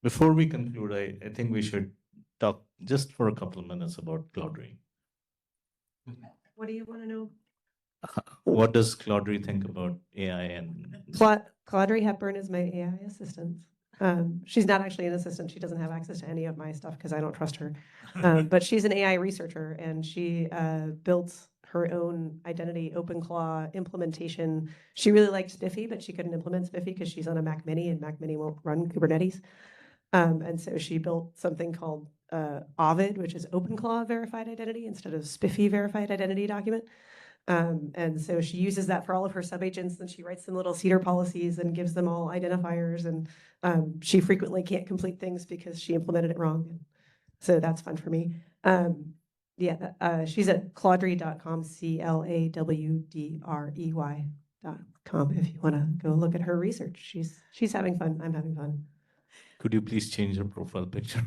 before we conclude, I think we should talk just for a couple of minutes about Claudry. What do you want to know? What does Claudry think about AI and Claudry Hepburn is my AI assistant. She's not actually an assistant. She doesn't have access to any of my stuff because I don't trust her. But she's an AI researcher, and she built her own identity OpenClaw implementation. She really liked Spiffy, but she couldn't implement Spiffy because she's on a Mac Mini, and Mac Mini won't run Kubernetes. And so she built something called Ovid, which is OpenClaw verified identity instead of Spiffy verified identity document. And so she uses that for all of her subagents, and she writes them little CEDAR policies and gives them all identifiers. And she frequently can't complete things because she implemented it wrong. And so that's fun for me. She's at claudry.com, CLAWDREY.com. If you want to go look at her research, she's having fun. I'm having fun. Could you please change your profile picture?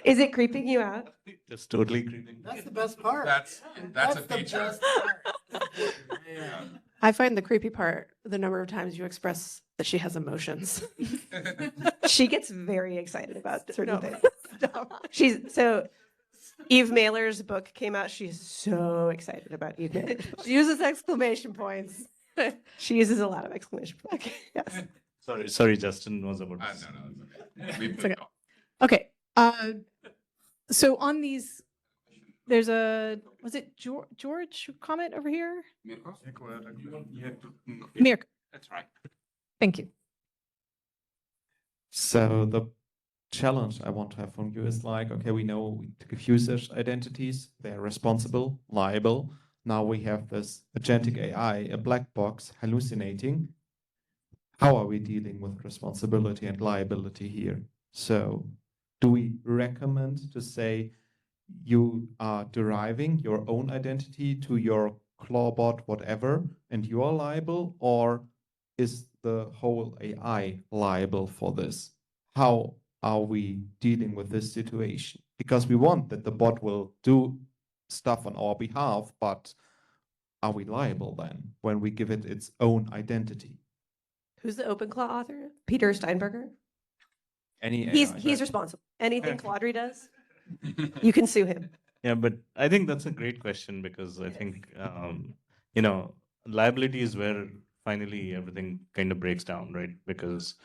Is it creeping you out? Just totally creeping. That's the best part. That's a feature. I find the creepy part the number of times you express that she has emotions. She gets very excited about certain things. Eve Mailer's book came out. She's so excited about Eve Mailer. She uses exclamation points. She uses a lot of exclamation points. Yes. Sorry, Justin was about. Okay. So on these, there's was it George comment over here? Mirko. That's right. Thank you. So the challenge I want to have from you is okay, we know we took users identities, they're responsible, liable. Now we have this agentic AI, a black box hallucinating. How are we dealing with responsibility and liability here? So do we recommend to say you are deriving your own identity to your clawbot, whatever, and you are liable, or is the whole AI liable for this? How are we dealing with this situation? Because we want that the bot will do stuff on our behalf, but are we liable then when we give it its own identity? Who's the OpenClaw author? Peter Steinberger? Any He's AI, responsible. Anything Claudry does, you can sue him. Yeah, but I think that's a great question because I think, you know, liability is where finally everything kind of breaks down, right? Because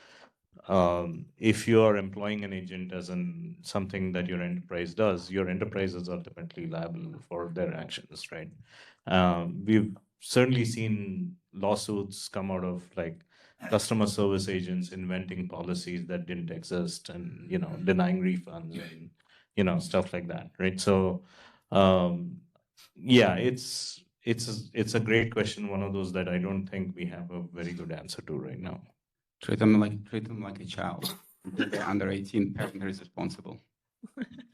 if you are employing an agent as in something that your enterprise does, your enterprise is ultimately liable for their actions, right? We've certainly seen lawsuits come out of like customer service agents inventing policies that didn't exist and, you know, denying refunds and, you know, stuff like that, right? So, yeah, it's a great question, one of those that I don't think we have a very good answer to right now. Treat them like a child. If they're under 18, parent is responsible.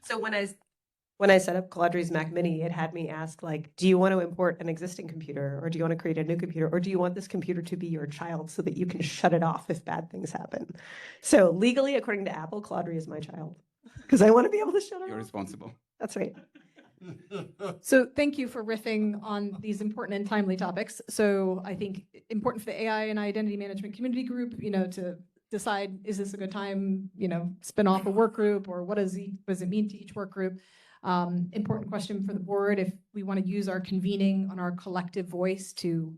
So when I set up Claudry's Mac Mini, it had me ask, like, do you want to import an existing computer, or do you want to create a new computer, or do you want this computer to be your child so that you can shut it off if bad things happen? So legally, according to Apple, Claudry is my child because I want to be able to shut it You're off. responsible. That's right. So thank you for riffing on these important and timely topics. So I think important for the AI and identity management community group, you know, to decide, is this a good time, you know, spin off a work group, or what does it mean to each work group? Important question for the board, if we want to use our convening on our collective voice to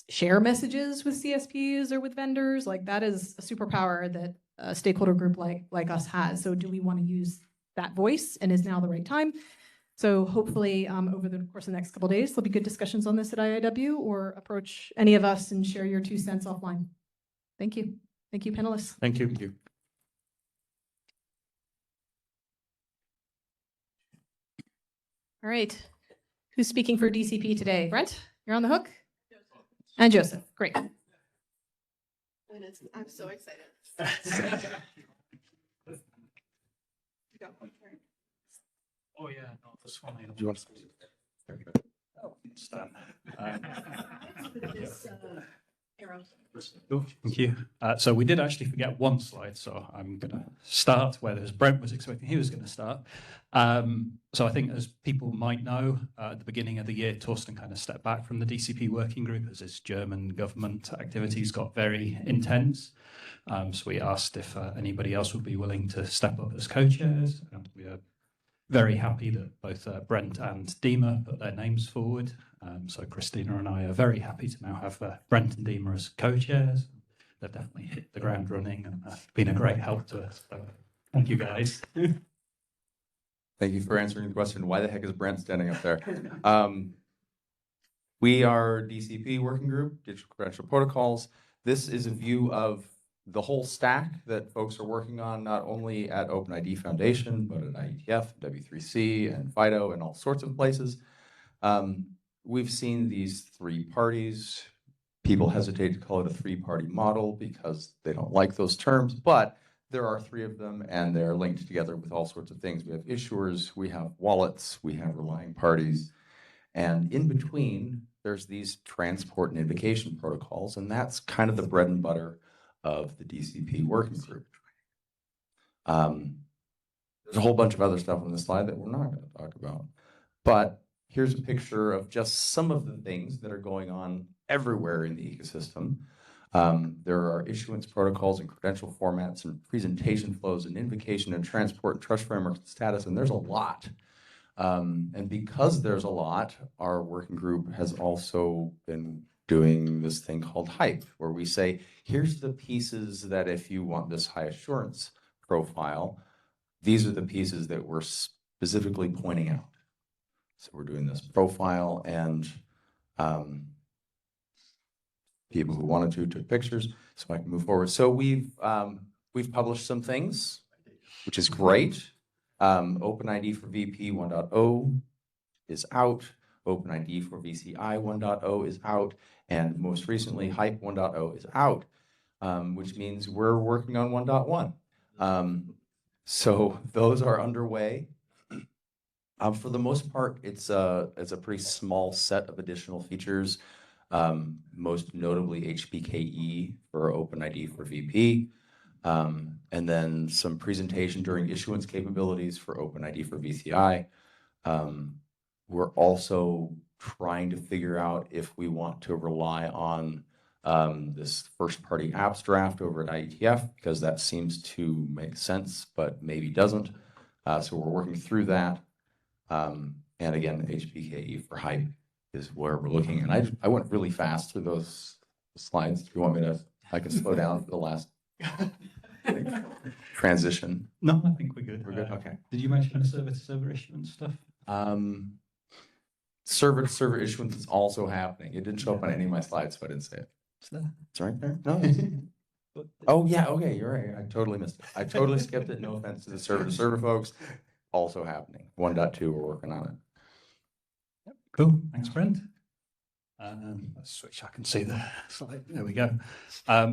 share messages with CSPs or with vendors, like that is a superpower that a stakeholder group like us has. So do we want to use that voice, and is now the right time? So hopefully over the course of the next couple of days, there'll be good discussions on this at IIW, or approach any of us and share your 2 cents offline. Thank you. Thank you, panelists. Thank you. Thank you. All right. Who's speaking for DCP today? Brent, you're on the hook? And Joseph. Great. I'm so excited. Oh, yeah, no, this one. Do you want to? Oh, it's done. Thank you. So we did actually forget one slide, so I'm going to start where Brent was expecting he was going to start. So I think, as people might know, at the beginning of the year, Torsten kind of stepped back from the DCP working group as his German government activities got very intense. So we asked if anybody else would be willing to step up as co-chairs, and we are very happy that both Brent and Dima put their names forward. So Christina and I are very happy to now have Brent and Dima as co-chairs. They've definitely hit the ground running and been a great help to us. So thank you, guys. Thank you for answering the question. Why the heck is Brent standing up there? We are DCP working group, Digital Credential Protocols. This is a view of the whole stack that folks are working on, not only at OpenID Foundation, but at IETF, W3C, and FIDO, and all sorts of places. We've seen these 3 parties. People hesitate to call it a 3-party model because they don't like those terms, but there are 3 of them, and they're linked together with all sorts of things. We have issuers, we have wallets, we have relying parties, and in between, there's these transport and invocation protocols, and that's kind of the bread and butter of the DCP working group. There's a whole bunch of other stuff on this slide that we're not going to talk about, but here's a picture of just some of the things that are going on everywhere in the ecosystem. There are issuance protocols and credential formats and presentation flows and invocation and transport and trust frameworks and status, and there's a lot. And because there's a lot, our working group has also been doing this thing called hype, where we say, here's the pieces that if you want this high assurance profile, these are the pieces that we're specifically pointing out. So we're doing this profile, and people who wanted to took pictures, so I can move forward. So we've published some things, which is great. OpenID for VP 1.0 is out. OpenID for VCI 1.0 is out. And most recently, Hype 1.0 is out, which means we're working on 1.1. So those are underway. For the most part, it's a pretty small set of additional features, most notably HPKE for OpenID for VP, and then some presentation during issuance capabilities for OpenID for VCI. We're also trying to figure out if we want to rely on this first-party apps draft over at IETF, because that seems to make sense, but maybe doesn't. So we're working through that. And again, HPKE for hype is where we're looking. And I went really fast through those slides. Do you want me to, I can slow down for the last transition? No, I think we're good. We're good, okay. Did you mention server-to-server issuance stuff? Server-to-server issuance is also happening. It didn't show up on any of my slides, so I didn't say it. It's right there. No. Oh, yeah, okay, you're right. I totally missed it. I totally skipped it. No offense to the server-to-server folks. Also happening. 1.2, we're working on it. Cool. Thanks, Brent. Let's switch. I can see the slide. There we go. I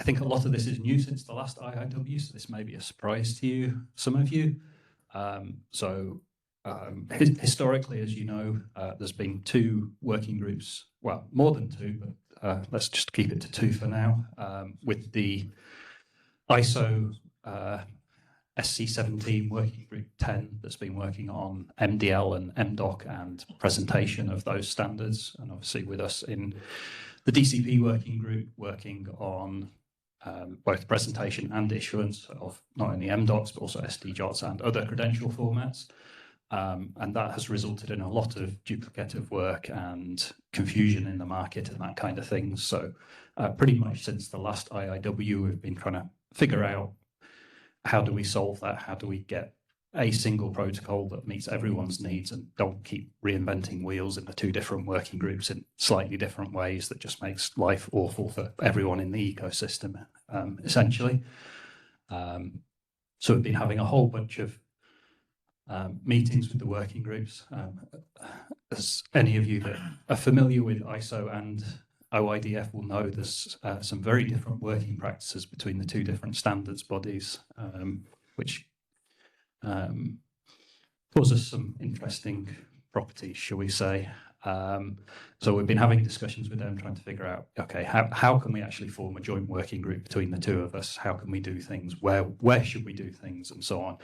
think a lot of this is new since the last IIW, so this may be a surprise to you, some of you. Historically, as you know, there's been 2 working groups, well, more than 2, but let's just keep it to 2 for now, with the ISO SC17 Working Group 10 that's been working on MDL and MDoc and presentation of those standards, and obviously with us in the DCP Working Group working on both presentation and issuance of not only MDocs but also SDJOTs and other credential formats. And that has resulted in a lot of duplicative work and confusion in the market and that kind of thing. So pretty much since the last IIW, we've been trying to figure out how do we solve that? How do we get a single protocol that meets everyone's needs and don't keep reinventing wheels in the 2 different working groups in slightly different ways that just makes life awful for everyone in the ecosystem, essentially. So we've been having a whole bunch of meetings with the working groups. As any of you that are familiar with ISO and OIDF will know, there's some very different working practices between the 2 different standards bodies, which causes some interesting properties, shall we say. So we've been having discussions with them trying to figure out, okay, how can we actually form a joint working group between the 2 of us? How can we do things? Where should we do things? And so on.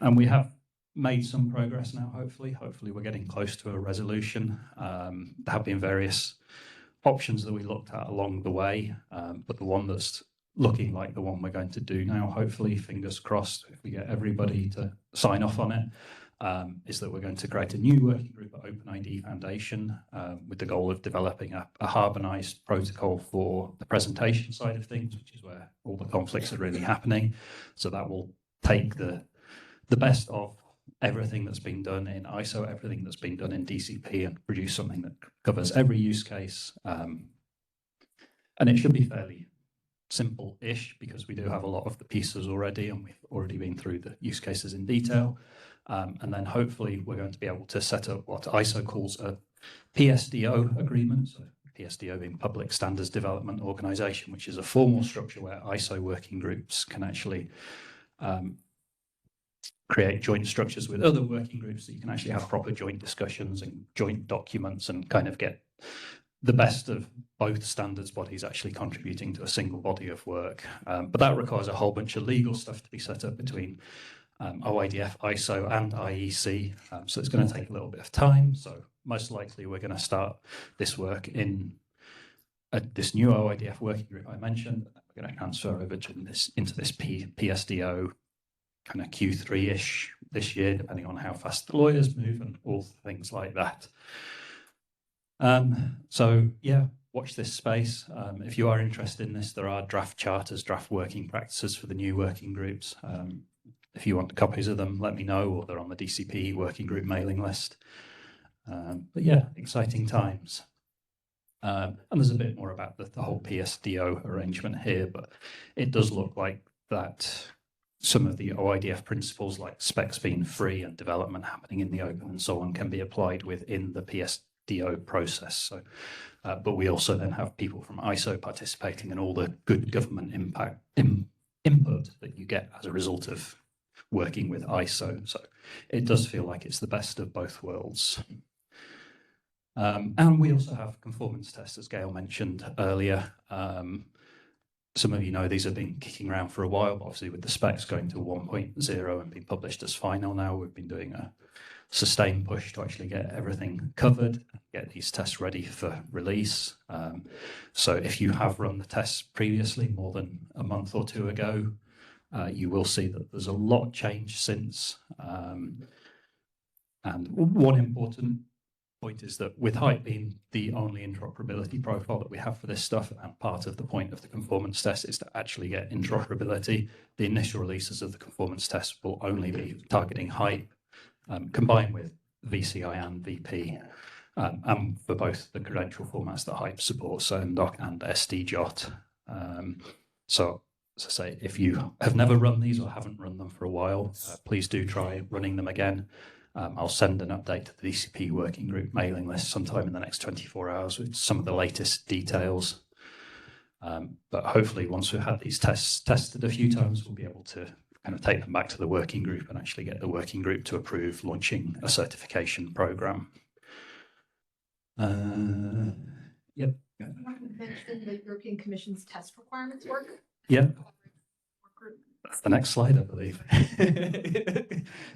And we have made some progress now, hopefully. Hopefully we're getting close to a resolution. There have been various options that we looked at along the way, but the one that's looking like the one we're going to do now, hopefully, fingers crossed, if we get everybody to sign off on it, is that we're going to create a new working group at OpenID Foundation with the goal of developing a harmonized protocol for the presentation side of things, which is where all the conflicts are really happening. So that will take the best of everything that's been done in ISO, everything that's been done in DCP, and produce something that covers every use case. And it should be fairly simple-ish because we do have a lot of the pieces already, and we've already been through the use cases in detail. And then hopefully we're going to be able to set up what ISO calls a PSDO agreement. So PSDO being Public Standards Development Organization, which is a formal structure where ISO working groups can actually create joint structures with other working groups, so you can actually have proper joint discussions and joint documents and kind of get the best of both standards bodies actually contributing to a single body of work. But that requires a whole bunch of legal stuff to be set up between OIDF, ISO and IEC. So it's going to take a little bit of time. So most likely we're going to start this work in this new OIDF working group I mentioned. We're going to transfer over to into this PSDO kind of Q3-ish this year, depending on how fast the lawyers move and all things like that. So yeah, watch this space. If you are interested in this, there are draft charters, draft working practices for the new working groups. If you want copies of them, let me know, or they're on the DCP working group mailing list. But yeah, exciting times. And there's a bit more about the whole PSDO arrangement here, but it does look like that some of the OIDF principles like specs being free and development happening in the open and so on can be applied within the PSDO process. So, but we also then have people from ISO participating in all the good government impact input that you get as a result of working with ISO. So it does feel like it's the best of both worlds. And we also have conformance tests, as Gail mentioned earlier. Some of you know these have been kicking around for a while, but obviously with the specs going to 1.0 and being published as final now, we've been doing a sustained push to actually get everything covered, get these tests ready for release. So if you have run the tests previously, more than a month or two ago, you will see that there's a lot changed since. And one important point is that with height being the only interoperability profile that we have for this stuff, and part of the point of the conformance test is to actually get interoperability, the initial releases of the conformance test will only be targeting height, combined with VCI and VP, and for both the credential formats that HYPE supports, so NDOC and SDJOT. So, as I say, if you have never run these or haven't run them for a while, please do try running them again. I'll send an update to the DCP working group mailing list sometime in the next 24 hours with some of the latest details. But hopefully once we've had these tests tested a few times, we'll be able to kind of take them back to the working group and actually get the working group to approve launching a certification program. Yep. Mention the European Commission's test requirements work. Yep. That's the next slide, I believe.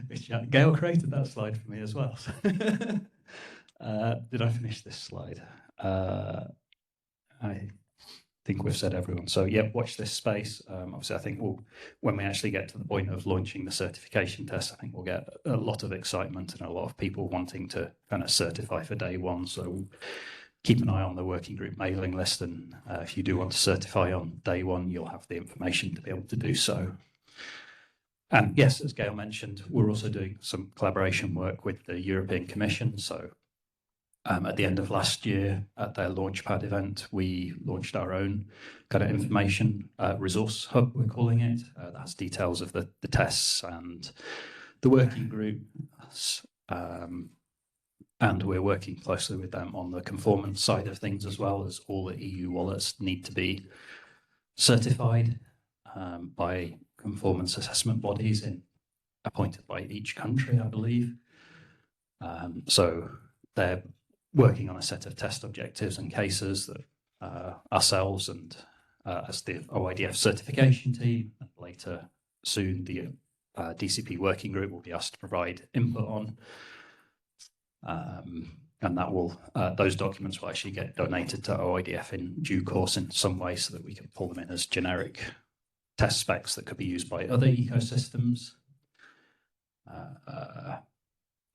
Which Gail created that slide for me as well. Did I finish this slide? I think we've said everyone. So yeah, watch this space. Obviously, I think when we actually get to the point of launching the certification test, I think we'll get a lot of excitement and a lot of people wanting to kind of certify for day one. So keep an eye on the working group mailing list, and if you do want to certify on day one, you'll have the information to be able to do so. And yes, as Gail mentioned, we're also doing some collaboration work with the European Commission. So at the end of last year, at their Launchpad event, we launched our own kind of information resource hub, we're calling it. That has details of the tests and the working groups. And we're working closely with them on the conformance side of things, as well as all the EU wallets need to be certified by conformance assessment bodies appointed by each country, I believe. So they're working on a set of test objectives and cases that ourselves and as the OIDF certification team, and later soon the DCP working group will be asked to provide input on. And that will those documents will actually get donated to OIDF in due course in some way, so that we can pull them in as generic test specs that could be used by other ecosystems.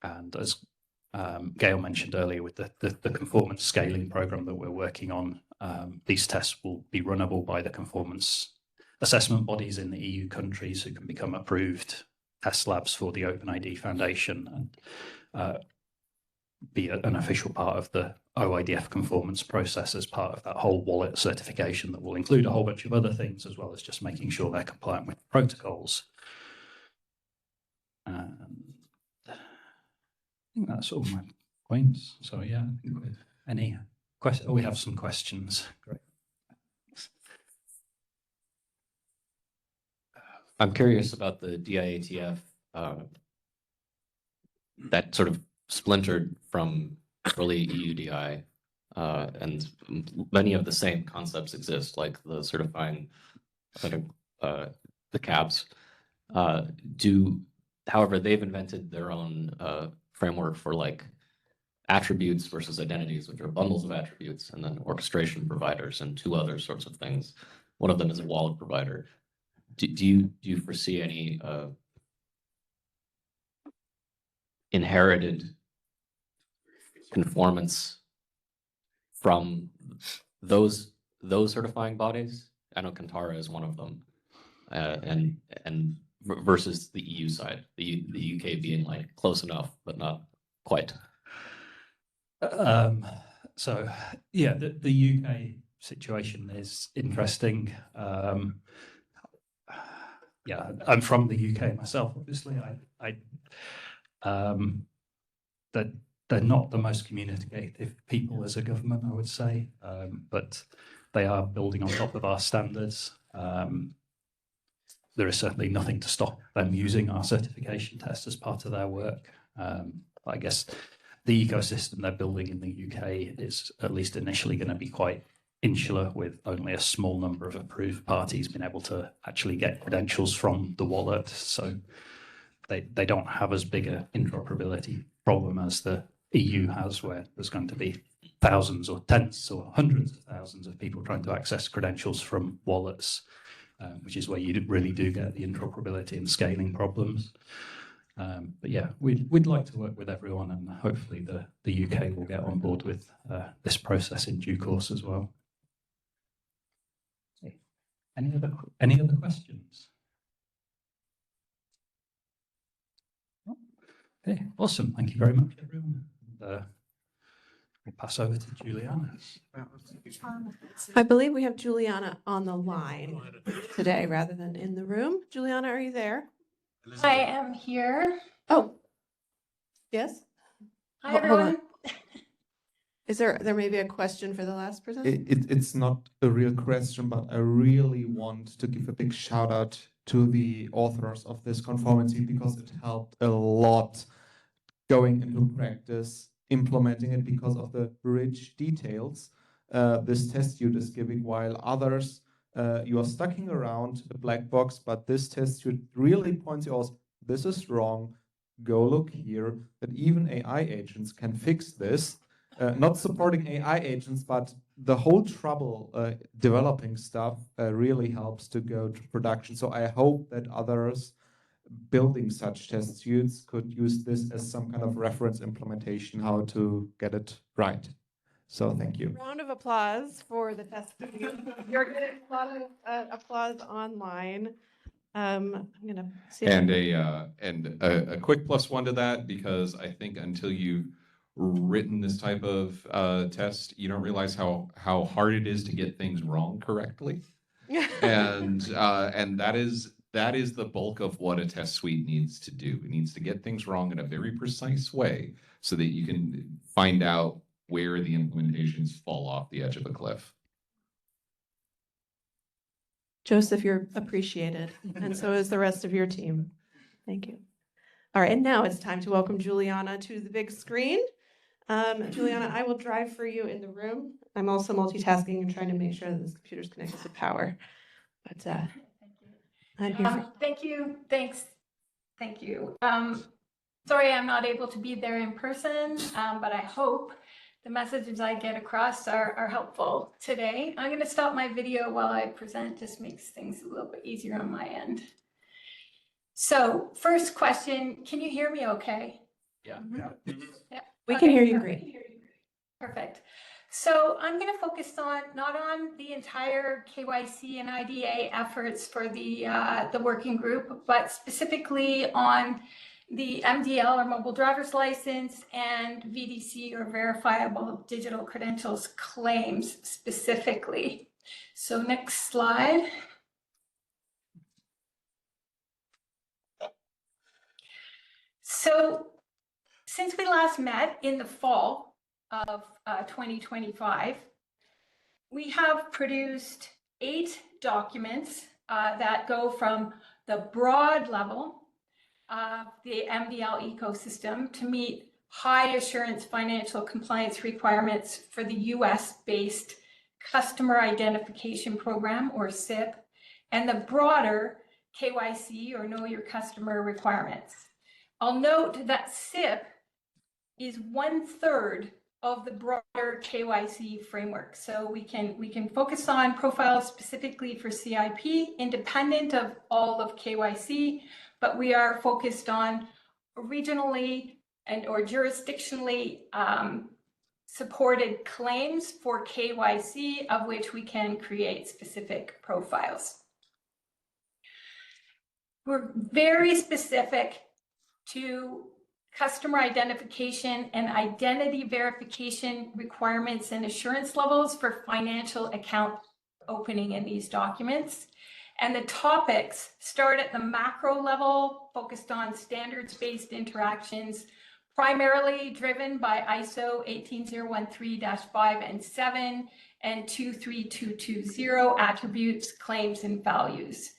And as Gail mentioned earlier, with the conformance scaling program that we're working on, these tests will be runnable by the conformance assessment bodies in the EU countries, who can become approved test labs for the OpenID Foundation and be an official part of the OIDF conformance process as part of that whole wallet certification that will include a whole bunch of other things, as well as just making sure they're compliant with protocols. And I think that's all my points. So yeah, I think with any questions, we have some questions. Great. I'm curious about the DIATF that sort of splintered from early EUDI, and many of the same concepts exist, like the certifying, the cabs. However, they've invented their own framework for like attributes versus identities, which are bundles of attributes, and then orchestration providers and two other sorts of things. One of them is a wallet provider. Do you foresee any inherited conformance from those certifying bodies? I know Kantara is one of them, and versus the EU side, the UK being like close enough but not quite. So yeah, the UK situation is interesting. Yeah, I'm from the UK myself, obviously. That they're not the most communicative people as a government, I would say, but they are building on top of our standards. there is certainly nothing to stop them using our certification test as part of their work. I guess the ecosystem they're building in the UK is at least initially going to be quite insular, with only a small number of approved parties being able to actually get credentials from the wallet. So they don't have as big an interoperability problem as the EU has, where there's going to be thousands or tens or hundreds of thousands of people trying to access credentials from wallets, which is where you really do get the interoperability and scaling problems. But yeah, we'd like to work with everyone, and hopefully the UK will get on board with this process in due course as well. Any other questions? Okay, awesome. Thank you very much, everyone. We'll pass over to Juliana. I believe we have Juliana on the line today rather than in the room. Juliana, are you there? I am here. Oh, yes? Hi, Hold everyone. on. Is there may be a question for the last presenter? It's not a real question, but I really want to give a big shout out to the authors of this conformity, because it helped a lot going into practice, implementing it, because of the rich details this test suite is giving, while others, you are stucking around a black box, but this test suite really points you out, this is wrong, go look here, that even AI agents can fix this. Not supporting AI agents, but the whole trouble developing stuff really helps to go to production. So I hope that others building such test suites could use this as some kind of reference implementation, how to get it right. So thank you. Round of applause for the test. You're getting a lot of applause online. I'm gonna see. And a quick +1 to that, because I think until you've written this type of test, you don't realize how hard it is to get things wrong correctly. And that is the bulk of what a test suite needs to do. It needs to get things wrong in a very precise way so that you can find out where the implementations fall off the edge of a cliff. Joseph, you're appreciated, and so is the rest of your team. Thank you. All right, and now it's time to welcome Juliana to the big screen. Juliana, I will drive for you in the room. I'm also multitasking and trying to make sure that this computer's connected to power. But I'm here. Thank you. Thanks. Thank you. Sorry, I'm not able to be there in person, but I hope the messages I get across are helpful today. I'm going to stop my video while I present. Just makes things a little bit easier on my end. So first question, can you hear me okay? Yeah. Yeah. We can hear you great. Perfect. So I'm going to focus not on the entire KYC and IDA efforts for the working group, but specifically on the MDL, or mobile driver's license, and VDC, or verifiable digital credentials claims specifically. So next slide. So since we last met in the fall of 2025, we have produced 8 documents that go from the broad level of the MDL ecosystem to meet high assurance financial compliance requirements for the US-based Customer Identification Program, or SIP, and the broader KYC, or Know Your Customer requirements. I'll note that SIP is 1/3 of the broader KYC framework. So we can focus on profiles specifically for CIP, independent of all of KYC, but we are focused on regionally or jurisdictionally supported claims for KYC, of which we can create specific profiles. We're very specific to customer identification and identity verification requirements and assurance levels for financial account opening in these documents. And the topics start at the macro level, focused on standards-based interactions, primarily driven by ISO 18013-5 and 7 and 23220 attributes, claims, and values.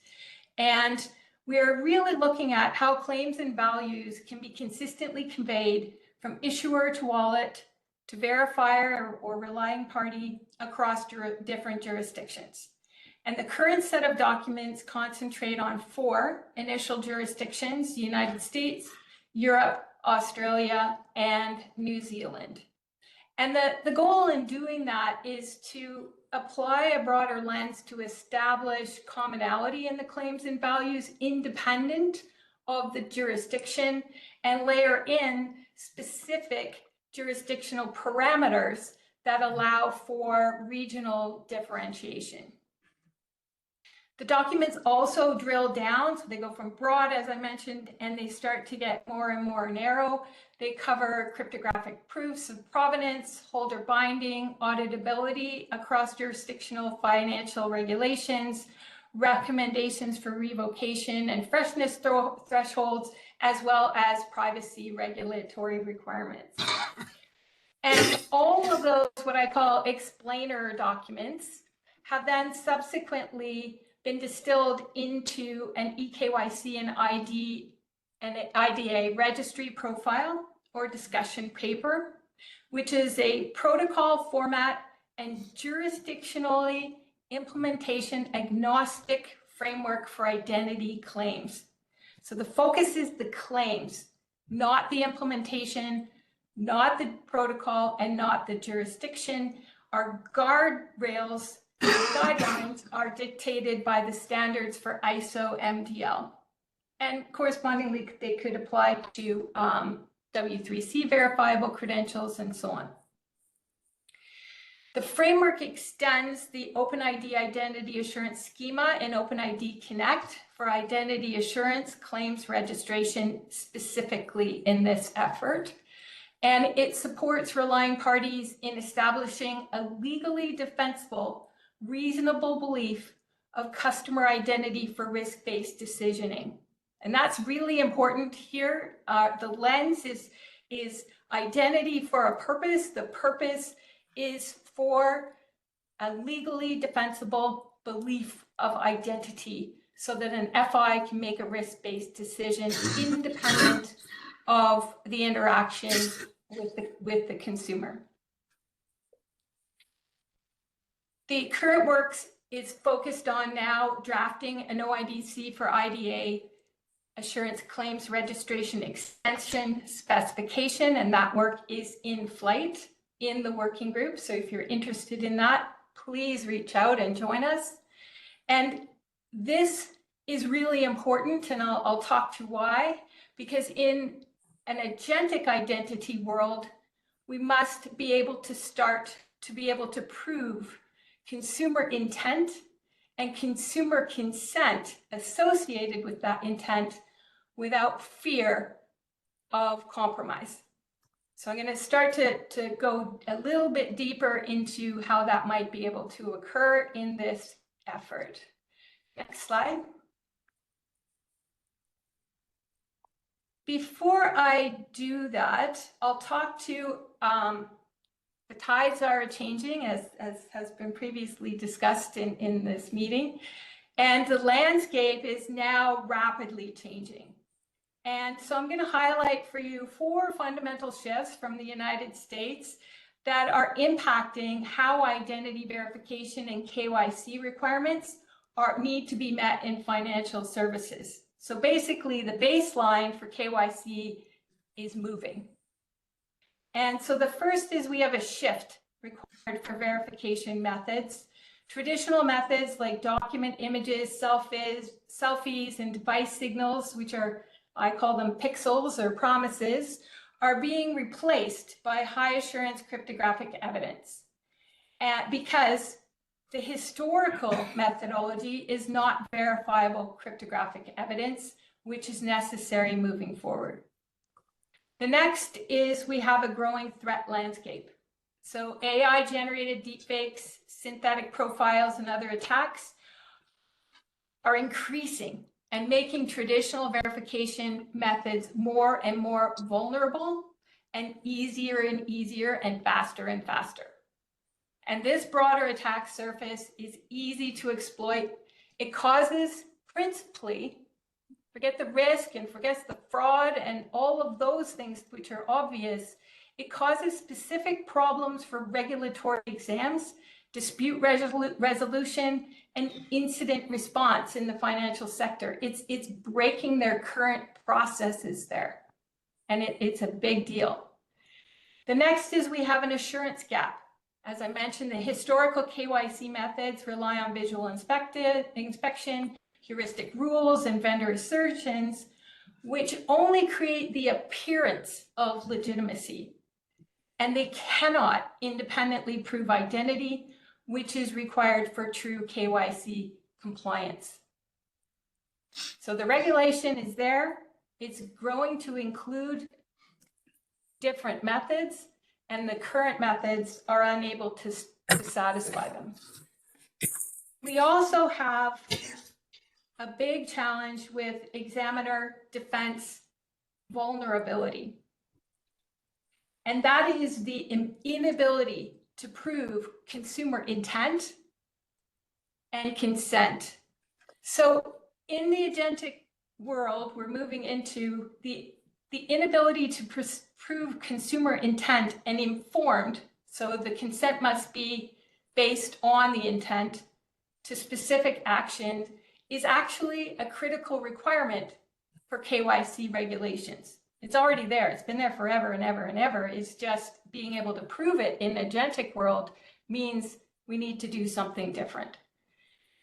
And we're really looking at how claims and values can be consistently conveyed from issuer to wallet to verifier or relying party across different jurisdictions. And the current set of documents concentrate on 4 initial jurisdictions: the United States, Europe, Australia, and New Zealand. And the goal in doing that is to apply a broader lens to establish commonality in the claims and values independent of the jurisdiction, and layer in specific jurisdictional parameters that allow for regional differentiation. The documents also drill down, so they go from broad, as I mentioned, and they start to get more and more narrow. They cover cryptographic proofs of provenance, holder binding, auditability across jurisdictional financial regulations, recommendations for revocation and freshness thresholds, as well as privacy regulatory requirements. And all of those, what I call explainer documents, have then subsequently been distilled into an eKYC and IDA registry profile or discussion paper, which is a protocol format and jurisdictionally implementation agnostic framework for identity claims. So the focus is the claims, not the implementation, not the protocol, and not the jurisdiction. Our guardrails guidelines are dictated by the standards for ISO MDL. And correspondingly, they could apply to W3C verifiable credentials and so on. The framework extends the OpenID identity assurance schema in OpenID Connect for identity assurance claims registration specifically in this effort. And it supports relying parties in establishing a legally defensible, reasonable belief of customer identity for risk-based decisioning. And that's really important here. The lens is identity for a purpose. The purpose is for a legally defensible belief of identity so that an FI can make a risk-based decision independent of the interaction with the consumer. The current work is focused on now drafting an OIDC for IDA assurance claims registration extension specification, and that work is in flight in the working group. So if you're interested in that, please reach out and join us. And this is really important, and I'll talk to why, because in an agentic identity world, we must be able to start to be able to prove consumer intent and consumer consent associated with that intent without fear of compromise. So I'm going to start to go a little bit deeper into how that might be able to occur in this effort. Next slide. Before I do that, I'll talk to the tides are changing, as has been previously discussed in this meeting, and the landscape is now rapidly changing. And so I'm going to highlight for you 4 fundamental shifts from the United States that are impacting how identity verification and KYC requirements need to be met in financial services. So basically, the baseline for KYC is moving. And so the first is we have a shift required for verification methods. Traditional methods like document images, selfies, and device signals, which are, I call them pixels or promises, are being replaced by high assurance cryptographic evidence. Because the historical methodology is not verifiable cryptographic evidence, which is necessary moving forward. The next is we have a growing threat landscape. So AI-generated deepfakes, synthetic profiles, and other attacks are increasing and making traditional verification methods more and more vulnerable and easier and faster and faster. And this broader attack surface is easy to exploit. It causes principally, forget the risk and forget the fraud and all of those things which are obvious, it causes specific problems for regulatory exams, dispute resolution, and incident response in the financial sector. It's breaking their current processes there, and it's a big deal. The next is we have an assurance gap. As I mentioned, the historical KYC methods rely on visual inspection, heuristic rules, and vendor assertions, which only create the appearance of legitimacy. And they cannot independently prove identity, which is required for true KYC compliance. So the regulation is there. It's growing to include different methods, and the current methods are unable to satisfy them. We also have a big challenge with examiner defense vulnerability. And that is the inability to prove consumer intent and consent. So in the agentic world, we're moving into the inability to prove consumer intent and informed. So the consent must be based on the intent to specific action is actually a critical requirement for KYC regulations. It's already there. It's been there forever and ever and ever. It's just being able to prove it in the agentic world means we need to do something different.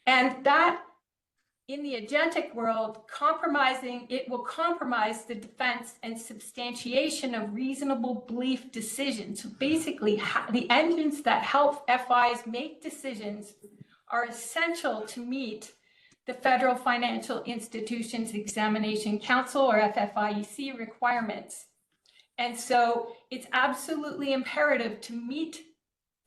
And that in the agentic world, it will compromise the defense and substantiation of reasonable belief decisions. So basically, the engines that help FIs make decisions are essential to meet the Federal Financial Institutions Examination Council, or FFIEC, requirements. And so it's absolutely imperative to meet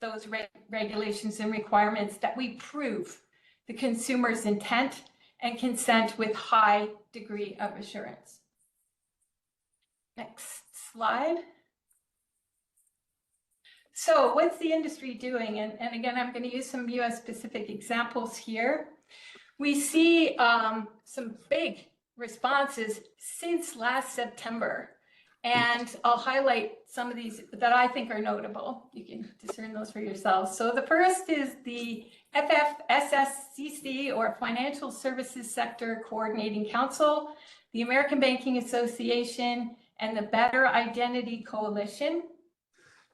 those regulations and requirements that we prove the consumer's intent and consent with high degree of assurance. Next slide. So what's the industry doing? And again, I'm going to use some US specific examples here. We see some big responses since last September. And I'll highlight some of these that I think are notable. You can discern those for yourselves. So the first is the FFSSCC, or Financial Services Sector Coordinating Council, the American Banking Association, and the Better Identity Coalition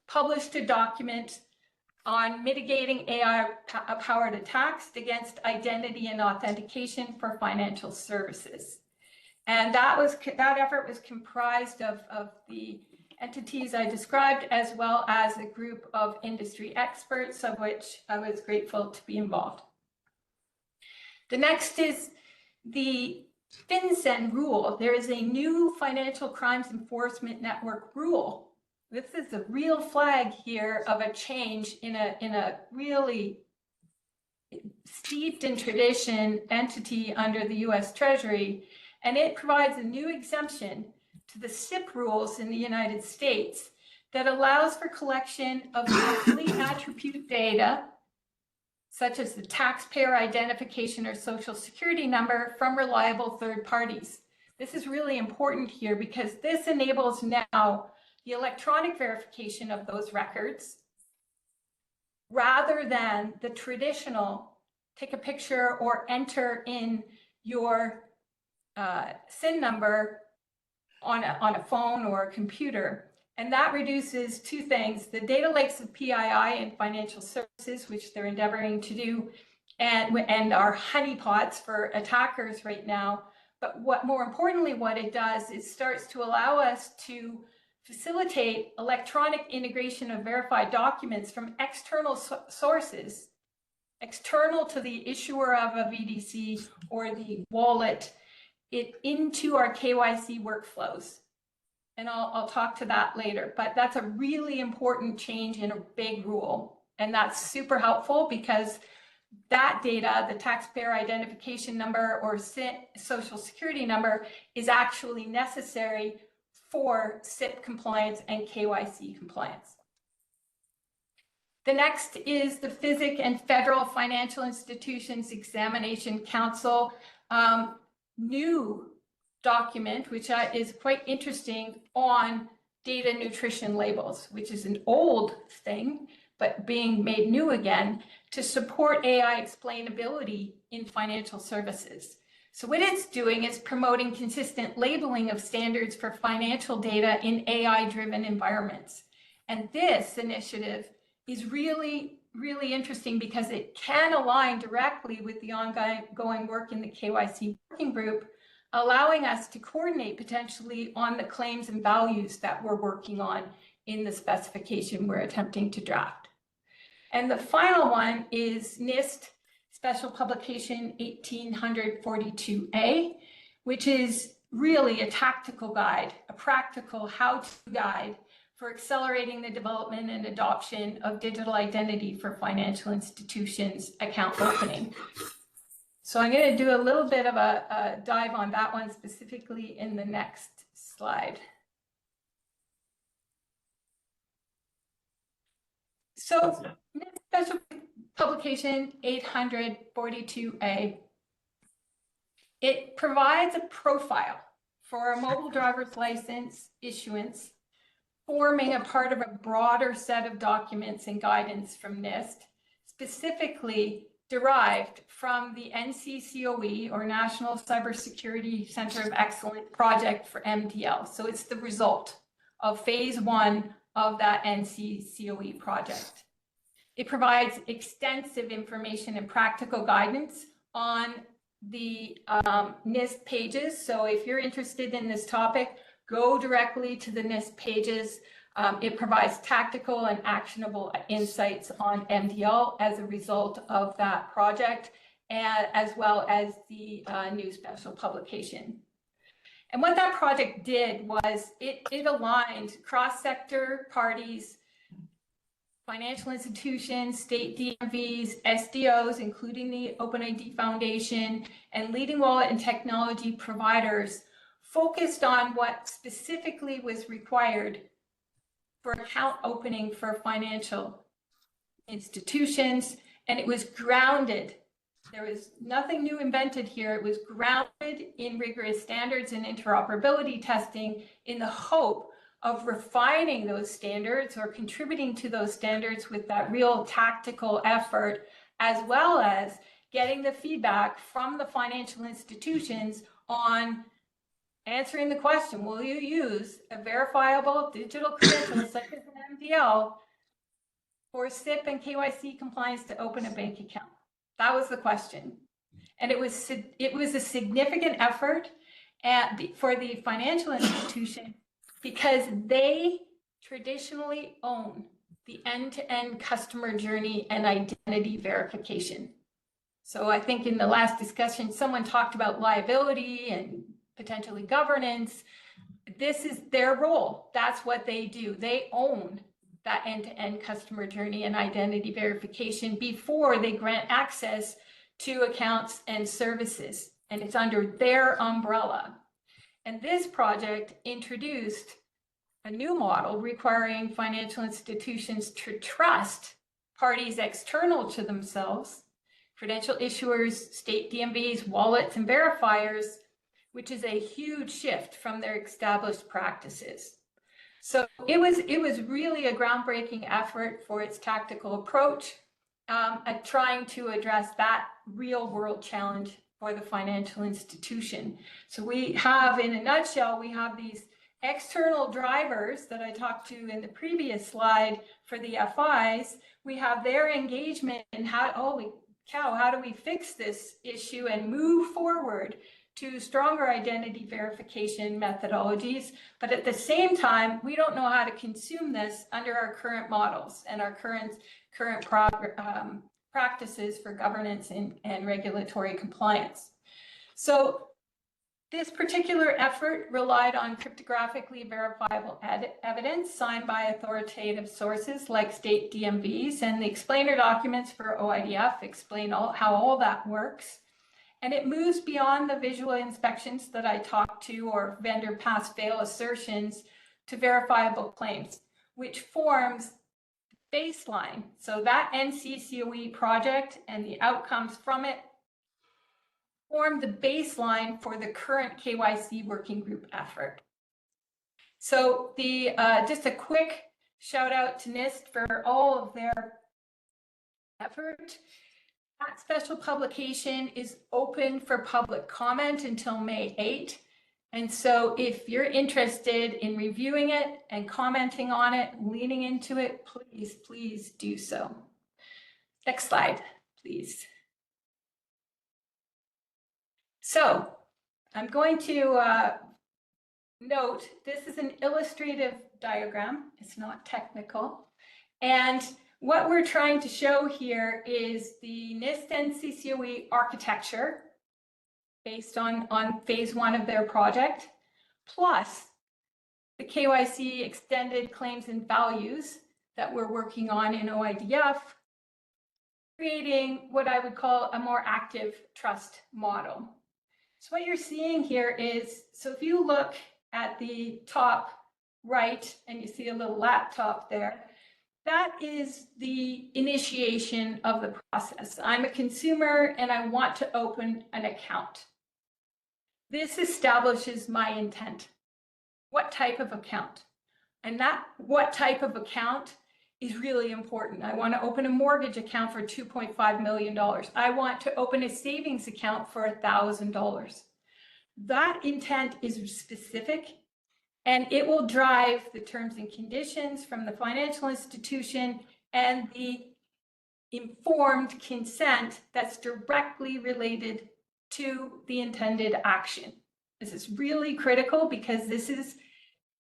published a document on mitigating AI-powered attacks against identity and authentication for financial services. And that effort was comprised of the entities I described, as well as a group of industry experts, of which I was grateful to be involved. The next is the FinCEN rule. There is a new Financial Crimes Enforcement Network rule. This is a real flag here of a change in a really steeped in tradition entity under the US Treasury, and it provides a new exemption to the SIP rules in the United States that allows for collection of monthly attribute data, such as the taxpayer identification or social security number, from reliable third parties. This is really important here because this enables now the electronic verification of those records rather than the traditional take a picture or enter in your SIN number on a phone or a computer. And that reduces two things: the data lakes of PII and financial services, which they're endeavoring to do, and are honeypots for attackers right now. But what more importantly, what it does is starts to allow us to facilitate electronic integration of verified documents from external sources, external to the issuer of a VDC or the wallet, into our KYC workflows. And I'll talk to that later, but that's a really important change in a big rule. And that's super helpful because that data, the taxpayer identification number or social security number, is actually necessary for SIP compliance and KYC compliance. The next is the FISIC and Federal Financial Institutions Examination Council. new document, which is quite interesting, on data nutrition labels, which is an old thing, but being made new again to support AI explainability in financial services. So what it's doing is promoting consistent labeling of standards for financial data in AI-driven environments. And this initiative is really, really interesting because it can align directly with the ongoing work in the KYC working group, allowing us to coordinate potentially on the claims and values that we're working on in the specification we're attempting to draft. And the final one is NIST Special Publication 1842A, which is really a tactical guide, a practical how-to guide for accelerating the development and adoption of digital identity for financial institutions account opening. So I'm going to do a little bit of a dive on that one specifically in the next slide. So Special Publication 842A, it provides a profile for a mobile driver's license issuance, forming a part of a broader set of documents and guidance from NIST, specifically derived from the NCCOE, or National Cybersecurity Center of Excellence project for MDL. So it's the result of phase 1 of that NCCOE project. It provides extensive information and practical guidance on the NIST pages. So if you're interested in this topic, go directly to the NIST pages. It provides tactical and actionable insights on MDL as a result of that project, and as well as the new special publication. And what that project did was it aligned cross-sector parties, financial institutions, state DMVs, SDOs, including the OpenID Foundation, and leading wallet and technology providers, focused on what specifically was required for account opening for financial institutions, and it was grounded. There was nothing new invented here. It was grounded in rigorous standards and interoperability testing in the hope of refining those standards or contributing to those standards with that real tactical effort, as well as getting the feedback from the financial institutions on answering the question, will you use a verifiable digital credential such as an MDL for SIP and KYC compliance to open a bank account? That was the question. And it was a significant effort for the financial institution because they traditionally own the end-to-end customer journey and identity verification. So I think in the last discussion, someone talked about liability and potentially governance. This is their role. That's what they do. They own that end-to-end customer journey and identity verification before they grant access to accounts and services. And it's under their umbrella. And this project introduced a new model requiring financial institutions to trust parties external to themselves, credential issuers, state DMVs, wallets, and verifiers, which is a huge shift from their established practices. So it was really a groundbreaking effort for its tactical approach at trying to address that real world challenge for the financial institution. So we have, in a nutshell, we have these external drivers that I talked to in the previous slide for the FIs. We have their engagement in how, holy cow, how do we fix this issue and move forward to stronger identity verification methodologies. But at the same time, we don't know how to consume this under our current models and our current practices for governance and regulatory compliance. So this particular effort relied on cryptographically verifiable evidence signed by authoritative sources like state DMVs, and the explainer documents for OIDF explain how all that works. And it moves beyond the visual inspections that I talked to or vendor pass-fail assertions to verifiable claims, which forms baseline. So that NCCOE project and the outcomes from it form the baseline for the current KYC working group effort. So the just a quick shout out to NIST for all of their effort. That special publication is open for public comment until May 8. And so if you're interested in reviewing it and commenting on it, leaning into it, please, please do so. Next slide, please. So I'm going to note this is an illustrative diagram. It's not technical. And what we're trying to show here is the NIST and CCOE architecture based on phase 1 of their project, plus the KYC extended claims and values that we're working on in OIDF, creating what I would call a more active trust model. So what you're seeing here is, so if you look at the top right and you see a little laptop there, that is the initiation of the process. I'm a consumer and I want to open an account. This establishes my intent. What type of account? And that what type of account is really important. I want to open a mortgage account for $2.5 million. I want to open a savings account for $1,000. That intent is specific, and it will drive the terms and conditions from the financial institution and the informed consent that's directly related to the intended action. This is really critical because this is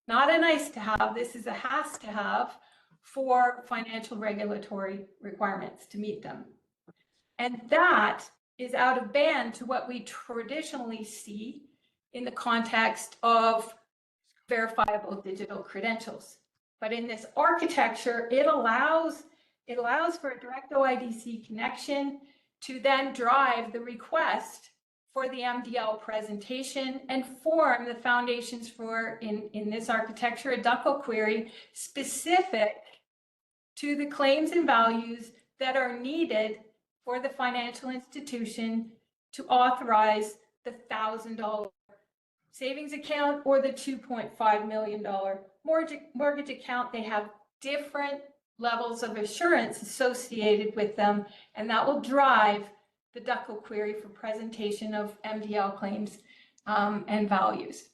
not a nice to have, this is a has to have for financial regulatory requirements to meet them. And that is out of band to what we traditionally see in the context of verifiable digital credentials. But in this architecture, it allows for a direct OIDC connection to then drive the request for the MDL presentation and form the foundations for, in this architecture, a DUCL query specific to the claims and values that are needed for the financial institution to authorize the $1,000 savings account or the $2.5 million mortgage account. They have different levels of assurance associated with them, and that will drive the DUCL query for presentation of MDL claims and values.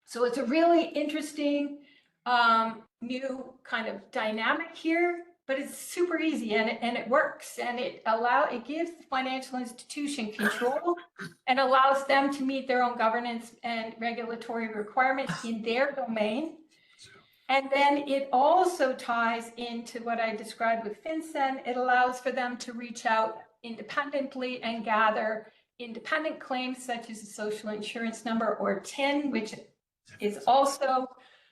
So it's a really interesting new kind of dynamic here, but it's super easy and it works, and it gives the financial institution control and allows them to meet their own governance and regulatory requirements in their domain. And then it also ties into what I described with FinCEN. It allows for them to reach out independently and gather independent claims such as a social insurance number or TIN, which is also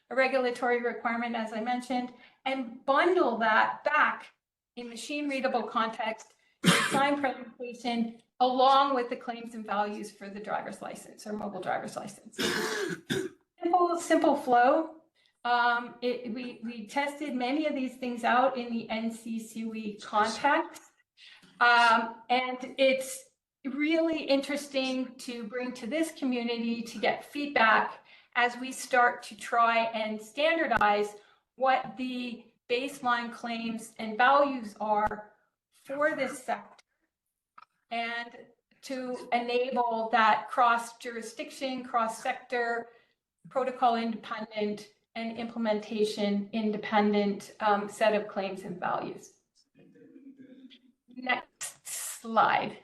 a regulatory requirement, as I mentioned, and bundle that back in machine readable context in signed presentation along with the claims and values for the driver's license or mobile driver's license. Simple flow. We tested many of these things out in the NCCOE context. And it's really interesting to bring to this community to get feedback as we start to try and standardize what the baseline claims and values are for this sector, and to enable that cross-jurisdiction, cross-sector, protocol independent and implementation independent set of claims and values. Next slide.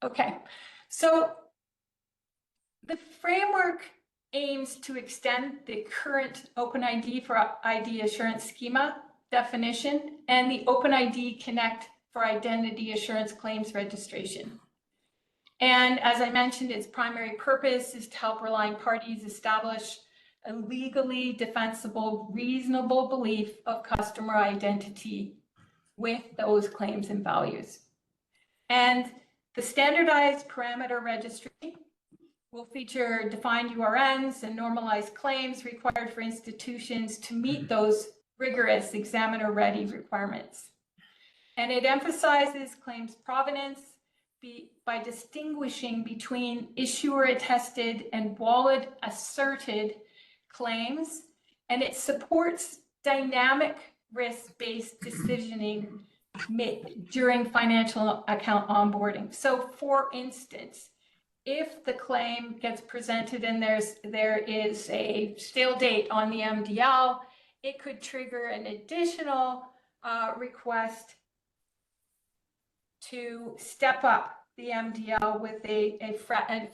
Okay, so the framework aims to extend the current OpenID for ID assurance schema definition and the OpenID Connect for identity assurance claims registration. And as I mentioned, its primary purpose is to help relying parties establish a legally defensible, reasonable belief of customer identity with those claims and values. And the standardized parameter registry will feature defined URNs and normalized claims required for institutions to meet those rigorous examiner-ready requirements. And it emphasizes claims provenance by distinguishing between issuer-attested and wallet-asserted claims, and it supports dynamic risk-based decisioning during financial account onboarding. So for instance, if the claim gets presented and there is a stale date on the MDL, it could trigger an additional request to step up the MDL with a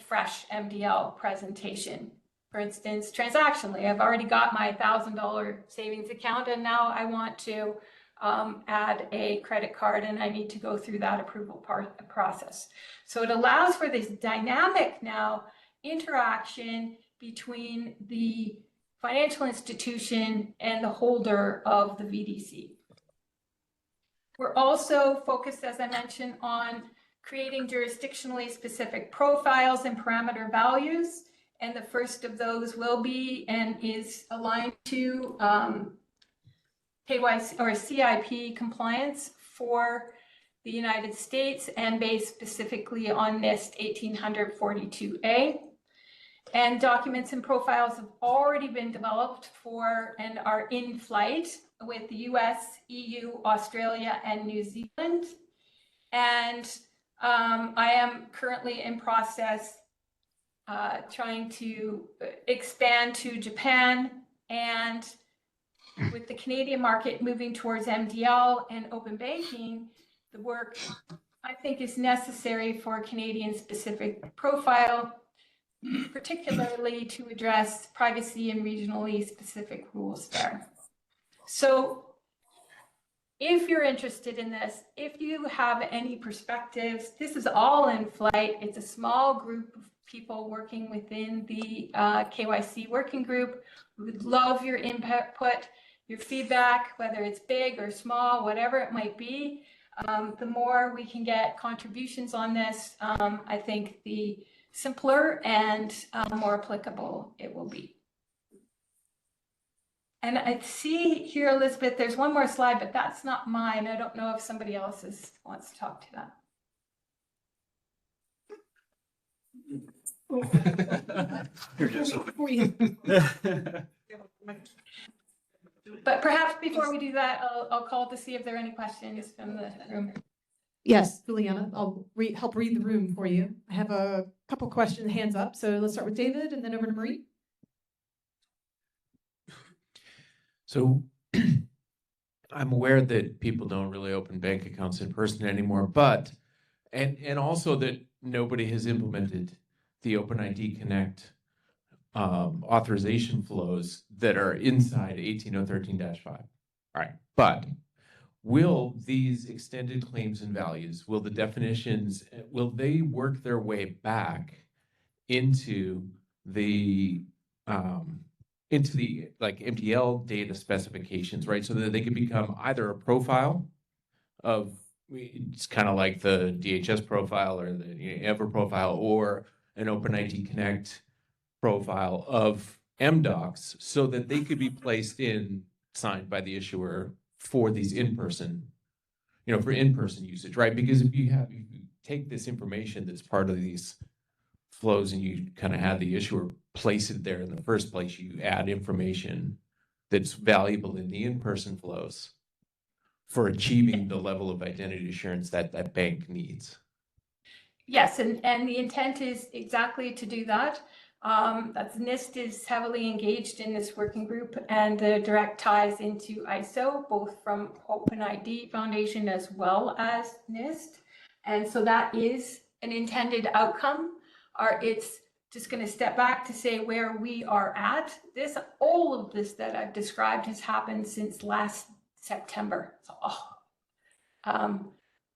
fresh MDL presentation. For instance, transactionally, I've already got my $1,000 savings account and now I want to add a credit card and I need to go through that approval process. So it allows for this dynamic now interaction between the financial institution and the holder of the VDC. We're also focused, as I mentioned, on creating jurisdictionally specific profiles and parameter values. And the first of those will be and is aligned to KYC or CIP compliance for the United States and based specifically on NIST 1842A. And documents and profiles have already been developed for and are in flight with the US, EU, Australia, and New Zealand. And I am currently in process trying to expand to Japan, and with the Canadian market moving towards MDL and open banking, the work I think is necessary for a Canadian specific profile, particularly to address privacy and regionally specific rules there. So if you're interested in this, if you have any perspectives, this is all in flight. It's a small group of people working within the KYC working group. We would love your input, your feedback, whether it's big or small, whatever it might be. The more we can get contributions on this, I think the simpler and more applicable it will be. And I see here, Elizabeth, there's one more slide, but that's not mine. I don't know if somebody else wants to talk to that. But perhaps before we do that, I'll call to see if there are any questions from the room. Yes, Juliana, I'll help read the room for you. I have a couple questions, hands up. So let's start with David and then over to Marie. So I'm aware that people don't really open bank accounts in person anymore, but, and also that nobody has implemented the OpenID Connect authorization flows that are inside 18013-5. All right, but will these extended claims and values, will the definitions, will they work their way back into the like MDL data specifications, right? So that they can become either a profile of, it's kind of like the DHS profile or the Ever profile, or an OpenID Connect profile of MDocs, so that they could be placed in, signed by the issuer for these in-person, for in-person usage, right? Because if you take this information that's part of these flows and you kind of have the issuer place it there in the first place, you add information that's valuable in the in-person flows for achieving the level of identity assurance that that bank needs. Yes, and the intent is exactly to do that. That's NIST is heavily engaged in this working group, and the direct ties into ISO, both from OpenID Foundation as well as NIST. And so that is an intended outcome. It's just going to step back to say where we are at. All of this that I've described has happened since last September. So,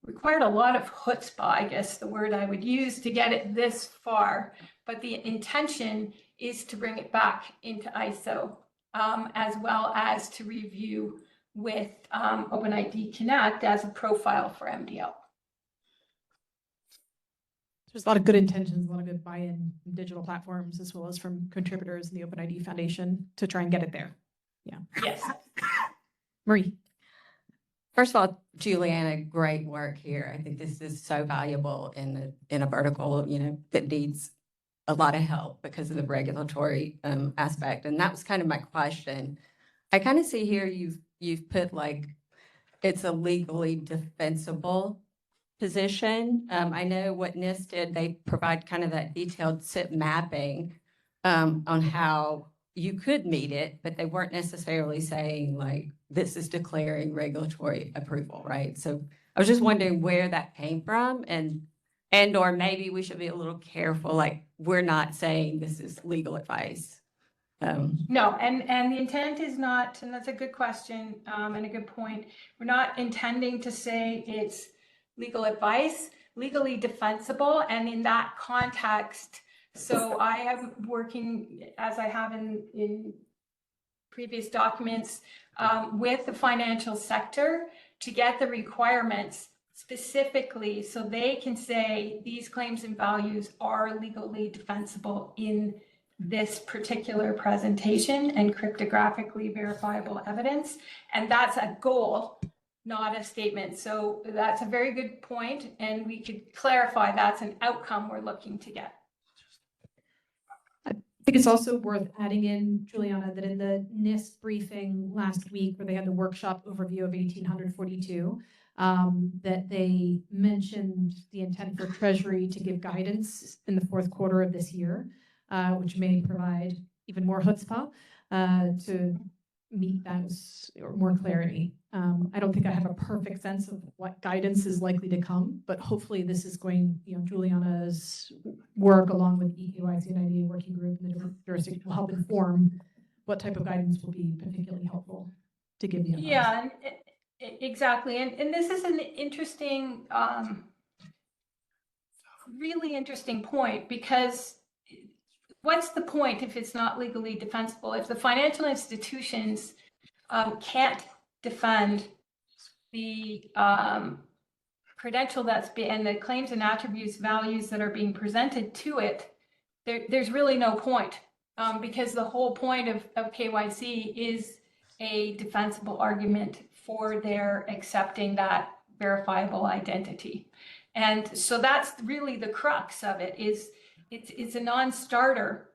required a lot of chutzpah, I guess the word I would use, to get it this far. But the intention is to bring it back into ISO, as well as to review with OpenID Connect as a profile for MDL. There's a lot of good intentions, a lot of good buy-in from digital platforms, as well as from contributors in the OpenID Foundation to try and get it there. Yeah. Yes. Marie. First of all, Juliana, great work here. I think this is so valuable in a vertical, that needs a lot of help because of the regulatory aspect. And that was kind of my question. I kind of see here you've put like it's a legally defensible position. I know what NIST did, they provide kind of that detailed SIP mapping on how you could meet it, but they weren't necessarily saying like, this is declaring regulatory approval, right? So I was just wondering where that came from and or maybe we should be a little careful, like we're not saying this is legal advice. No, and the intent is not, and that's a good question and a good point. We're not intending to say it's legal advice, legally defensible, and in that context. So I am working, as I have in previous documents, with the financial sector to get the requirements specifically so they can say these claims and values are legally defensible in this particular presentation and cryptographically verifiable evidence. And that's a goal, not a statement. So that's a very good point, and we could clarify that's an outcome we're looking to get. I think it's also worth adding in, Juliana, that in the NIST briefing last week, where they had the workshop overview of 1842, that they mentioned the intent for Treasury to give guidance in the fourth quarter of this year, which may provide even more chutzpah to meet those or more clarity. I don't think I have a perfect sense of what guidance is likely to come, but hopefully this is going, Juliana's work along with the KYC and Digital Working Group and the different jurisdictions will help inform what type of guidance will be particularly helpful to give the advice. Yeah, exactly. And this is an interesting, really interesting point, because what's the point if it's not legally defensible? If the financial institutions can't defend the credential and the claims and attributes values that are being presented to it, there's really no point, because the whole point of KYC is a defensible argument for their accepting that verifiable identity. And so that's really the crux of it, is it's a non-starter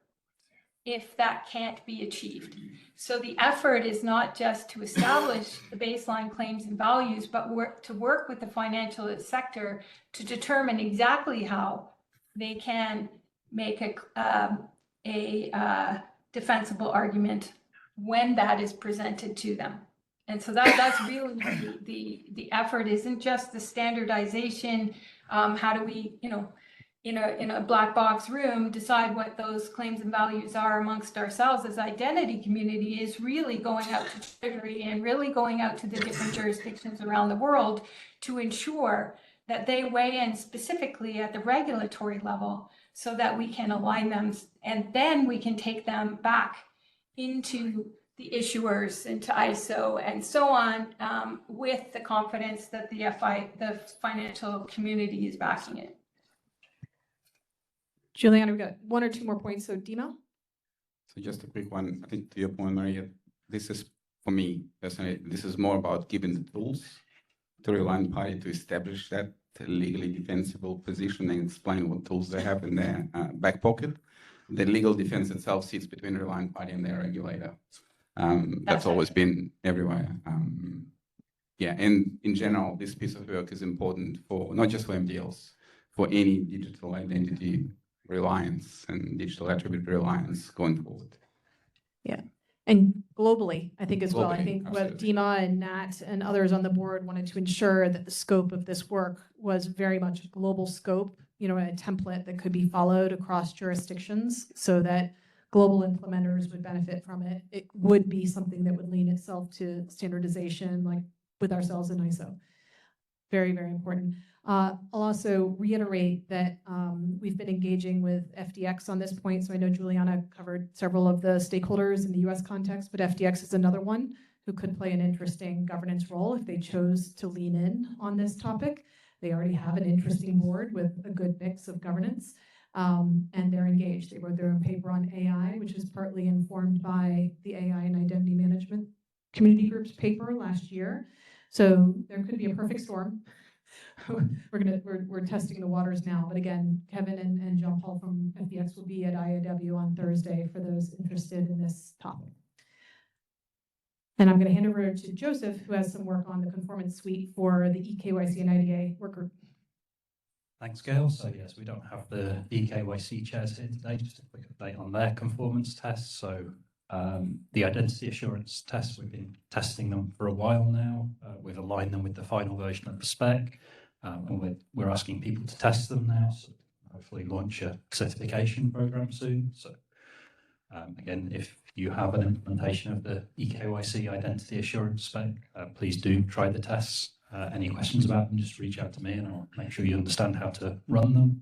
if that can't be achieved. So the effort is not just to establish the baseline claims and values, but to work with the financial sector to determine exactly how they can make a defensible argument when that is presented to them. And so that's really the effort. Isn't just the standardization. How do we, in a black box room, decide what those claims and values are amongst ourselves as identity community? Is really going out to Treasury and really going out to the different jurisdictions around the world to ensure that they weigh in specifically at the regulatory level so that we can align them, and then we can take them back into the issuers, into ISO and so on, with the confidence that the financial community is backing it. Juliana, we got one or two more points. So Dima? So just a quick one. I think to your point, Maria, this is, for me personally, this is more about giving the tools to the reliant party to establish that legally defensible position and explain what tools they have in their back pocket. The legal defense itself sits between the reliant party and their regulator. That's always been everywhere. Yeah, and in general, this piece of work is important for not just for MDLs, for any digital identity reliance and digital attribute reliance going forward. Yeah. And globally, I think as well, I Globally, think what absolutely. Dima and Nat and others on the board wanted to ensure that the scope of this work was very much a global scope, a template that could be followed across jurisdictions so that global implementers would benefit from it. It would be something that would lean itself to standardization, like with ourselves in ISO. Very, very important. I'll also reiterate that we've been engaging with FDX on this point. So I know Juliana covered several of the stakeholders in the US context, but FDX is another one who could play an interesting governance role if they chose to lean in on this topic. They already have an interesting board with a good mix of governance, and they're engaged. They wrote their own paper on AI, which is partly informed by the AI and identity management community group's paper last year. So there could be a perfect storm. We're testing the waters now, but again, Kevin and John Paul from FBX will be at IIW on Thursday for those interested in this topic. And I'm going to hand over to Joseph, who has some work on the Conformance suite for the EKYC and IDA work group. Thanks, Gail. So yes, we don't have the EKYC chairs here today, just a quick update on their conformance tests. So the identity assurance tests, we've been testing them for a while now. We've aligned them with the final version of the spec, and we're asking people to test them now. So hopefully launch a certification program soon. So again, if you have an implementation of the EKYC identity assurance spec, please do try the tests. Any questions about them, just reach out to me and I'll make sure you understand how to run them.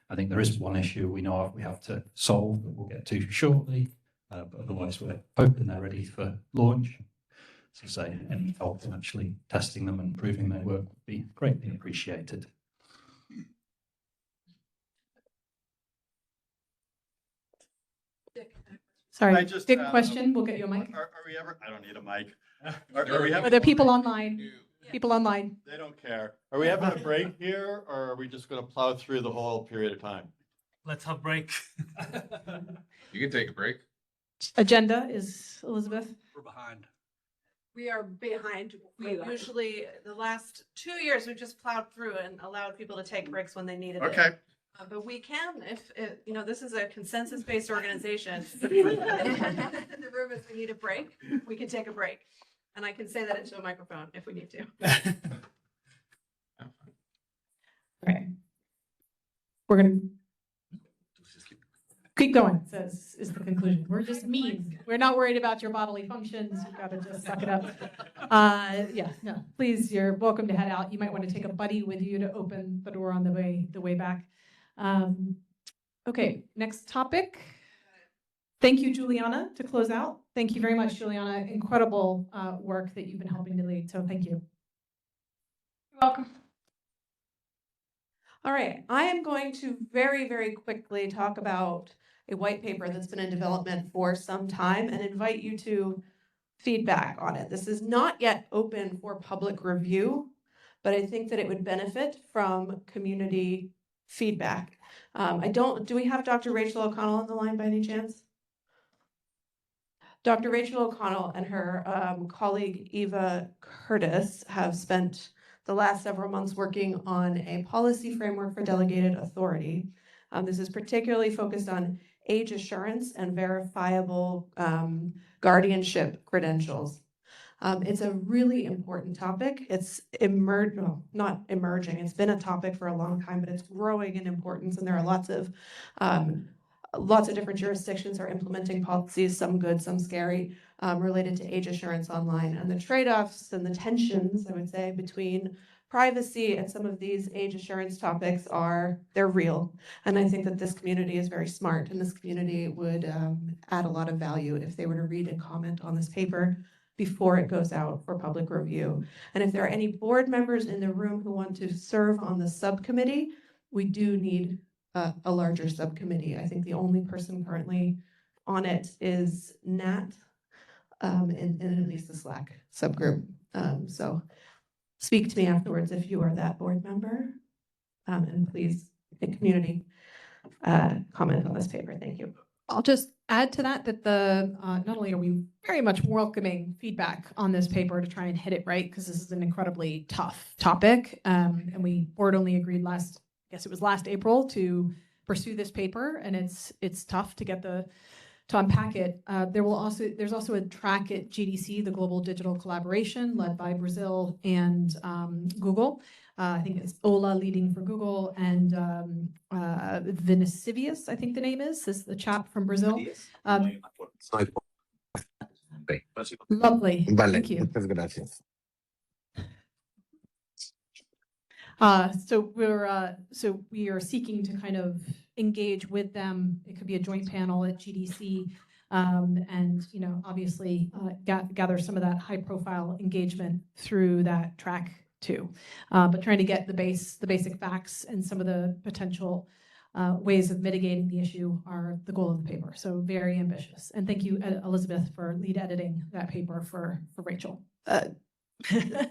I think there is one issue we know of we have to solve that we'll get to shortly, but otherwise we're hoping they're ready for launch. As I say, any help in actually testing them and proving their work would be greatly appreciated. Sorry, Dick, question. We'll get you a mic. Are we ever? I don't need a mic. Are there people online? People online. They don't care. Are we having a break here, or are we just going to plow through the whole period of time? Let's have a break. You can take a break. Agenda is Elizabeth. We're behind. We are behind. We usually, the last 2 years, we've just plowed through and allowed people to take breaks when they needed it. Okay. But we can, if, you know, this is a consensus-based organization. The room, if we need a break, we can take a break. And I can say that into a microphone if we need to. Okay. We're going to keep going, says is the conclusion. We're just mean. We're not worried about your bodily functions. You've got to just suck it up. Yeah, no, please, you're welcome to head out. You might want to take a buddy with you to open the door on the way back. Okay, next topic. Thank you, Juliana, to close out. Thank you very much, Juliana. Incredible work that you've been helping to lead. So thank you. You're welcome. All right, I am going to very, very quickly talk about a white paper that's been in development for some time and invite you to feedback on it. This is not yet open for public review, but I think that it would benefit from community feedback. Do we have Dr. Rachel O'Connell on the line by any chance? Dr. Rachel O'Connell and her colleague Eva Curtis have spent the last several months working on a policy framework for delegated authority. This is particularly focused on age assurance and verifiable guardianship credentials. It's a really important topic. It's not emerging. It's been a topic for a long time, but it's growing in importance, and there are lots of different jurisdictions are implementing policies, some good, some scary, related to age assurance online. And the trade-offs and the tensions, I would say, between privacy and some of these age assurance topics they're real. And I think that this community is very smart, and this community would add a lot of value if they were to read and comment on this paper before it goes out for public review. And if there are any board members in the room who want to serve on the subcommittee, we do need a larger subcommittee. I think the only person currently on it is Nat, in at least the Slack subgroup. So speak to me afterwards if you are that board member. And please, the community, comment on this paper. Thank you. I'll just add to that not only are we very much welcoming feedback on this paper to try and hit it right, because this is an incredibly tough topic, and we board only agreed last April to pursue this paper, and it's tough to get to unpack it. There's also a track at GDC, the Global Digital Collaboration, led by Brazil and Google. I think it's Ola leading for Google, and Vinicivius, I think the name is the chap from Brazil. Lovely. Thank you. So we are seeking to kind of engage with them. It could be a joint panel at GDC, and obviously gather some of that high-profile engagement through that track too. But trying to get the basic facts and some of the potential ways of mitigating the issue are the goal of the paper. So very ambitious. And thank you, Elizabeth, for lead editing that paper for Rachel.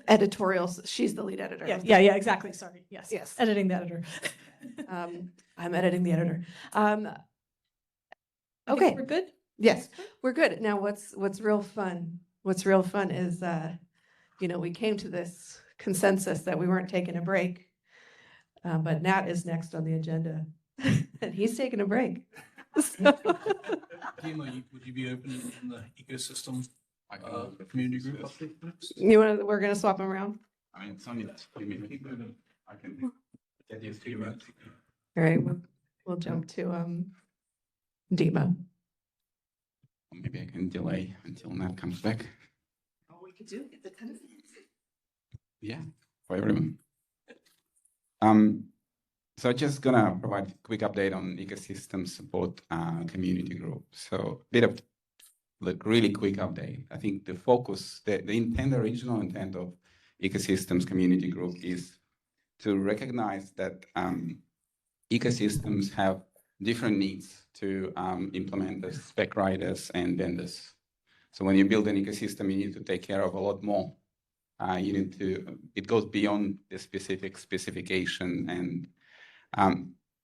Editorials, she's the lead editor. Yeah, exactly. Sorry. Yes. Yes. Editing the editor. I'm editing the editor. I Okay. think we're good. Yes, we're good. Now, what's real fun? What's real fun is, we came to this consensus that we weren't taking a break, but Nat is next on the agenda, and he's taking a break. Dima, would you be open in the ecosystem community group? We're gonna swap them around. I mean, it's only 3 minutes. I can get used to it. All right, we'll jump to Dima. Maybe I can delay until Matt comes back. Oh, we could do it. The 10 minutes. Yeah, for everyone. So just gonna provide a quick update on ecosystem support community group. So bit of really quick update. I think the focus, the original intent of ecosystems community group is to recognize that ecosystems have different needs to implement the spec writers and vendors. So when you build an ecosystem, you need to take care of a lot more. It goes beyond the specific specification, and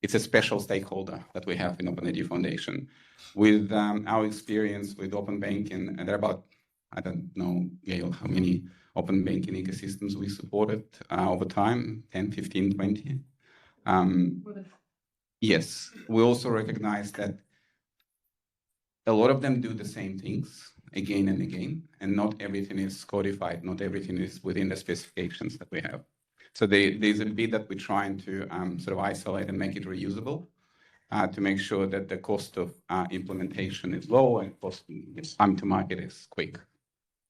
it's a special stakeholder that we have in OpenID Foundation. With our experience with open banking, and there are about, I don't know, Gail, how many open banking ecosystems we supported over time, 10, 15, 20. Yes, we also recognize that a lot of them do the same things again and again, and not everything is codified, not everything is within the specifications that we have. So there's a bit that we're trying to sort of isolate and make it reusable to make sure that the cost of implementation is low and time to market is quick.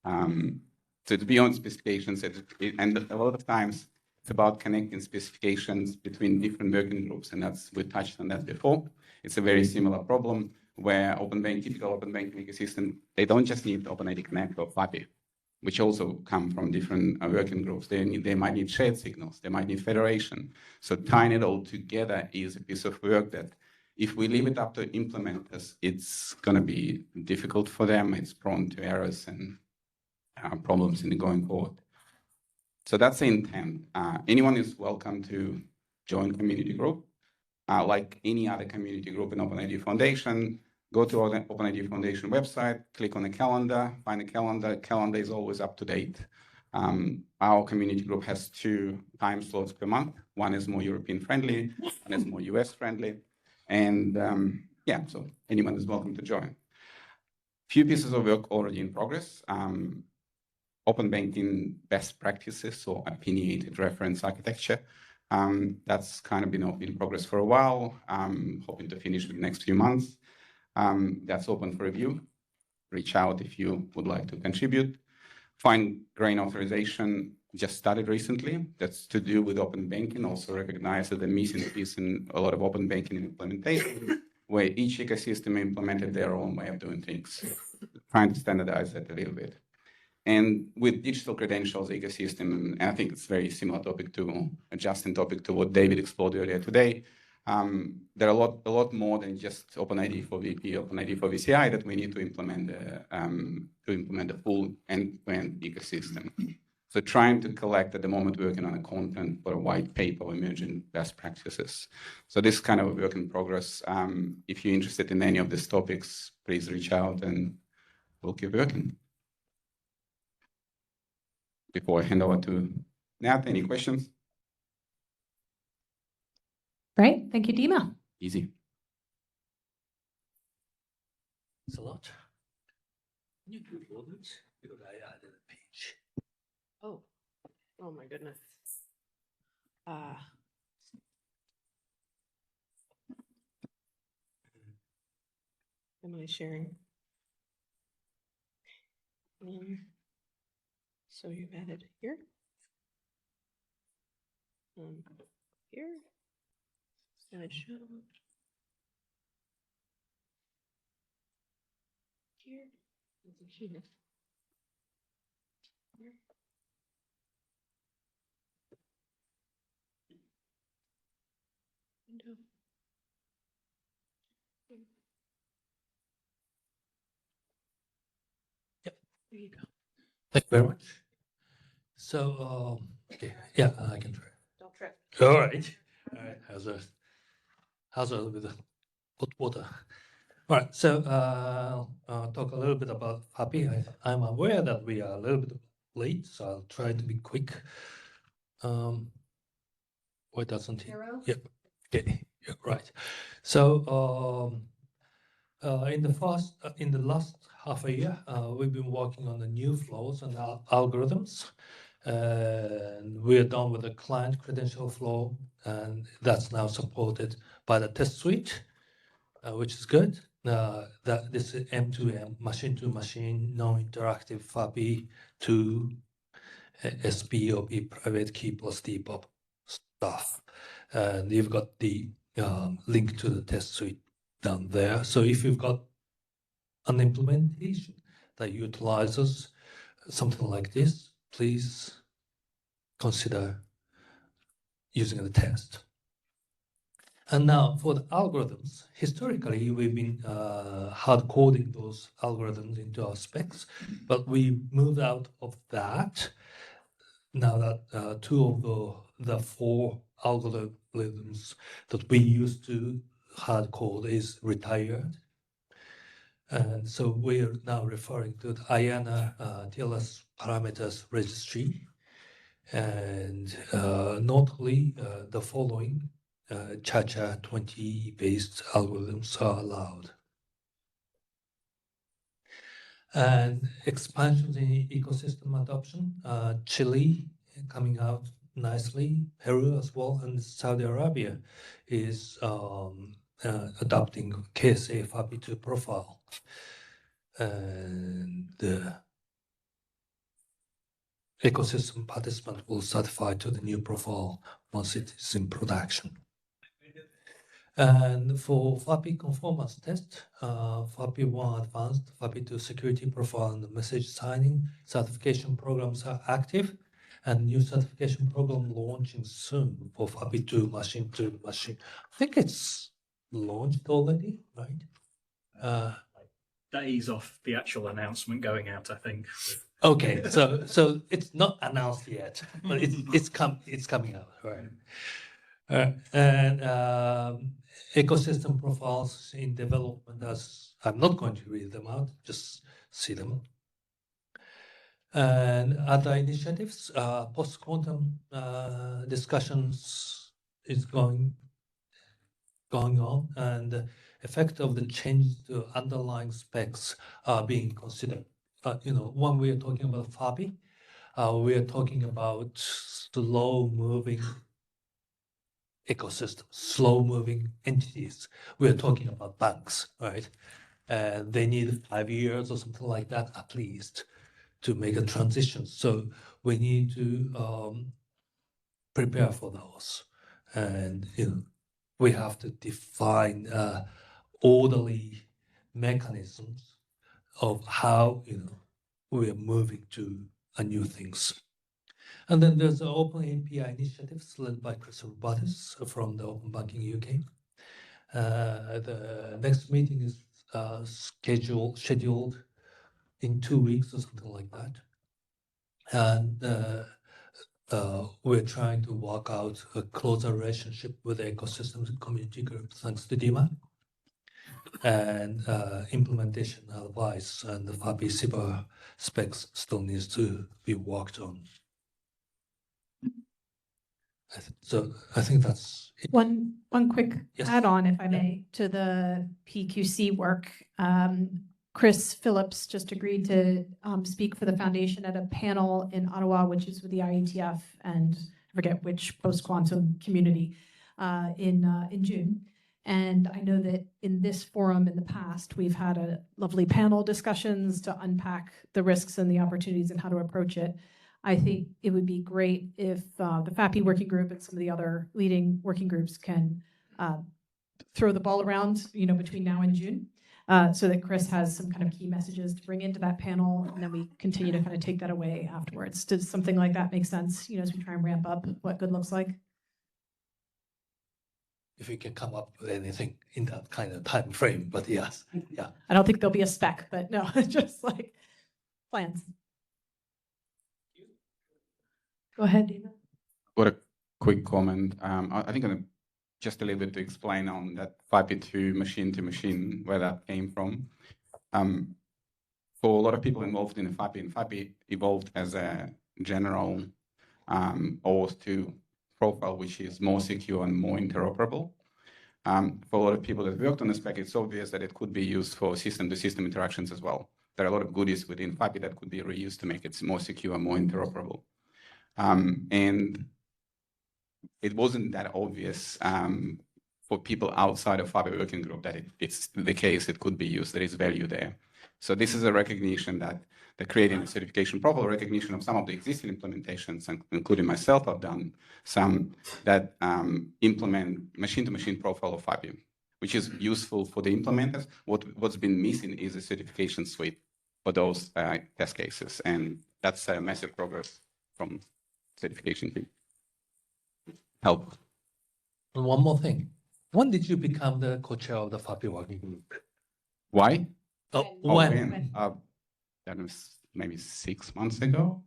So it's beyond specifications, and a lot of times it's about connecting specifications between different working groups, and we touched on that before. It's a very similar problem where typical open banking ecosystem, they don't just need OpenID Connect or FAPI, which also come from different working groups. They might need shared signals, they might need federation. So tying it all together is a piece of work that if we leave it up to implementers, it's going to be difficult for them. It's prone to errors and problems in the going forward. So that's the intent. Anyone is welcome to join community group. Like any other community group in OpenID Foundation, go to the OpenID Foundation website, click on the calendar, find the calendar. Calendar is always up to date. Our community group has 2 time slots per month. One is more European friendly, one is more US friendly. And so anyone is welcome to join. Few pieces of work already in progress. Open banking best practices or opinionated reference architecture. That's kind of been in progress for a while. Hoping to finish in the next few months. That's open for review. Reach out if you would like to contribute. Fine grain authorization just started recently. That's to do with open banking. Also recognize that the missing piece in a lot of open banking implementation, where each ecosystem implemented their own way of doing things. Trying to standardize that a little bit. And with digital credentials ecosystem, and I think it's very similar topic to adjusting topic to what David explored earlier today. There are a lot more than just OpenID for VP, OpenID for VCI that we need to implement the full end-to-end ecosystem. So trying to collect at the moment, working on a content for a white paper emerging best practices. So this is kind of a work in progress. If you're interested in any of these topics, please reach out and we'll keep working. Before I hand over to Nat, any questions? Great. Thank you, Dima. Easy. It's a lot. Can you do orders? Because I added a page. Oh my goodness. Am I sharing? So you've added here. Here. Slideshow. Here. Here. Here. Window. There you go. Thank you very much. So, okay, yeah, I can try. Don't trip. All right. All right. How's a with the hot water? All right. So, talk a little bit about FAPI. I'm aware that we are a little bit late, so I'll try to be quick. Why doesn't it? Yep. Okay. Yeah, right. So, in the last half a year, we've been working on the new flows and algorithms. And we are done with the client credential flow, and that's now supported by the test suite, which is good. That this is M2M, machine-to-machine, non-interactive FAPI to SPOP, private key plus DPOP stuff. And you've got the link to the test suite down there. So if you've got an implementation that utilizes something like this, please consider using the test. And now for the algorithms, historically, we've been hard coding those algorithms into our specs, but we moved out of that. Now that two of the four algorithms that we used to hard code is retired. And so we're now referring to the IANA TLS parameters registry. And notably, the following CHA 20 based algorithms are allowed. And expansions in ecosystem adoption, Chile coming out nicely, Peru as well, and Saudi Arabia is adopting KSA FAPI2 profile. And the ecosystem participant will certify to the new profile once it is in production. And for FAPI conformance test, FAPI1 advanced, FAPI2 security profile and message signing certification programs are active, and new certification program launching soon for FAPI2 machine to machine. I think it's launched already, right? Days off the actual announcement going out, I think. Okay, so it's not announced yet, but it's coming out, right? And ecosystem profiles in development, as I'm not going to read them out, just see them. And other initiatives, post-quantum discussions is going on, and the effect of the change to underlying specs are being considered. When we are talking about FAPI, we are talking about slow-moving ecosystems, slow-moving entities. We are talking about banks, right? And they need 5 years or something like that at least to make a transition. So we need to prepare for those, and we have to define orderly mechanisms of how we are moving to new things. And then there's the Open API initiatives led by Chris Robotis from the Open Banking UK. The next meeting is scheduled in 2 weeks or something like that. And we're trying to work out a closer relationship with the ecosystems and community groups, thanks to DIMA. And implementation advice and the FAPI CIBA specs still needs to be worked on. So I think that's it. One quick Yes. add-on, if I may, to the PQC work. Chris Phillips just agreed to speak for the foundation at a panel in Ottawa, which is with the IETF and I forget which post-quantum community in June. And I know that in this forum in the past, we've had a lovely panel discussions to unpack the risks and the opportunities and how to approach it. I think it would be great if the FAPI working group and some of the other leading working groups can throw the ball around, between now and June, so that Chris has some kind of key messages to bring into that panel, and then we continue to kind of take that away afterwards. Does something like that make sense, as we try and ramp up what good looks like? If we can come up with anything in that kind of time frame, but yes, yeah. I don't think there'll be a spec, but no, just like plans. Go ahead, Dima. Got a quick comment. I think just a little bit to explain on that FIPE2 machine-to-machine, where that came from. For a lot of people involved in the FIPE, and FIPE evolved as a general OAuth2 profile, which is more secure and more interoperable. For a lot of people that worked on the spec, it's obvious that it could be used for system-to-system interactions as well. There are a lot of goodies within FIPE that could be reused to make it more secure and more interoperable. And it wasn't that obvious for people outside of FIPE working group that it's the case, it could be used, there is value there. So this is a recognition that creating a certification profile, recognition of some of the existing implementations, including myself, I've done some that implement machine-to-machine profile of FIPE, which is useful for the implementers. What's been missing is a certification suite for those test cases, and that's a massive progress from certification team. Help. And one more thing. When did you become the co-chair of the FIPE working group? Why? When? That was maybe 6 months ago.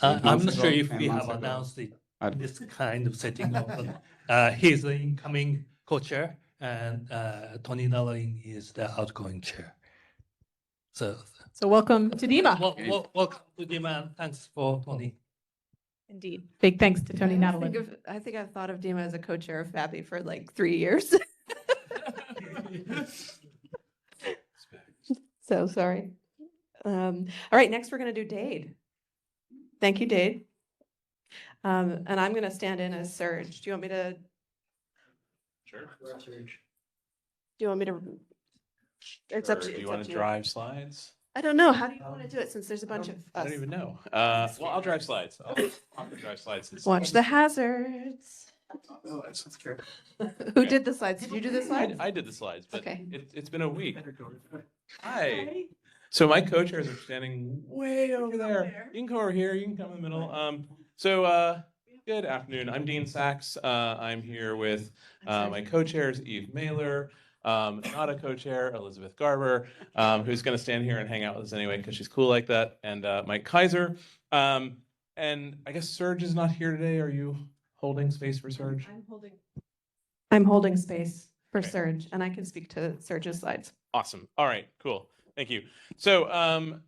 I'm not sure if 10 we months have ago. announced this kind of setting up. He's the incoming co-chair, and Tony Nalling is the outgoing chair. So welcome to Dima. Welcome to Dima, and thanks for Tony. Indeed. Big thanks to Tony Nadalin. I think I've thought of Dima as a co-chair of FAPI for like 3 years. So sorry. All right, next we're going to do Dade. Thank you, Dade. And I'm going to stand in as Serge. Do you want me to? Sure. Do you want me to? It's up to you. Do you want to drive slides? I don't know. How do you want to do it since there's a bunch of us? I don't even know. Well, I'll drive slides. I'll drive slides. Watch the hazards. That's true. Who did the slides? Did you do the slides? I did the slides, but Okay. it's been a week. Hi. So my co-chairs are standing way over there. You can come over here. You can come in the middle. Good afternoon. I'm Dean Sachs. I'm here with my co-chairs, Eve Mailer, not a co-chair, Elizabeth Garber, who's going to stand here and hang out with us anyway because she's cool like that, and Mike Kaiser. And I guess Serge is not here today. Are you holding space for Serge? I'm holding space for Serge, and I can speak to Serge's slides. Awesome. All right, cool. Thank you. So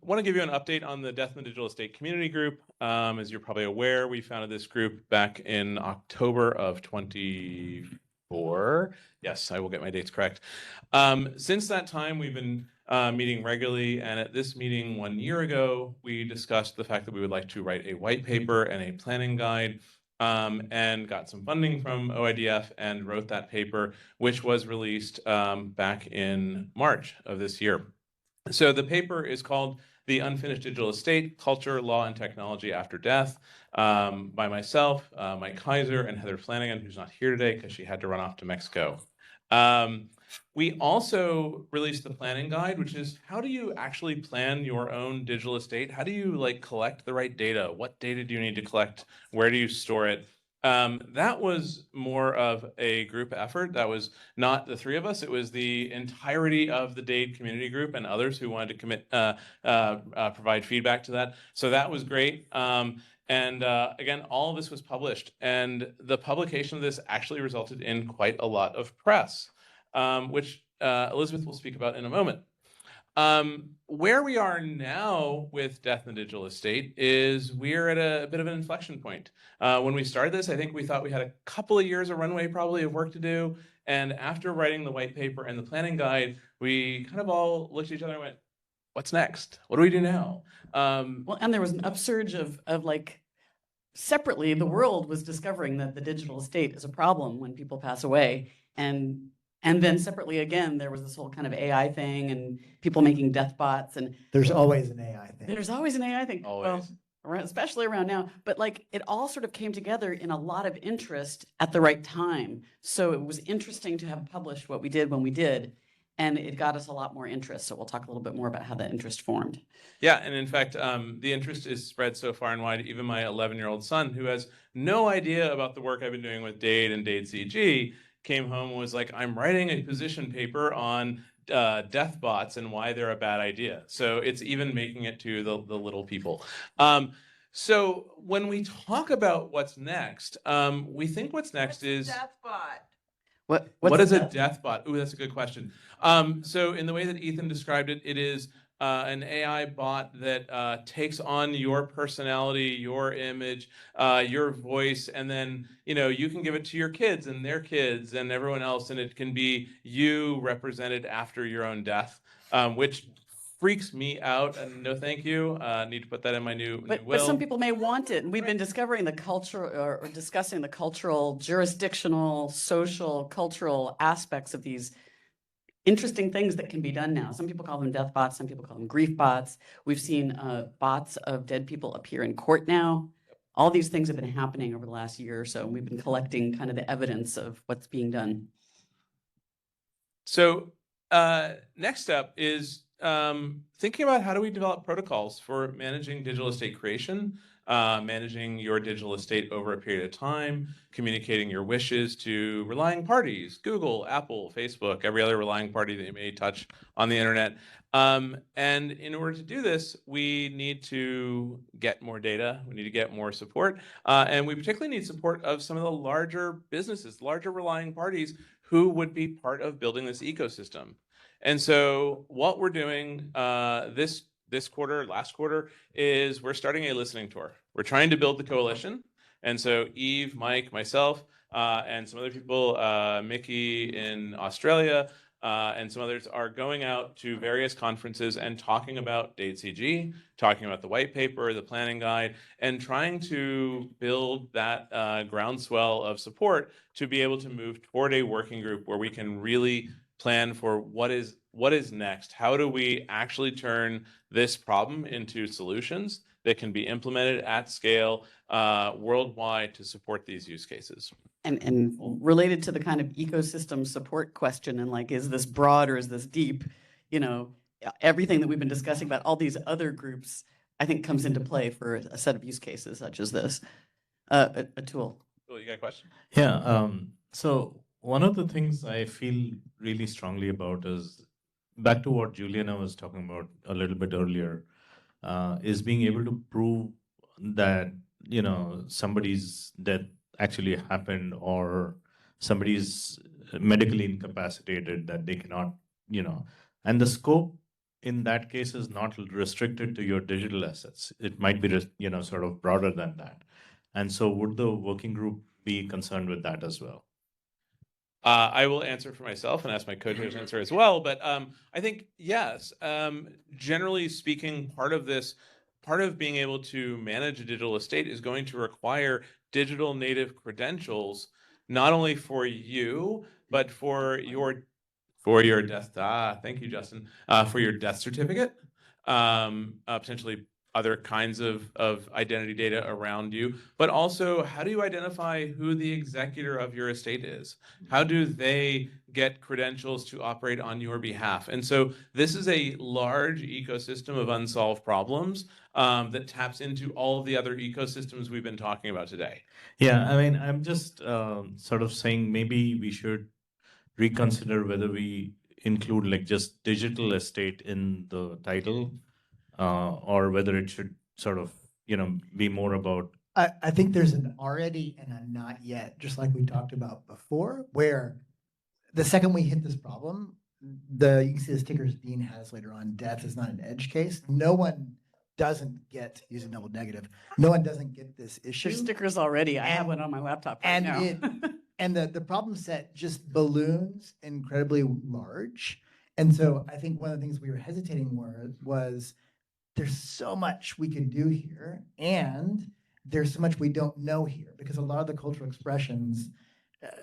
want to give you an update on the Death in the Digital Estate Community Group. As you're probably aware, we founded this group back in October of 24. Yes, I will get my dates correct. Since that time, we've been meeting regularly, and at this meeting 1 year ago, we discussed the fact that we would like to write a white paper and a planning guide, and got some funding from OIDF and wrote that paper, which was released back in March of this year. So the paper is called The Unfinished Digital Estate, Culture, Law, and Technology After Death, by myself, Mike Kaiser, and Heather Flanagan, who's not here today because she had to run off to Mexico. We also released the planning guide, which is how do you actually plan your own digital estate? How do you collect the right data? What data do you need to collect? Where do you store it? That was more of a group effort. That was not the three of us. It was the entirety of the Dade community group and others who wanted to provide feedback to that. So that was great. Again, all of this was published, and the publication of this actually resulted in quite a lot of press, which Elizabeth will speak about in a moment. Where we are now with Death in the Digital Estate is we're at a bit of an inflection point. When we started this, I think we thought we had a couple of years of runway probably of work to do. And after writing the white paper and the planning guide, we kind of all looked at each other and went, what's next? What do we do now? Well, and there was an upsurge of separately, the world was discovering that the digital estate is a problem when people pass away. And then separately again, there was this whole kind of AI thing and people making death bots. And there's always an AI thing. There's always an AI thing. Always. Well, especially around now. But it all sort of came together in a lot of interest at the right time. So it was interesting to have published what we did when we did. And it got us a lot more interest. So we'll talk a little bit more about how that interest formed. Yeah, and in fact, the interest is spread so far and wide, even my 11-year-old son, who has no idea about the work I've been doing with Dade and Dade CG, came home and was like, I'm writing a position paper on death bots and why they're a bad idea. So it's even making it to the little people. So when we talk about what's next, we think what's next is Death bot. what is a death bot? Ooh, that's a good question. So in the way that Ethan described it, it is an AI bot that takes on your personality, your image, your voice, and then you can give it to your kids and their kids and everyone else, and it can be you represented after your own death, which freaks me out, and no thank you. Need to put that in my new But will. some people may want it, and we've been discovering the culture or discussing the cultural, jurisdictional, social, cultural aspects of these interesting things that can be done now. Some people call them death bots, some people call them grief bots. We've seen bots of dead people appear in court now. All these things have been happening over the last year or so, and we've been collecting kind of the evidence of what's being done. So next up is thinking about how do we develop protocols for managing digital estate creation, managing your digital estate over a period of time, communicating your wishes to relying parties, Google, Apple, Facebook, every other relying party that you may touch on the internet. And in order to do this, we need to get more data, we need to get more support, and we particularly need support of some of the larger businesses, larger relying parties who would be part of building this ecosystem. And so what we're doing this quarter, last quarter, is we're starting a listening tour. We're trying to build the coalition. And so Eve, Mike, myself, and some other people, Mickey in Australia, and some others are going out to various conferences and talking about DATE-CG, talking about the white paper, the planning guide, and trying to build that groundswell of support to be able to move toward a working group where we can really plan for what is next. How do we actually turn this problem into solutions that can be implemented at scale worldwide to support these use cases? And related to the kind of ecosystem support question, and like, is this broad or is this deep? Everything that we've been discussing about all these other groups, I think, comes into play for a set of use cases such as this. Atul. Cool, you got a question? Yeah. So one of the things I feel really strongly about is back to what Juliana was talking about a little bit earlier, is being able to prove that somebody's death actually happened, or somebody's medically incapacitated, that they cannot, and the scope in that case is not restricted to your digital assets. It might be sort of broader than that. And so would the working group be concerned with that as well? I will answer for myself and ask my co-chairs to answer as well. But I think, yes, generally speaking, part of being able to manage a digital estate is going to require digital native credentials, not only for you, but for your death. Thank you, Justin. For your death certificate, potentially other kinds of identity data around you, but also how do you identify who the executor of your estate is? How do they get credentials to operate on your behalf? And so this is a large ecosystem of unsolved problems that taps into all of the other ecosystems we've been talking about today. Yeah, I mean, I'm just sort of saying maybe we should reconsider whether we include like just digital estate in the title, or whether it should sort of, be more about. I think there's an already and a not yet, just like we talked about before, where the second we hit this problem, you can see the stickers Dean has later on, death is not an edge case. No one doesn't get, using double negative, no one doesn't get this issue. There's stickers already. I have one on my laptop right now. And the problem set just balloons incredibly large. And so I think one of the things we were hesitating was there's so much we can do here, and there's so much we don't know here, because a lot of the cultural expressions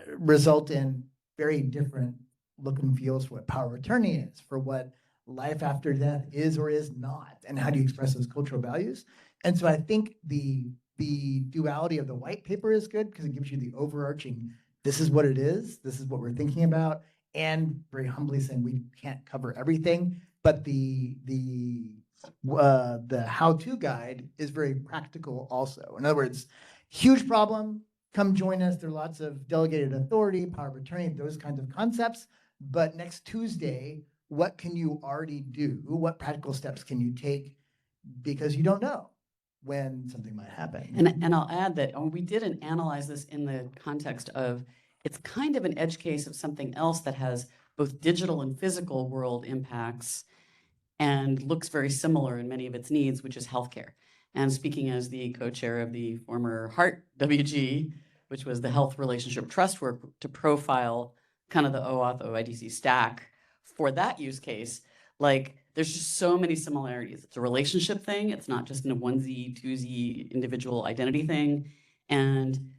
result in very different look and feels for what power of attorney is, for what life after death is or is not, and how do you express those cultural values. And so I think the duality of the white paper is good because it gives you the overarching, this is what it is, this is what we're thinking about, and very humbly saying we can't cover everything, but the how-to guide is very practical also. In other words, huge problem, come join us. There are lots of delegated authority, power of attorney, those kinds of concepts. But next Tuesday, what can you already do? What practical steps can you take? Because you don't know when something might happen. And I'll add that we didn't analyze this in the context of, it's kind of an edge case of something else that has both digital and physical world impacts and looks very similar in many of its needs, which is healthcare. And speaking as the co-chair of the former HEART WG, which was the health relationship trust work to profile kind of the OAuth OIDC stack for that use case, like there's just so many similarities. It's a relationship thing. It's not just a onesie, twosie individual identity thing. And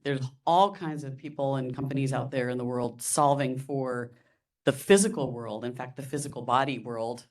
there's all kinds of people and companies out there in the world solving for the physical world, in fact, the physical body world,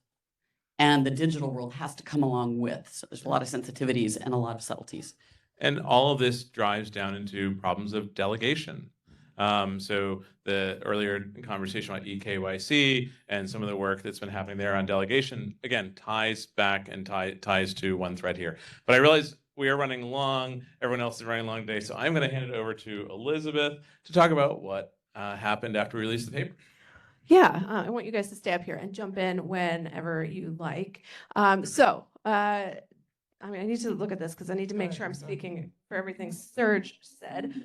and the digital world has to come along with. So there's a lot of sensitivities and a lot of subtleties. And all of this drives down into problems of delegation. So the earlier conversation about eKYC and some of the work that's been happening there on delegation, again, ties back and ties to one thread here. But I realize we are running long. Everyone else is running long today. So I'm going to hand it over to Elizabeth to talk about what happened after we released the paper. Yeah, I want you guys to stay up here and jump in whenever you like. I need to look at this because I need to make sure I'm speaking for everything Serge said.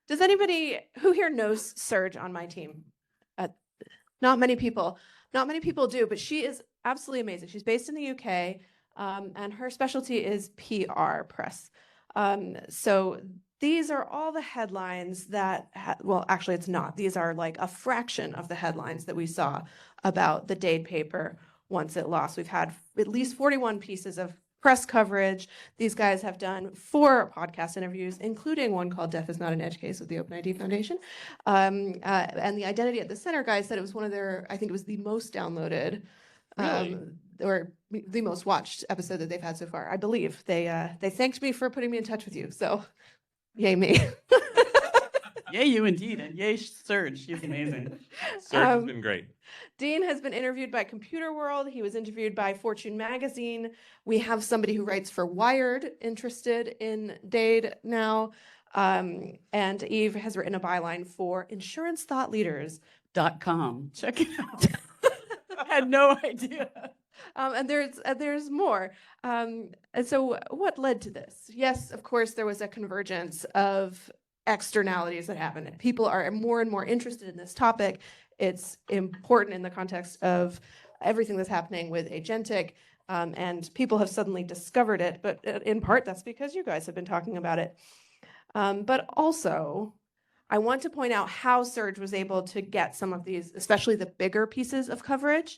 Does anybody who here knows Serge on my team? Not many people. Not many people do, but she is absolutely amazing. She's based in the UK, and her specialty is PR press. So these are all the headlines that, well, actually it's not. These are like a fraction of the headlines that we saw about the Dade paper once it lost. We've had at least 41 pieces of press coverage. These guys have done 4 podcast interviews, including one called Deaf is Not an Edge Case with the OpenID Foundation. And the Identity at the Center guys said it was one of their, I think it was the most downloaded, or the most watched episode that they've had so far. I believe they thanked me for putting me in touch with you. So yay me. Yay you indeed, and yay Serge, she's amazing. Serge has been great. Dean has been interviewed by Computer World. He was interviewed by Fortune Magazine. We have somebody who writes for Wired interested in Dade now. And Eve has written a byline for insurancethoughtleaders.com. Check it out. I had no idea. And there's more. And so what led to this? Yes, of course, there was a convergence of externalities that happened. People are more and more interested in this topic. It's important in the context of everything that's happening with agentic, and people have suddenly discovered it, but in part that's because you guys have been talking about it. But also, I want to point out how Serge was able to get some of these, especially the bigger pieces of coverage.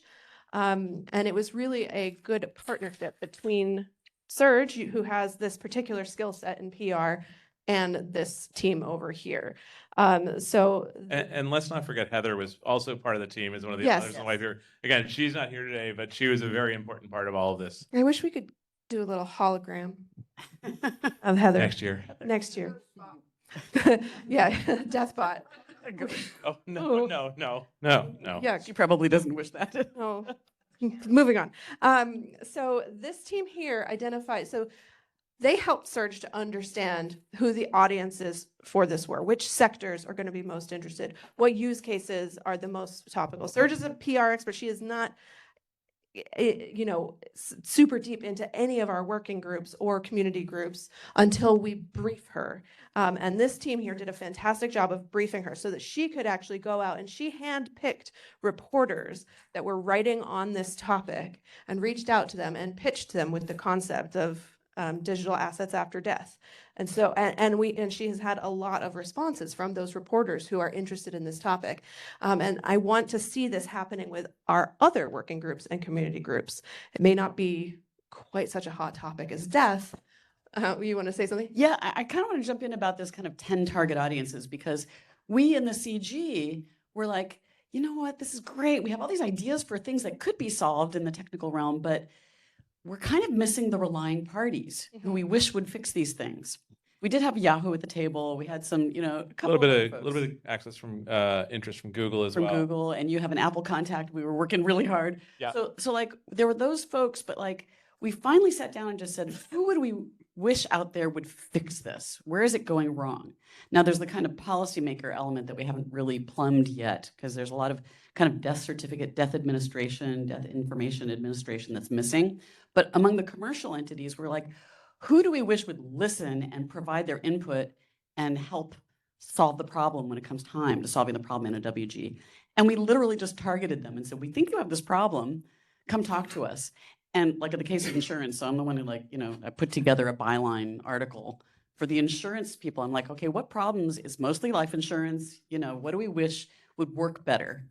And it was really a good partnership between Serge, who has this particular skill set in PR, and this team over here. And let's not forget Heather was also part of the team as one of the others in the white paper. Again, she's not here today, but she was a very important part of all of this. I wish we could do a little hologram of Heather. Next year. Next year. Yeah, Deathbot. Oh, no. Yeah, she probably doesn't wish that. Oh, moving on. So this team here identified, so they helped Serge to understand who the audiences for this were, which sectors are going to be most interested, what use cases are the most topical. Serge is a PR expert. She is not, super deep into any of our working groups or community groups until we brief her. And this team here did a fantastic job of briefing her so that she could actually go out, and she handpicked reporters that were writing on this topic and reached out to them and pitched them with the concept of digital assets after death. And so, and she has had a lot of responses from those reporters who are interested in this topic. And I want to see this happening with our other working groups and community groups. It may not be quite such a hot topic as death. You want to say something? Yeah, I kind of want to jump in about this kind of 10 target audiences, because we in the CG were like, you know what, this is great. We have all these ideas for things that could be solved in the technical realm, but we're kind of missing the relying parties who we wish would fix these things. We did have Yahoo at the table. We had some, a couple a little bit of access from interest from Google as well. From Google, and you have an Apple contact. We were working really hard. Yeah. So like there were those folks, but like we finally sat down and just said, who would we wish out there would fix this? Where is it going wrong? Now, there's the kind of policymaker element that we haven't really plumbed yet, because there's a lot of kind of death certificate, death administration, death information administration that's missing. But among the commercial entities, we're like, who do we wish would listen and provide their input and help solve the problem when it comes time to solving the problem in a WG? And we literally just targeted them and said, we think you have this problem, come talk to us. And like in the case of insurance, so I'm the one who I put together a byline article for the insurance people. I'm like, okay, what problems is mostly life insurance? What do we wish would work better?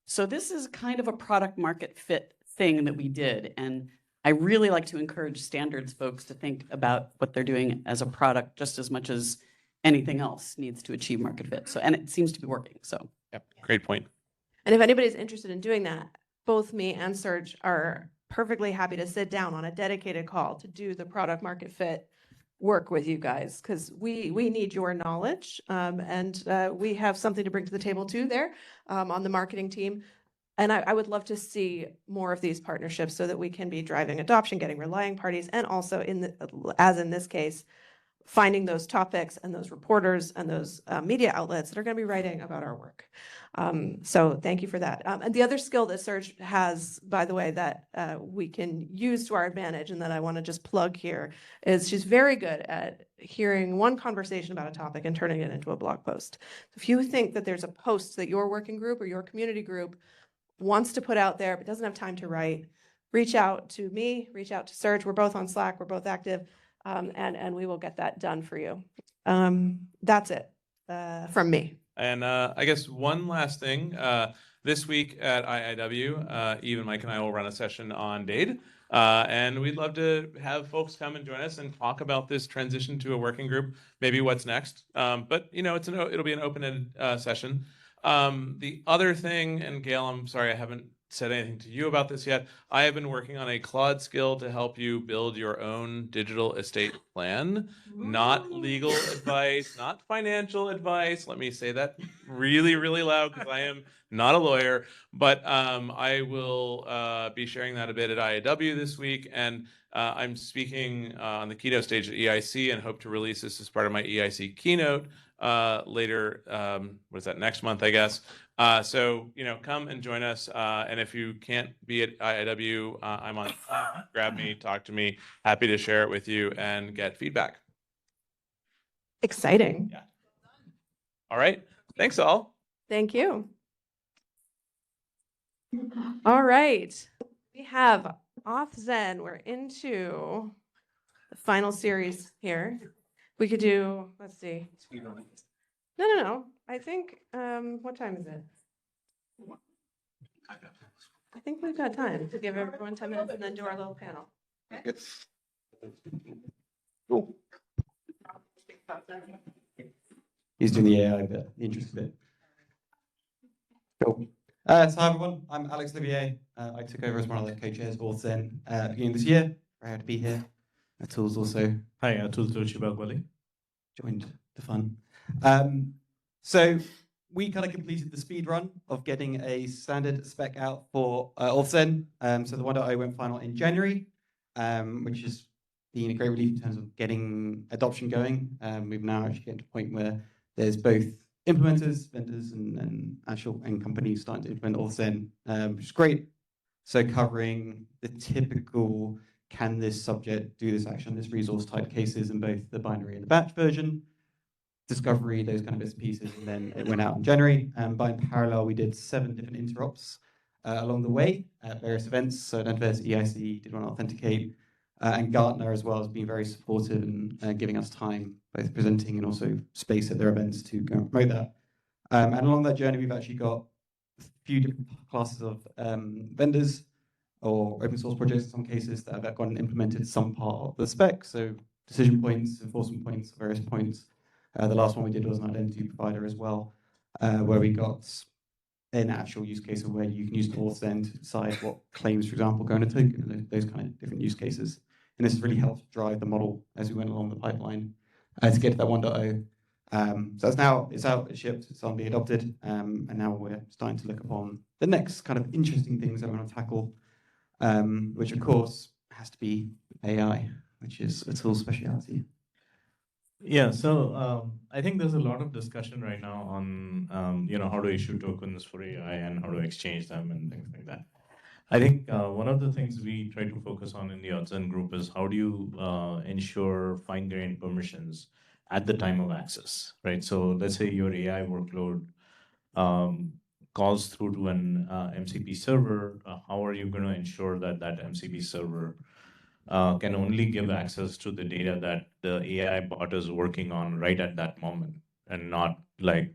So this is kind of a product market fit thing that we did. And I really like to encourage standards folks to think about what they're doing as a product just as much as anything else needs to achieve market fit. So, and it seems to be working, so. Yep, great point. And if anybody's interested in doing that, both me and Serge are perfectly happy to sit down on a dedicated call to do the product market fit work with you guys, because we need your knowledge, and we have something to bring to the table too there on the marketing team. And I would love to see more of these partnerships so that we can be driving adoption, getting relying parties, and also as in this case, finding those topics and those reporters and those media outlets that are going to be writing about our work. So thank you for that. And the other skill that Serge has, by the way, that we can use to our advantage and that I want to just plug here is she's very good at hearing one conversation about a topic and turning it into a blog post. If you think that there's a post that your working group or your community group wants to put out there but doesn't have time to write, reach out to me, reach out to Serge. We're both on Slack. We're both active. And we will get that done for you. That's it from me. And I guess one last thing, this week at IIW, Eve and Mike and I will run a session on DADE. And we'd love to have folks come and join us and talk about this transition to a working group, maybe what's next. But it'll be an open-ended session. The other thing, and Gail, I'm sorry I haven't said anything to you about this yet. I have been working on a Claude skill to help you build your own digital estate plan. Not legal advice, not financial advice. Let me say that really, really loud because I am not a lawyer. But I will be sharing that a bit at IIW this week. And I'm speaking on the keynote stage at EIC and hope to release this as part of my EIC keynote later, next month, I guess. So, come and join us. And if you can't be at IIW, I'm on, grab me, talk to me. Happy to share it with you and get feedback. Exciting. Yeah. All right. Thanks all. Thank you. All right. We have Auth-Zen. We're into the final series here. We could do, let's see. No. I think, what time is it? I think we've got time to give everyone 10 minutes and then do our little panel. Cool. He's doing the AI bit, the interesting bit. Cool. So hi everyone, I'm Alex Olivier. I took over as one of the co-chairs of Auth-Zen beginning this year. Very happy to be here. Atul's also. Hi, Atul Toshibagwali. Joined the fun. So we kind of completed the speed run of getting a standard spec out for Auth-Zen. So the 1.0 went final in January, which has been a great relief in terms of getting adoption going. We've now actually getting to a point where there's both implementers, vendors, and actual end companies starting to implement Auth-Zen, which is great. So covering the typical, can this subject do this action, this resource type cases in both the binary and the batch version, discovery, those kind of bits and pieces, and then it went out in January. But in parallel, we did 7 different interops along the way at various events. So Advance EIC did one Authenticate, and Gartner as well has been very supportive and giving us time, both presenting and also space at their events to go and promote that. And along that journey, we've actually got a few different classes of vendors or open source projects in some cases that have gone and implemented some part of the spec. So decision points, enforcement points, various points. The last one we did was an identity provider as well, where we got an actual use case of where you can use Auth-Zen to decide what claims, for example, go in a token, those kind of different use cases. And this has really helped drive the model as we went along the pipeline to get to that 1.0. So it's out, it's shipped, it's on being adopted, and now we're starting to look upon the next kind of interesting things that we want to tackle, which of course has to be AI. which is a tool specialty. Yeah, so I think there's a lot of discussion right now on how to issue tokens for AI and how to exchange them and things like that. I think one of the things we try to focus on in the Odzen group is how do you ensure fine-grained permissions at the time of access, right? So let's say your AI workload calls through to an MCP server. How are you going to ensure that that MCP server can only give access to the data that the AI bot is working on right at that moment, and not like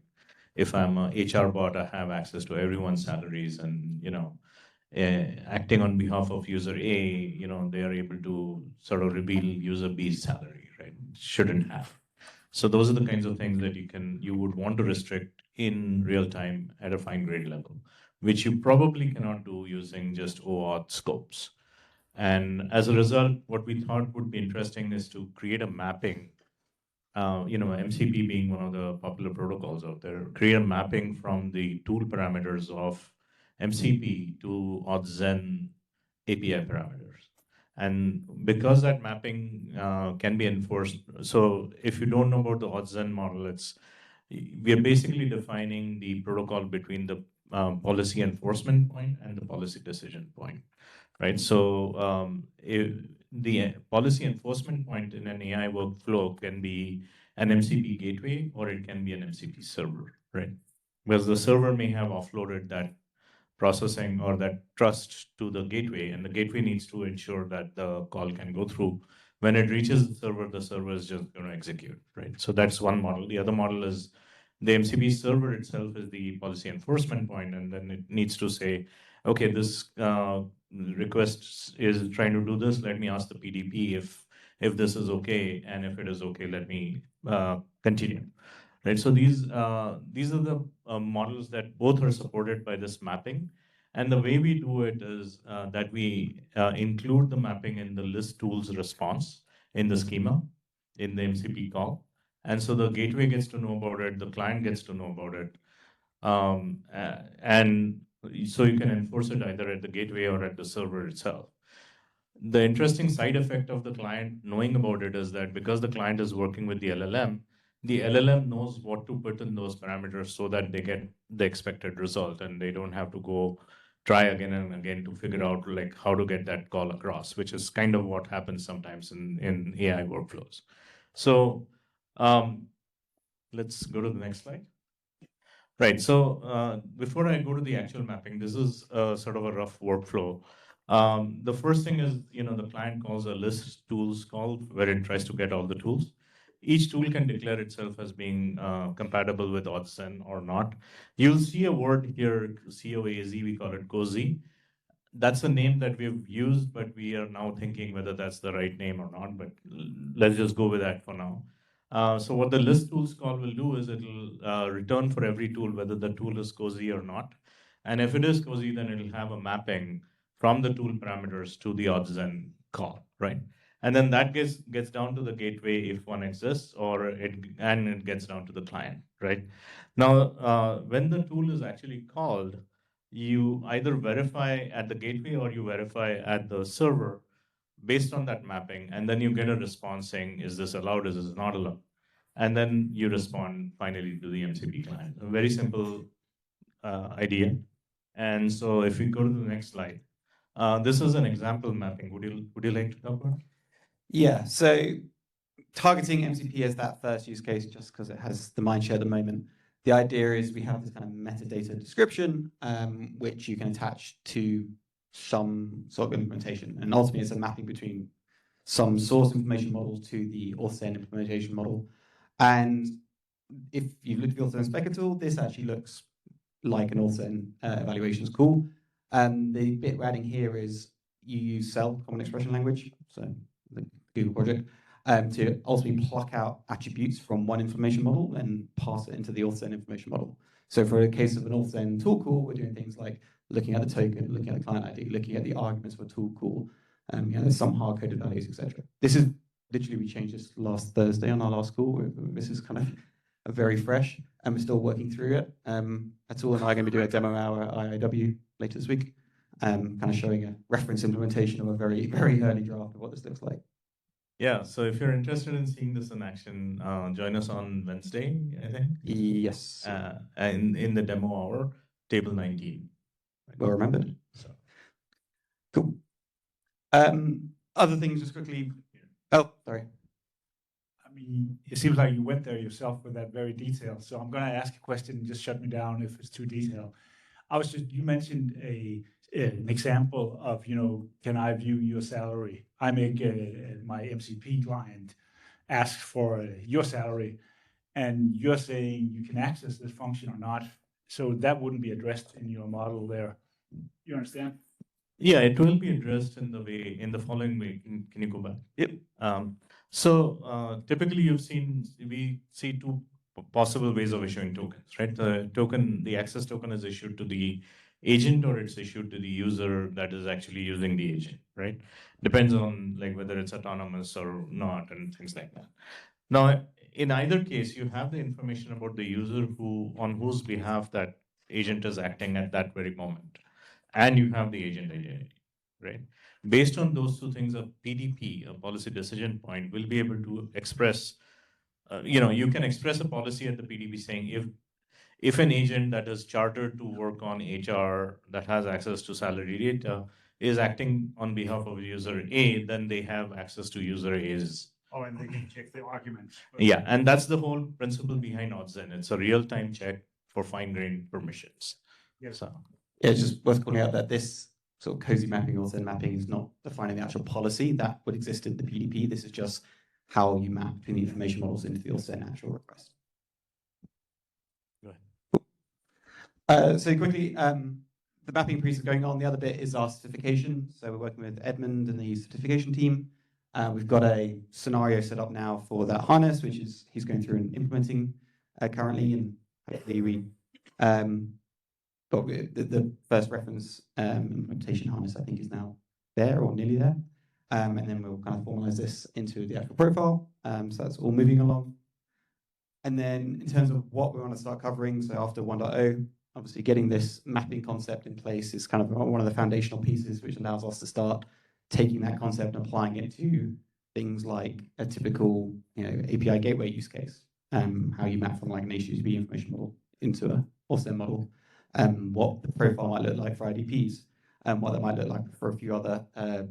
if I'm a HR bot, I have access to everyone's salaries, and acting on behalf of user A, they are able to sort of reveal user B's salary, right? Shouldn't have. So those are the kinds of things that you would want to restrict in real time at a fine grained level, which you probably cannot do using just OAuth scopes. And as a result, what we thought would be interesting is to create a mapping, MCP being one of the popular protocols out there, create a mapping from the tool parameters of MCP to Odzen API parameters. And because that mapping can be enforced, so if you don't know about the Odzen model, we are basically defining the protocol between the policy enforcement point and the policy decision point. Right, so the policy enforcement point in an AI workflow can be an MCP gateway or it can be an MCP server, right? Because the server may have offloaded that processing or that trust to the gateway, and the gateway needs to ensure that the call can go through. When it reaches the server is just going to execute, right? So that's one model. The other model is the MCP server itself is the policy enforcement point, and then it needs to say, okay, this request is trying to do this. Let me ask the PDP if this is okay, and if it is okay, let me continue. Right. So these are the models that both are supported by this mapping, and the way we do it is that we include the mapping in the list tools response in the schema in the MCP call, and so the gateway gets to know about it, the client gets to know about it, and so you can enforce it either at the gateway or at the server itself. The interesting side effect of the client knowing about it is that because the client is working with the LLM knows what to put in those parameters so that they get the expected result, and they don't have to go try again and again to figure out like how to get that call across, which is kind of what happens sometimes in AI workflows. So let's go to the next slide. Right. So before I go to the actual mapping, this is sort of a rough workflow. The first thing is, the client calls a list tools call where it tries to get all the tools. Each tool can declare itself as being compatible with Odzen or not. You'll see a word here, COAZ, we call it COZY. That's a name that we've used, but we are now thinking whether that's the right name or not, but let's just go with that for now. So what the list tools call will do is it'll return for every tool whether the tool is cozy or not. And if it is cozy, then it'll have a mapping from the tool parameters to the Odzen call, right? And then that gets down to the gateway if one exists, and it gets down to the client, right? Now, when the tool is actually called, you either verify at the gateway or you verify at the server based on that mapping, and then you get a response saying, is this allowed, is this not allowed? And then you respond finally to the MCP client. A very simple idea. And so if we go to the next slide, this is an example mapping. Would you like to talk about it? Yeah, so targeting MCP as that first use case, just because it has the mindshare at the moment. The idea is we have this kind of metadata description, which you can attach to some sort of implementation. And ultimately, it's a mapping between some source information model to the Odzen implementation model. And if you look at the Odzen Inspector tool, this actually looks like an Odzen evaluation tool. And the bit we're adding here is you use CEL, Common Expression Language, so the Google project, to ultimately pluck out attributes from one information model and pass it into the Odzen information model. So for a case of an Odzen tool call, we're doing things like looking at the token, looking at the client ID, looking at the arguments for a tool call, there's some hard-coded values, etc. This is literally, we changed this last Thursday on our last call. This is kind of very fresh, and we're still working through it. Atul and I are going to be doing a demo hour at IIW later this week, kind of showing a reference implementation of a very, very early draft of what this looks like. Yeah, so if you're interested in seeing this in action, join us on Wednesday, I think. Yes. In the demo hour, table 19. Well remembered. So. Cool. Other things just quickly. Oh, sorry. I mean, it seems like you went there yourself with that very detail. So I'm going to ask a question and just shut me down if it's too detailed. You mentioned an example of, can I view your salary? I make my MCP client ask for your salary, and you're saying you can access this function or not. So that wouldn't be addressed in your model there. You understand? Yeah, it will be addressed in the following way. Can you go back? Yep. Typically we see two possible ways of issuing tokens, right? The access token is issued to the agent or it's issued to the user that is actually using the agent, right? Depends on like whether it's autonomous or not and things like that. Now, in either case, you have the information about the user on whose behalf that agent is acting at that very moment. And you have the agent identity, right? Based on those two things, a PDP, a policy decision point, will be able to express, you can express a policy at the PDP saying if an agent that is chartered to work on HR that has access to salary data is acting on behalf of user A, then they have access to user A's. Oh, and they can check the arguments. Yeah, and that's the whole principle behind ODZEN. It's a real-time check for fine-grained permissions. Yes. So. Yeah, it's just worth calling out that this sort of cozy mapping or Zen mapping is not defining the actual policy that would exist in the PDP. This is just how you map between the information models into the Zen actual request. Go ahead. So quickly, the mapping piece is going on. The other bit is our certification. So we're working with Edmund and the certification team. We've got a scenario set up now for that harness, which is he's going through and implementing currently, and hopefully we the first reference implementation harness, I think, is now there or nearly there. And then we'll kind of formalize this into the actual profile. So that's all moving along. And then in terms of what we want to start covering, so after 1.0, obviously getting this mapping concept in place is kind of one of the foundational pieces which allows us to start taking that concept and applying it to things like a typical API gateway use case, how you map from like an HTTP information model into a OSM model, what the profile might look like for IDPs, what that might look like for a few other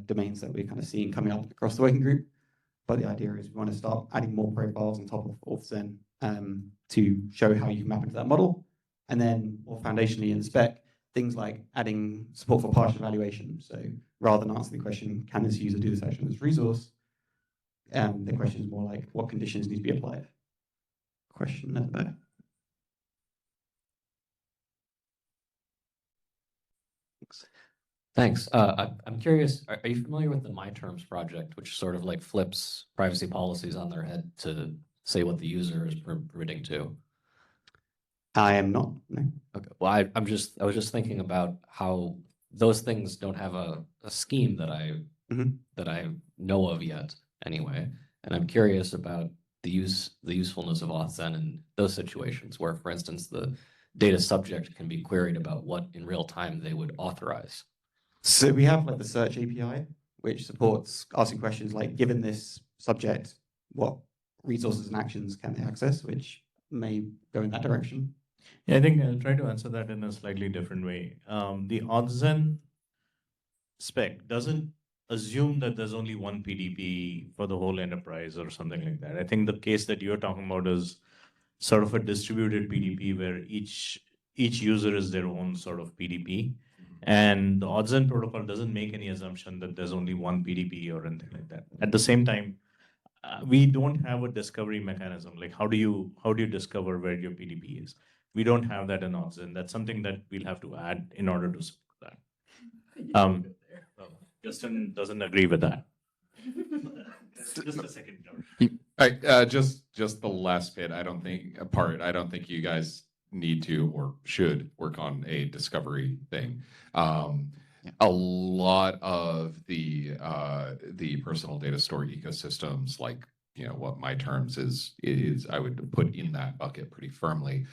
domains that we're kind of seeing coming up across the working group. But the idea is we want to start adding more profiles on top of ORFZen to show how you can map into that model. And then more foundationally in the spec, things like adding support for partial evaluation. So rather than answer the question, can this user do this action as resource? The question is more like, what conditions need to be applied? Question at the back. Thanks. I'm curious, are you familiar with the My Terms project, which sort of like flips privacy policies on their head to say what the user is permitting to? I am not, no. Okay. Well, I was just thinking about how those things don't have a scheme that I know of yet anyway. And I'm curious about the usefulness of authzen in those situations where, for instance, the data subject can be queried about what in real time they would authorize. So we have like the search API, which supports asking questions like, given this subject, what resources and actions can they access, which may go in that direction. Yeah, I think I'll try to answer that in a slightly different way. The authzen spec doesn't assume that there's only one PDP for the whole enterprise or something like that. I think the case that you're talking about is sort of a distributed PDP where each user is their own sort of PDP. And the authzen protocol doesn't make any assumption that there's only one PDP or anything like that. At the same time, we don't have a discovery mechanism. Like how do you discover where your PDP is? We don't have that in authzen. That's something that we'll have to add in order to support that. Justin doesn't agree with that. Just a second. Just the last bit. I don't think you guys need to or should work on a discovery thing. A lot of the personal data store ecosystems, like what My Terms is I would put in that bucket pretty firmly.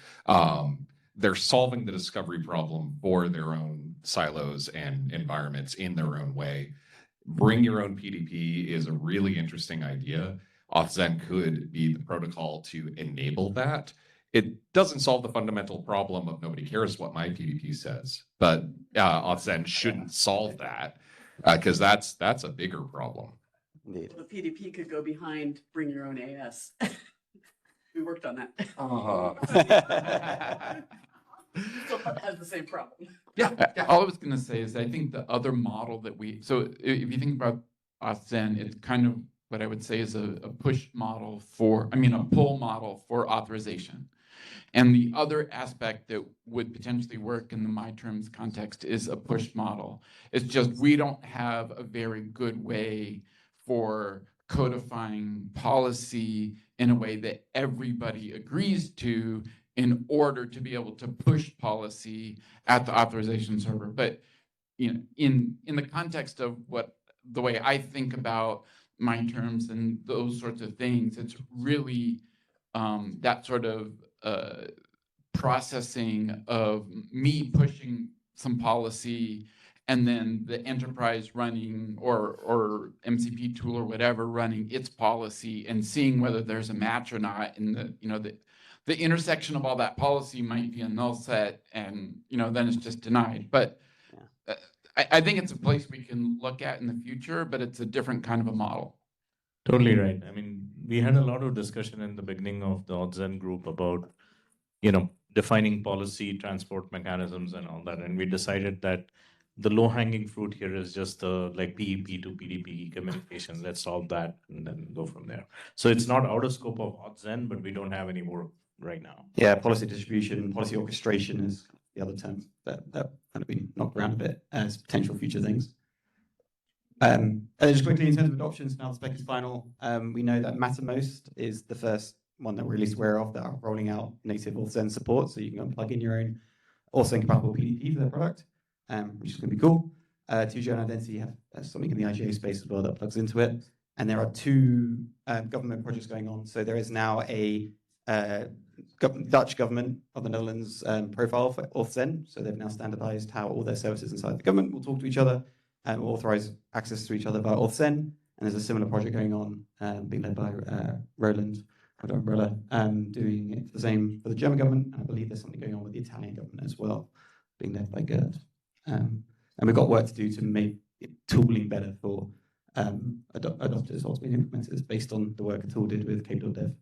They're solving the discovery problem for their own silos and environments in their own way. bring your own PDP is a really interesting idea. Auth0 could be the protocol to enable that. It doesn't solve the fundamental problem of nobody cares what my PDP says, but Auth0 shouldn't solve that because that's a bigger problem. The PDP could go behind bring your own AS. We worked on that. Still has the same problem. All I was going to say is I think the other model that so if you think about Auth0, it's kind of what I would say is a push model a pull model for authorization. And the other aspect that would potentially work in the my terms context is a push model. It's just we don't have a very good way for codifying policy in a way that everybody agrees to in order to be able to push policy at the authorization server. But in the context of the way I think about my terms and those sorts of things, it's really that sort of processing of me pushing some policy and then the enterprise running or MCP tool or whatever running its policy and seeing whether there's a match or not. And the intersection of all that policy might be a null set, and then it's just denied. But I think it's a place we can look at in the future, but it's a different kind of a model. Totally right. I mean, we had a lot of discussion in the beginning of the Auth0 group about, defining policy, transport mechanisms and all that. And we decided that the low-hanging fruit here is just the PEP to PDP communication. Let's solve that and then go from there. So it's not out of scope of Auth0, but we don't have any work right now. Yeah, policy distribution, policy orchestration is the other term that kind of been knocked around a bit as potential future things. And just quickly, in terms of adoptions, now the spec is final. We know that Mattermost is the first one that we're at least aware of that are rolling out native Auth0 support, so you can go and plug in your own Auth0 compatible PDP for their product, which is going to be cool. 2G and Identity have something in the IGA space as well that plugs into it. And there are two government projects going on. So there is now a Dutch government of the Netherlands profile for Auth0. So they've now standardized how all their services inside the government will talk to each other and authorize access to each other via Auth0. And there's a similar project going on being led by Roland, Umbrella, doing it the same for the German government. And I believe there's something going on with the Italian government as well, being led by Gerd. And we've got work to do to make tooling better for adopters, ultimately implementers, based on the work a tool did with K.Dev.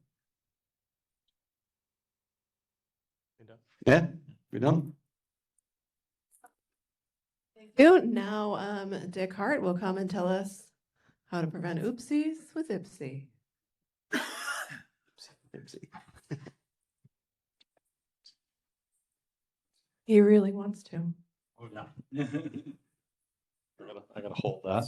Yeah, we're done. Thank you. Now, Dick Hart will come and tell us how to prevent oopsies with IPSY. He really wants to. Oh, yeah. I gotta hold that.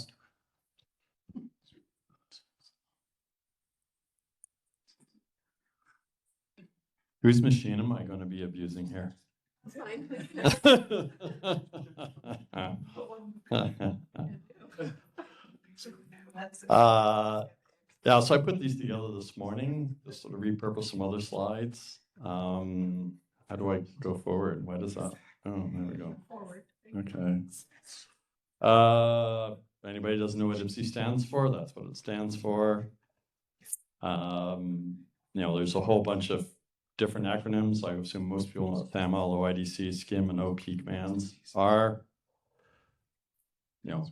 Whose machine am I going to be abusing here? Yeah, so I put these together this morning, just sort of repurpose some other slides. How do I go forward? Why does that? Oh, there we go. Forward. Okay. Anybody doesn't know what IPSY stands for? That's what it stands for. There's a whole bunch of different acronyms. I assume most people know what THAML, OIDC, SCIM, and OP commands are.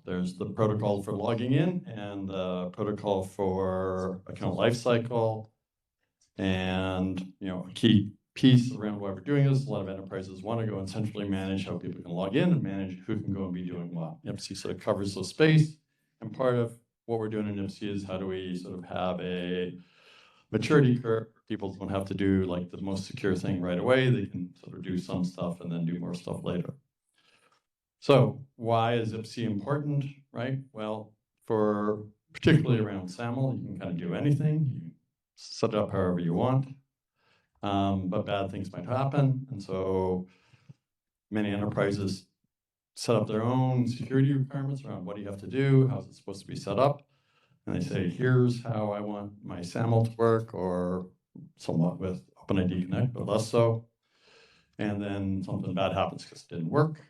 There's the protocol for logging in and the protocol for account lifecycle. And, a key piece around why we're doing this, a lot of enterprises want to go and centrally manage how people can log in and manage who can go and be doing what. IPSY sort of covers the space. And part of what we're doing in IPSY is how do we sort of have a maturity curve. People don't have to do like the most secure thing right away. They can sort of do some stuff and then do more stuff later. So why is IPSY important, right? Well, for particularly around SAML, you can kind of do anything. You set it up however you want, but bad things might happen. And so many enterprises set up their own security requirements around what do you have to do, how's it supposed to be set up. And they say, here's how I want my SAML to work, or somewhat with OpenID Connect, but less so. And then something bad happens because it didn't work.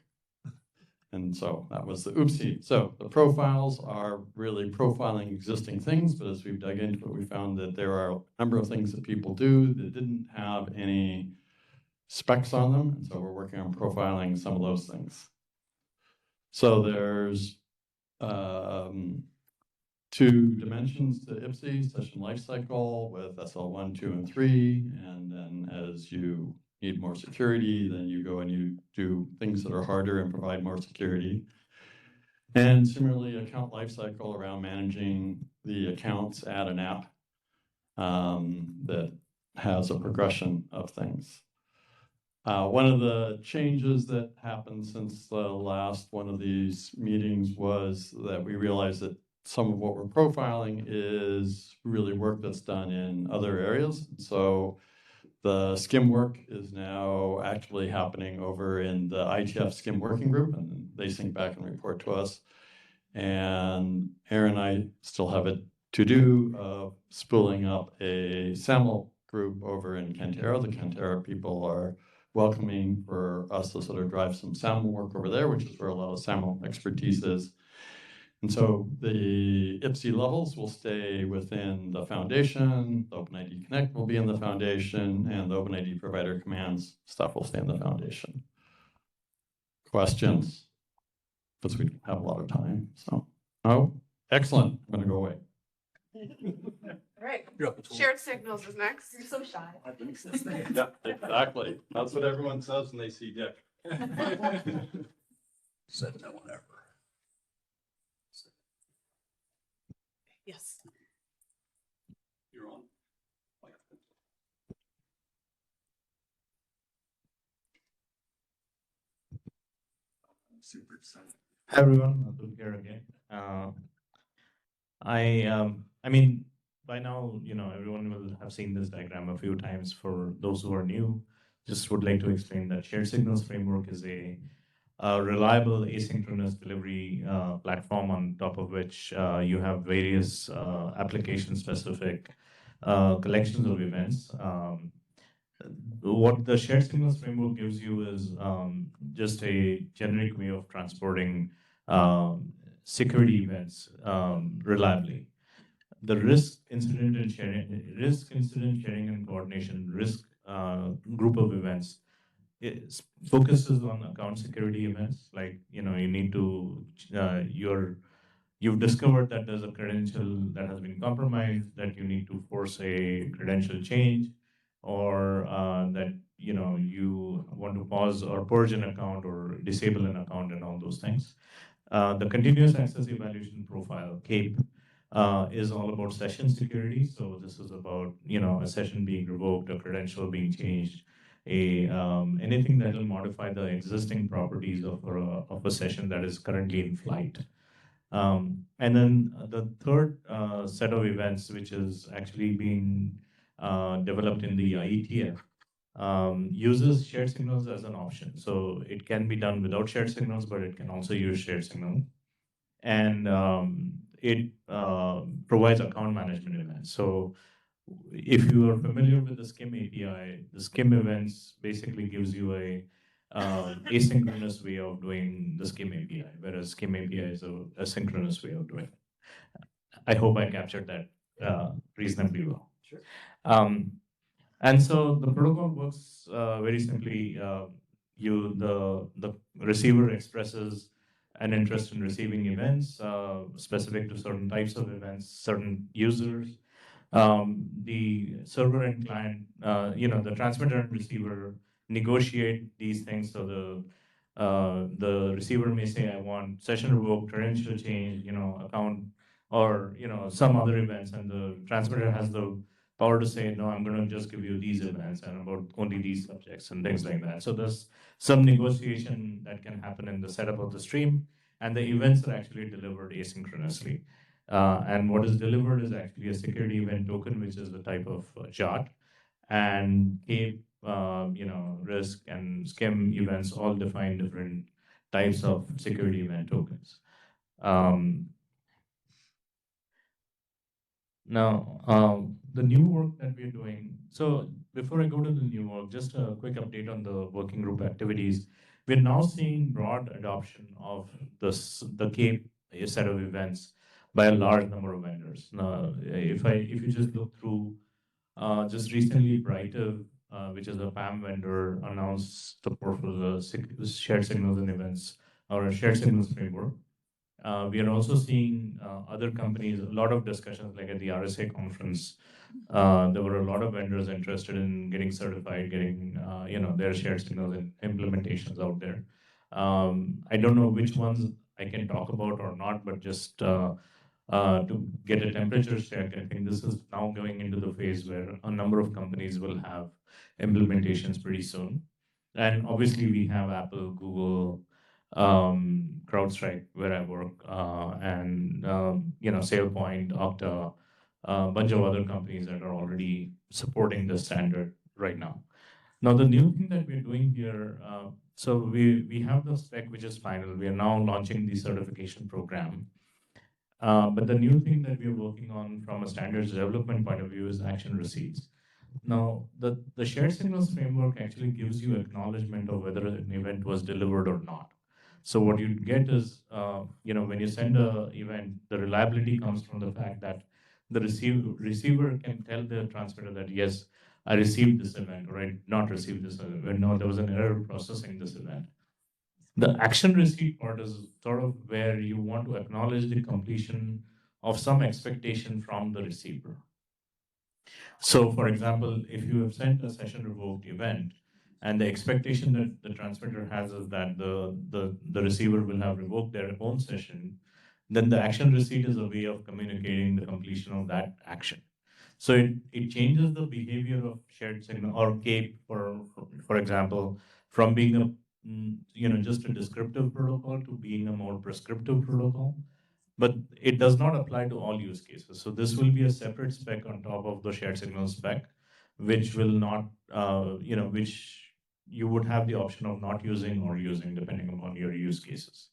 And so that was the oopsie. So the profiles are really profiling existing things, but as we've dug into it, we found that there are a number of things that people do that didn't have any specs on them. And so we're working on profiling some of those things. So there's 2 dimensions to IPSI, session lifecycle with SL1, 2, and 3. And then as you need more security, then you go and you do things that are harder and provide more security. And similarly, account lifecycle around managing the accounts at an app that has a progression of things. One of the changes that happened since the last one of these meetings was that we realized that some of what we're profiling is really work that's done in other areas. So the SCIM work is now actually happening over in the ITF SCIM working group, and they sync back and report to us. And Aaron and I still have it to do of spooling up a SAML group over in Kantara. The Kantara people are welcoming for us to sort of drive some SAML work over there, which is where a lot of SAML expertise is. And so the IPSI levels will stay within the foundation, the OpenID Connect will be in the foundation, and the OpenID provider commands stuff will stay in the foundation. Questions? Because we have a lot of time, so. Oh, excellent, I'm gonna go away. All right, shared signals is next. You're so shy. Yeah, exactly. That's what everyone says when they see Dick. Said no one ever. Yes. You're on. Super excited. Hi everyone, Atul here again. I mean, by now, everyone will have seen this diagram a few times. For those who are new, just would like to explain that shared signals framework is a reliable asynchronous delivery platform on top of which you have various application-specific collections of events. What the shared signals framework gives you is just a generic way of transporting security events reliably. The risk incident sharing and coordination group of events, it focuses on account security events. Like, you need to, you've discovered that there's a credential that has been compromised, that you need to force a credential change, or that, you want to pause or purge an account or disable an account and all those things. The continuous access evaluation profile, CAPE, is all about session security. So this is about, a session being revoked, a credential being changed, anything that will modify the existing properties of a session that is currently in flight. And then the third set of events, which is actually being developed in the IETF, uses shared signals as an option. So it can be done without shared signals, but it can also use shared signal. And it provides account management events. So if you are familiar with the SCIM API, the SCIM events basically gives you a asynchronous way of doing the SCIM API, whereas SCIM API is a synchronous way of doing it. I hope I captured that reasonably well. Sure. And so the protocol works very simply. The receiver expresses an interest in receiving events specific to certain types of events, certain users. The server and client, the transmitter and receiver negotiate these things. So the receiver may say, I want session revoke, credential change, account, or some other events, and the transmitter has the power to say, no, I'm going to just give you these events and about only these subjects and things like that. So there's some negotiation that can happen in the setup of the stream, and the events are actually delivered asynchronously. And what is delivered is actually a security event token, which is a type of JOT, and CAPE, risk and SCIM events all define different types of security event tokens. Now, the new work that we're doing. So before I go to the new work, just a quick update on the working group activities. we're now seeing broad adoption of the CAPE set of events by a large number of vendors. Now, if you just look through, just recently, Brightive, which is a PAM vendor, announced support for the shared signals and events, or a shared signals framework. We are also seeing other companies, a lot of discussions, like at the RSA conference. There were a lot of vendors interested in getting certified, getting their shared signals and implementations out there. I don't know which ones I can talk about or not, but just to get a temperature check, I think this is now going into the phase where a number of companies will have implementations pretty soon. And obviously we have Apple, Google, CrowdStrike, where I work, and SailPoint, Okta, a bunch of other companies that are already supporting the standard right now. Now, the new thing that we're doing here, so we have the spec, which is final. We are now launching the certification program. But the new thing that we're working on from a standards development point of view is action receipts. Now, the shared signals framework actually gives you acknowledgement of whether an event was delivered or not. So what you get is, when you send an event, the reliability comes from the fact that the receiver can tell the transmitter that, yes, I received this event, or I did not receive this event. No, there was an error processing this event. The action receipt part is sort of where you want to acknowledge the completion of some expectation from the receiver. So, for example, if you have sent a session revoked event, and the expectation that the transmitter has is that the receiver will have revoked their own session, then the action receipt is a way of communicating the completion of that action. So it changes the behavior of shared signal or CAPE, for example, from being just a descriptive protocol to being a more prescriptive protocol. But it does not apply to all use cases. So this will be a separate spec on top of the shared signal spec, which will not, which you would have the option of not using or using depending upon your use cases.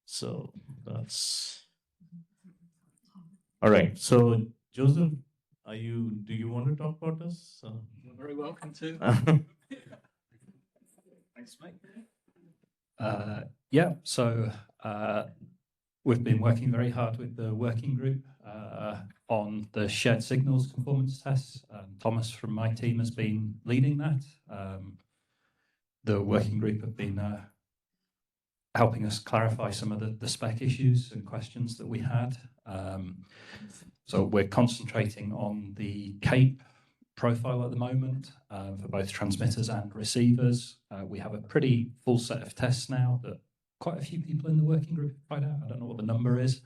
So that's all right. So Joseph, do you want to talk about this? You're very welcome to. Thanks, mate. So we've been working very hard with the working group on the shared signals conformance tests. Thomas from my team has been leading that. The working group have been helping us clarify some of the spec issues and questions that we had. So we're concentrating on the CAPE profile at the moment for both transmitters and receivers. We have a pretty full set of tests now that quite a few people in the working group have tried out. I don't know what the number is.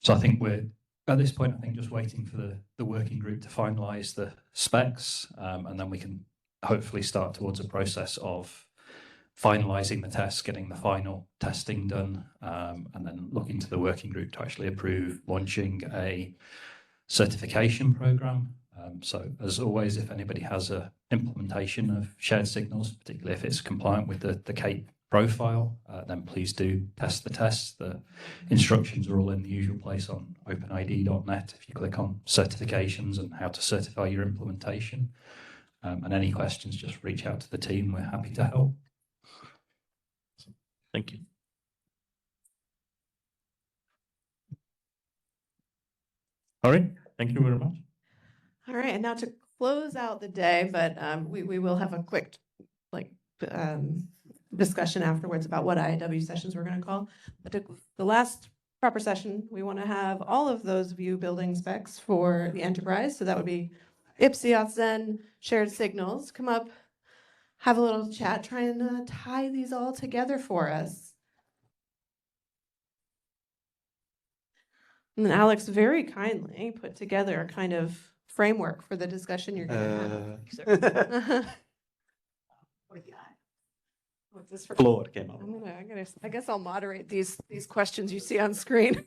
So I think we're, at this point, I think just waiting for the working group to finalize the specs, and then we can hopefully start towards a process of finalizing the tests, getting the final testing done, and then looking to the working group to actually approve launching a certification program. So as always, if anybody has a implementation of shared signals, particularly if it's compliant with the CAPE profile, then please do test the tests. The instructions are all in the usual place on openid.net. If you click on certifications and how to certify your implementation, and any questions, just reach out to the team. We're happy to help. Thank you. All right. Thank you very much. All right, and now to close out the day, but we will have a quick discussion afterwards about what IIW sessions we're going to call. But the last proper session, we want to have all of those view building specs for the enterprise. So that would be IPSI, Zen, shared signals. Come up, have a little chat, try and tie these all together for us. And then Alex very kindly put together a kind of framework for the discussion you're going to have. What's this for? Claude came up. I guess I'll moderate these questions you see on screen.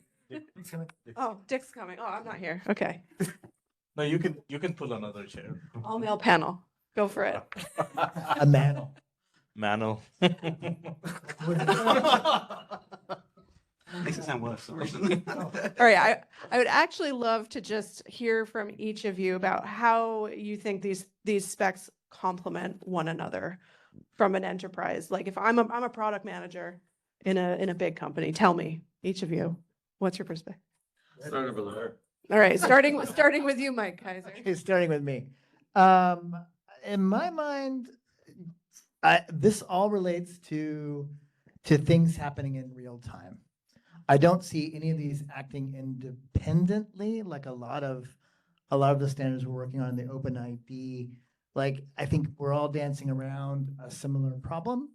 Oh, Dick's coming. Oh, I'm not here. Okay. No, you can pull another chair. All male panel. Go for it. A manel. Manel. Makes it sound worse. All right, I would actually love to just hear from each of you about how you think these specs complement one another from an enterprise. Like if I'm a product manager in a big company, tell me, each of you, what's your perspective? Start over there. All right, starting with you, Mike Kaiser. Okay, starting with me. In my mind, this all relates to things happening in real time. I don't see any of these acting independently, like a lot of the standards we're working on in the OpenID. Like I think we're all dancing around a similar problem,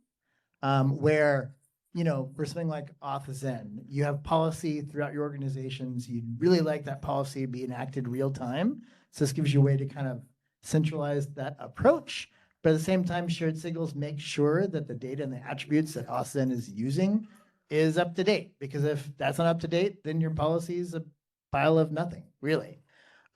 where for something like Auth-Zen, you have policy throughout your organizations. You'd really like that policy to be enacted real time. So this gives you a way to kind of centralize that approach. But at the same time, shared signals make sure that the data and the attributes that Auth-Zen is using is up to date. Because if that's not up to date, then your policy is a pile of nothing, really.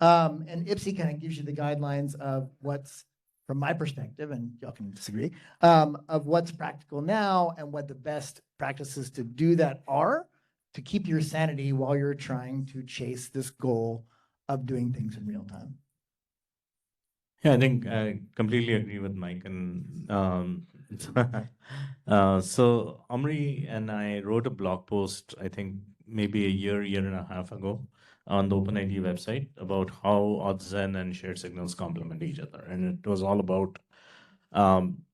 And IPSI kind of gives you the guidelines of what's, from my perspective, and y'all can disagree, of what's practical now and what the best practices to do that are to keep your sanity while you're trying to chase this goal of doing things in real time. Yeah, I think I completely agree with Mike. And so Omri and I wrote a blog post, I think maybe a year and a half ago on the OpenID website about how Auth-Zen and shared signals complement each other. And it was all about,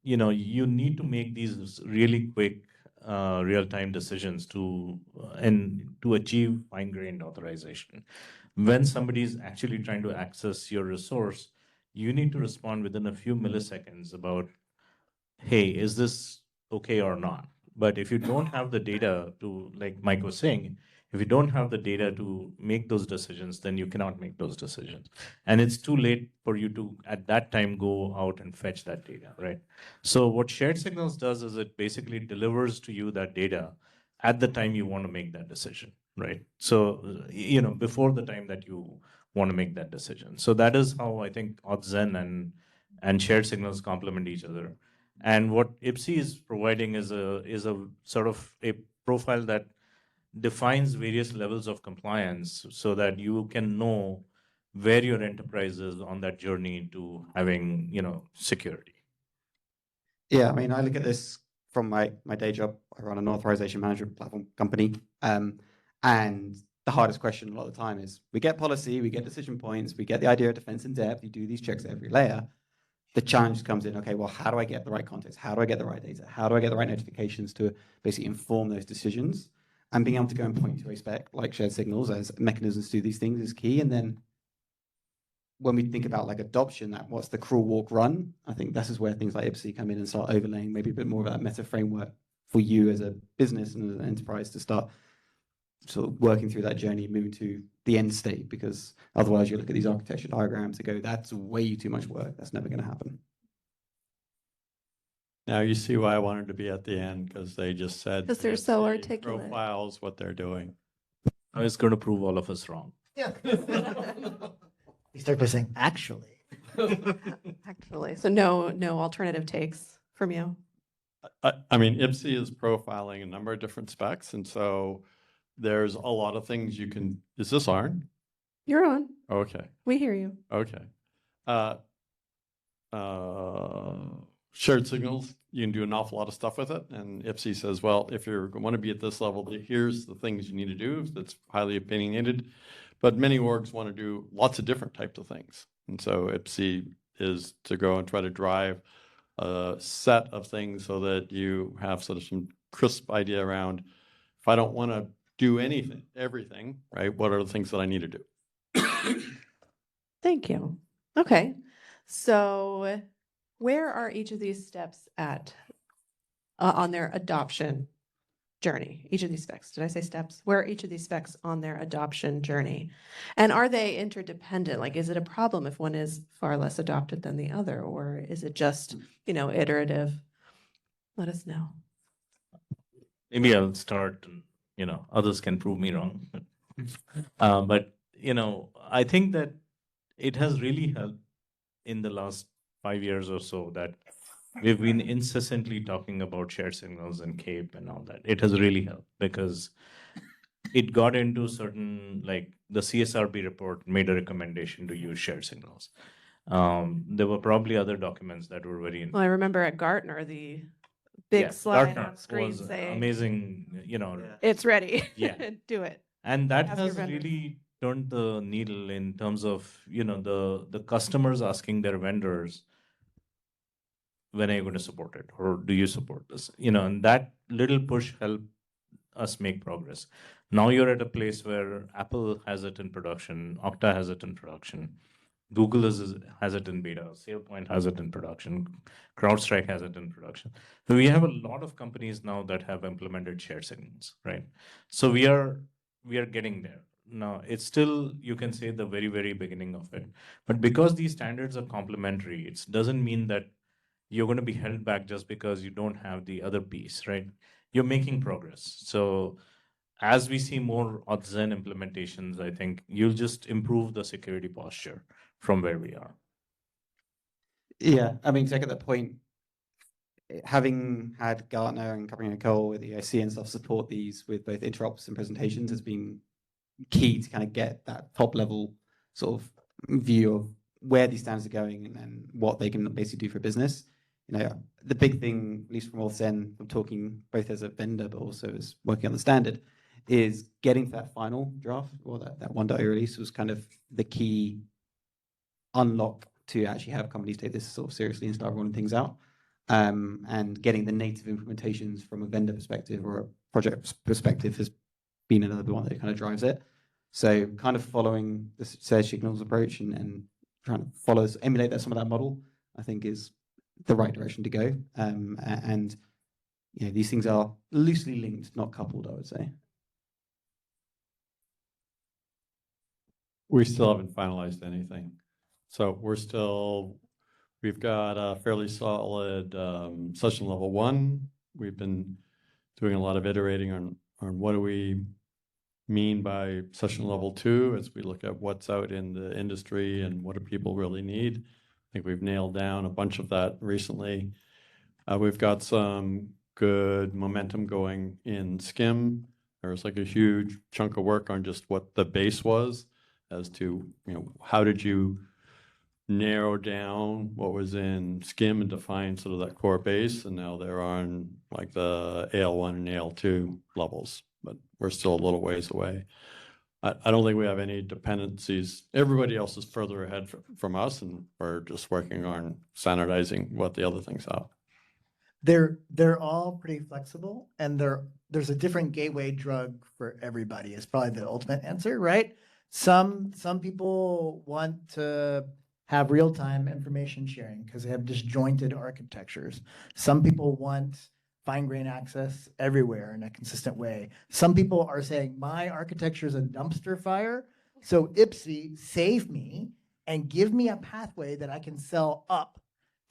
you need to make these really quick real-time decisions to achieve fine-grained authorization. When somebody is actually trying to access your resource, you need to respond within a few milliseconds about, hey, is this okay or not? But if you don't have the data to, like Mike was saying, if you don't have the data to make those decisions, then you cannot make those decisions. And it's too late for you to, at that time, go out and fetch that data, right? So what shared signals does is it basically delivers to you that data at the time you want to make that decision, right? So, before the time that you want to make that decision. So that is how I think Auth-Zen and shared signals complement each other. And what IPSI is providing is a sort of a profile that defines various levels of compliance so that you can know where your enterprise is on that journey to having, security. Yeah, I mean, I look at this from my day job. I run an authorization management platform company. And the hardest question a lot of the time is we get policy, we get decision points, we get the idea of defense in depth, you do these checks at every layer. The challenge comes in, okay, well, how do I get the right context? How do I get the right data? How do I get the right notifications to basically inform those decisions? And being able to go and point to a spec like shared signals as mechanisms to do these things is key. And then when we think about like adoption, what's the crawl, walk, run? I think this is where things like IPSI come in and start overlaying maybe a bit more of that meta framework for you as a business and as an enterprise to start sort of working through that journey, moving to the end state, because otherwise you look at these architecture diagrams and go, that's way too much work. That's never going to happen. Now you see why I wanted to be at the end, because they just said. Because they're so articulate. Profiles what they're doing. I was going to prove all of us wrong. Yeah. You start by saying, actually. Actually, so no alternative takes from you. I mean, IPSI is profiling a number of different specs, and so there's a lot of things you can. Is this on? You're on. Okay. We hear you. Okay. Shared signals, you can do an awful lot of stuff with it. And IPSI says, well, if you want to be at this level, here's the things you need to do that's highly opinionated. But many orgs want to do lots of different types of things. And so IPSI is to go and try to drive a set of things so that you have sort of some crisp idea around, if I don't want to do everything, right, what are the things that I need to do? Thank you. Okay. So where are each of these steps at on their adoption journey? Each of these specs, did I say steps? Where are each of these specs on their adoption journey? And are they interdependent? Like, is it a problem if one is far less adopted than the other? Or is it just, iterative? Let us know. Maybe I'll start and, others can prove me wrong. But, I think that it has really helped in the last 5 years or so that we've been incessantly talking about shared signals and CAPE and all that. It has really helped because it got into certain, like the CSRB report made a recommendation to use shared signals. There were probably other documents that were very. Well, I remember at Gartner, the big slide Gartner on screen was saying, amazing, it's ready. Yeah. Do it. And that Ask your has vendors. really turned the needle in terms of, the customers asking their vendors, when are you going to support it? Or do you support this? And that little push helped us make progress. Now you're at a place where Apple has it in production, Okta has it in production, Google has it in beta, SailPoint has it in production, CrowdStrike has it in production. So we have a lot of companies now that have implemented shared signals, right? So we are getting there. Now it's still, you can say, the very, very beginning of it. But because these standards are complementary, it doesn't mean that you're going to be held back just because you don't have the other piece, right? You're making progress. So as we see more Auth0 implementations, I think you'll just improve the security posture from where we are. Yeah, I mean, to take at that point, having had Gartner and Covering Nicole with the EIC and stuff support these with both interops and presentations has been key to kind of get that top level sort of view of where these standards are going and what they can basically do for business. The big thing, at least from Auth0, from talking both as a vendor but also as working on the standard, is getting to that final draft or that 1.0 release was kind of the key unlock to actually have companies take this sort of seriously and start rolling things out. And getting the native implementations from a vendor perspective or a project perspective has been another one that kind of drives it. So kind of following the shared signals approach and trying to emulate some of that model, I think is the right direction to go. And these things are loosely linked, not coupled, I would say. We still haven't finalized anything. So we've got a fairly solid session level 1. We've been doing a lot of iterating on what do we mean by session level 2 as we look at what's out in the industry and what do people really need. I think we've nailed down a bunch of that recently. We've got some good momentum going in SCIM. There was like a huge chunk of work on just what the base was as to, how did you narrow down what was in SCIM and define sort of that core base. And now they're on like the AL1 and AL2 levels, but we're still a little ways away. I don't think we have any dependencies. Everybody else is further ahead from us, and we're just working on standardizing what the other things are. They're all pretty flexible, and there's a different gateway drug for everybody is probably the ultimate answer, right? Some people want to have real-time information sharing because they have disjointed architectures. Some people want fine-grained access everywhere in a consistent way. Some people are saying, my architecture is a dumpster fire, so IPSI, save me and give me a pathway that I can sell up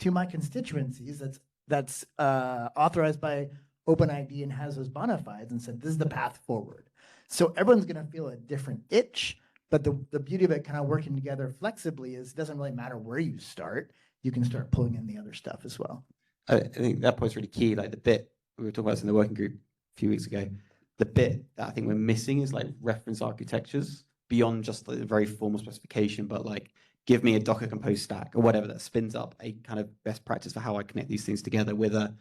to my constituencies that's authorized by OpenID and has those bona fides and said, this is the path forward. So everyone's going to feel a different itch, but the beauty of it kind of working together flexibly is it doesn't really matter where you start. You can start pulling in the other stuff as well. I think that point's really key. Like the bit we were talking about this in the working group a few weeks ago, the bit that I think we're missing is like reference architectures beyond just the very formal specification, but like give me a Docker Compose stack or whatever that spins up a kind of best practice for how I connect these things together with an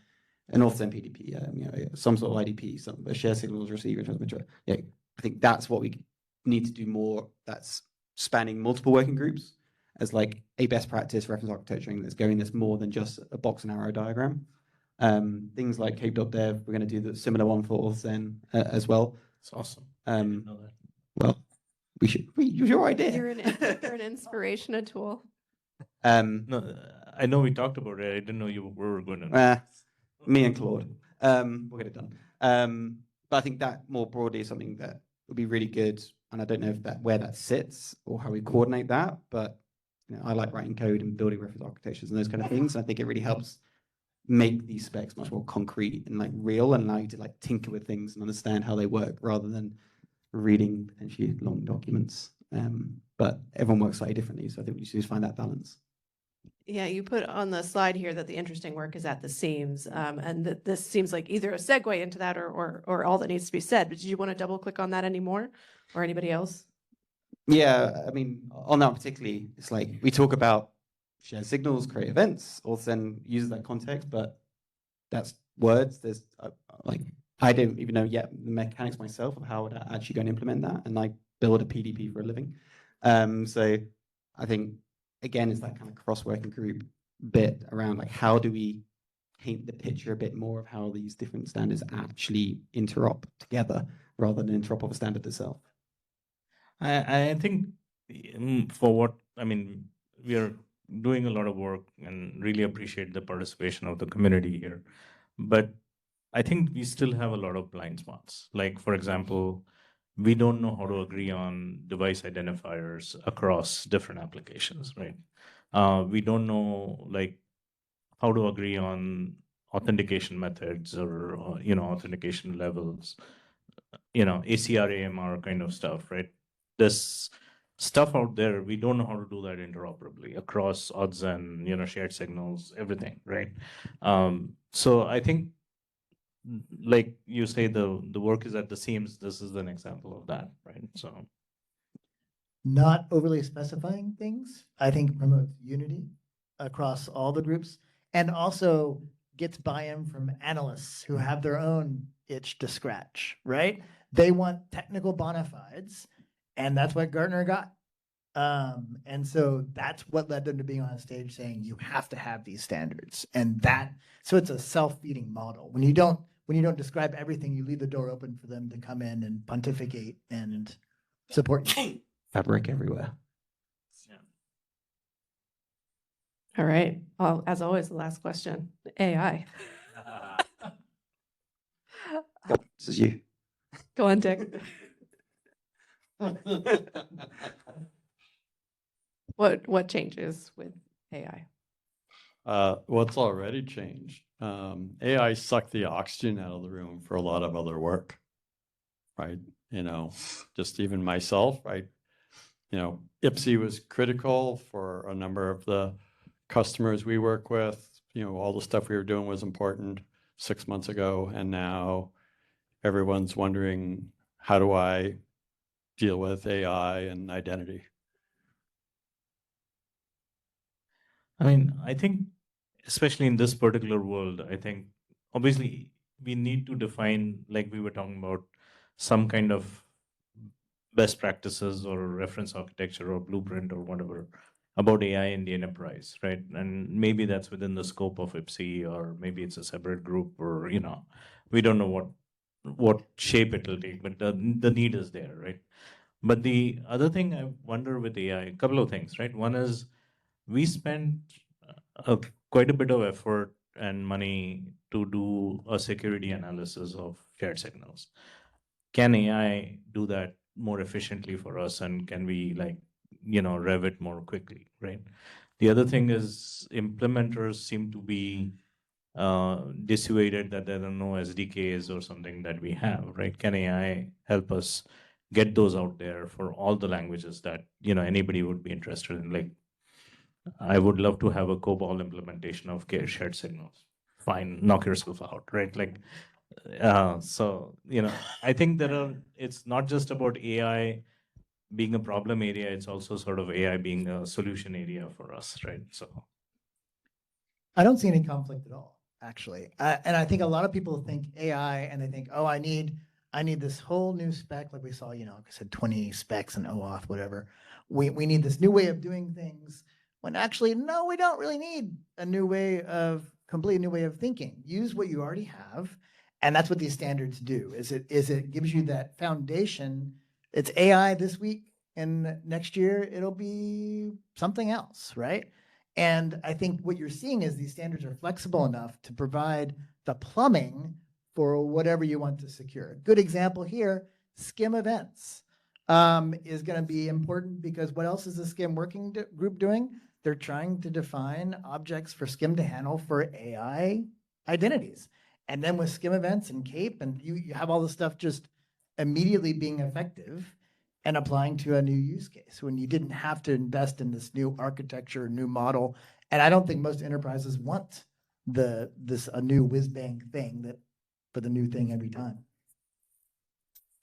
Auth0 PDP, some sort of IDP, a shared signals receiver transmitter. Yeah, I think that's what we need to do more. That's spanning multiple working groups as like a best practice reference architecturing that's more than just a box and arrow diagram. Things like cape.dev, we're going to do the similar one for Auth0 as well. It's awesome. Well, use your idea. You're an inspiration, a tool. No, I know we talked about it. I didn't know you were going to. Me and Claude, we'll get it done. But I think that more broadly is something that would be really good. And I don't know where that sits or how we coordinate that, but I like writing code and building reference architectures and those kind of things. And I think it really helps make these specs much more concrete and like real and allow you to like tinker with things and understand how they work rather than reading potentially long documents. But everyone works slightly differently. So I think we just need to find that balance. Yeah, you put on the slide here that the interesting work is at the seams, and that this seems like either a segue into that or all that needs to be said. But did you want to double click on that anymore, or anybody else? Yeah, I mean, on that particularly, it's like we talk about share signals, create events, also then use that context, but that's words. There's like, I don't even know yet the mechanics myself of how to actually go and implement that and like build a PDP for a living. So I think, again, it's that kind of cross-working group bit around like, how do we paint the picture a bit more of how these different standards actually interop together rather than interop of a standard itself? I think for what, I mean, we are doing a lot of work and really appreciate the participation of the community here. But I think we still have a lot of blind spots. Like, for example, we don't know how to agree on device identifiers across different applications, right? We don't know, like, how to agree on authentication methods or authentication levels, ACR, AMR kind of stuff, right? There's stuff out there, we don't know how to do that interoperably across odds and, shared signals, everything, right? So I think, like you say, the work is at the seams. This is an example of that, right? So Not overly specifying things, I think promotes unity across all the groups and also gets buy-in from analysts who have their own itch to scratch, right? They want technical bona fides, and that's what Gartner got. And so that's what led them to being on stage saying you have to have these standards. And so it's a self-feeding model. When you don't describe everything, you leave the door open for them to come in and pontificate and support you. Fabric everywhere. All right. Well, as always, the last question, AI. This is you. Go on, Dick. What changes with AI? What's already changed? AI sucked the oxygen out of the room for a lot of other work, right? Just even myself, right? IPSI was critical for a number of the customers we work with. All the stuff we were doing was important 6 months ago, and now everyone's wondering, how do I deal with AI and identity? I mean, I think, especially in this particular world, I think obviously we need to define, like we were talking about, some kind of best practices or reference architecture or blueprint or whatever about AI in the enterprise, right? And maybe that's within the scope of IPSI, or maybe it's a separate group, or we don't know what shape it will take, but the need is there, right? But the other thing I wonder with AI, a couple of things, right? One is we spent quite a bit of effort and money to do a security analysis of shared signals. Can AI do that more efficiently for us, and can we rev it more quickly, right? The other thing is implementers seem to be dissuaded that there are no SDKs or something that we have, right? Can AI help us get those out there for all the languages that anybody would be interested in? Like, I would love to have a COBOL implementation of shared signals. Fine, knock yourself out, right? Like, so I think it's not just about AI being a problem area, it's also sort of AI being a solution area for us, right? So I don't see any conflict at all, actually. And I think a lot of people think AI and they think, oh, I need this whole new spec, like we saw, like I said, 20 specs and OAuth, whatever. We need this new way of doing things. When actually, no, we don't really need a completely new way of thinking. Use what you already have. And that's what these standards do, is it gives you that foundation. It's AI this week, and next year it'll be something else, right? And I think what you're seeing is these standards are flexible enough to provide the plumbing for whatever you want to secure. A good example here, SCIM events is going to be important, because what else is the SCIM working group doing? They're trying to define objects for SCIM to handle for AI identities. And then with SCIM events and CAPE, and you have all this stuff just immediately being effective and applying to a new use case when you didn't have to invest in this new architecture, new model, And I don't think most enterprises want a new whiz bang thing for the new thing every time.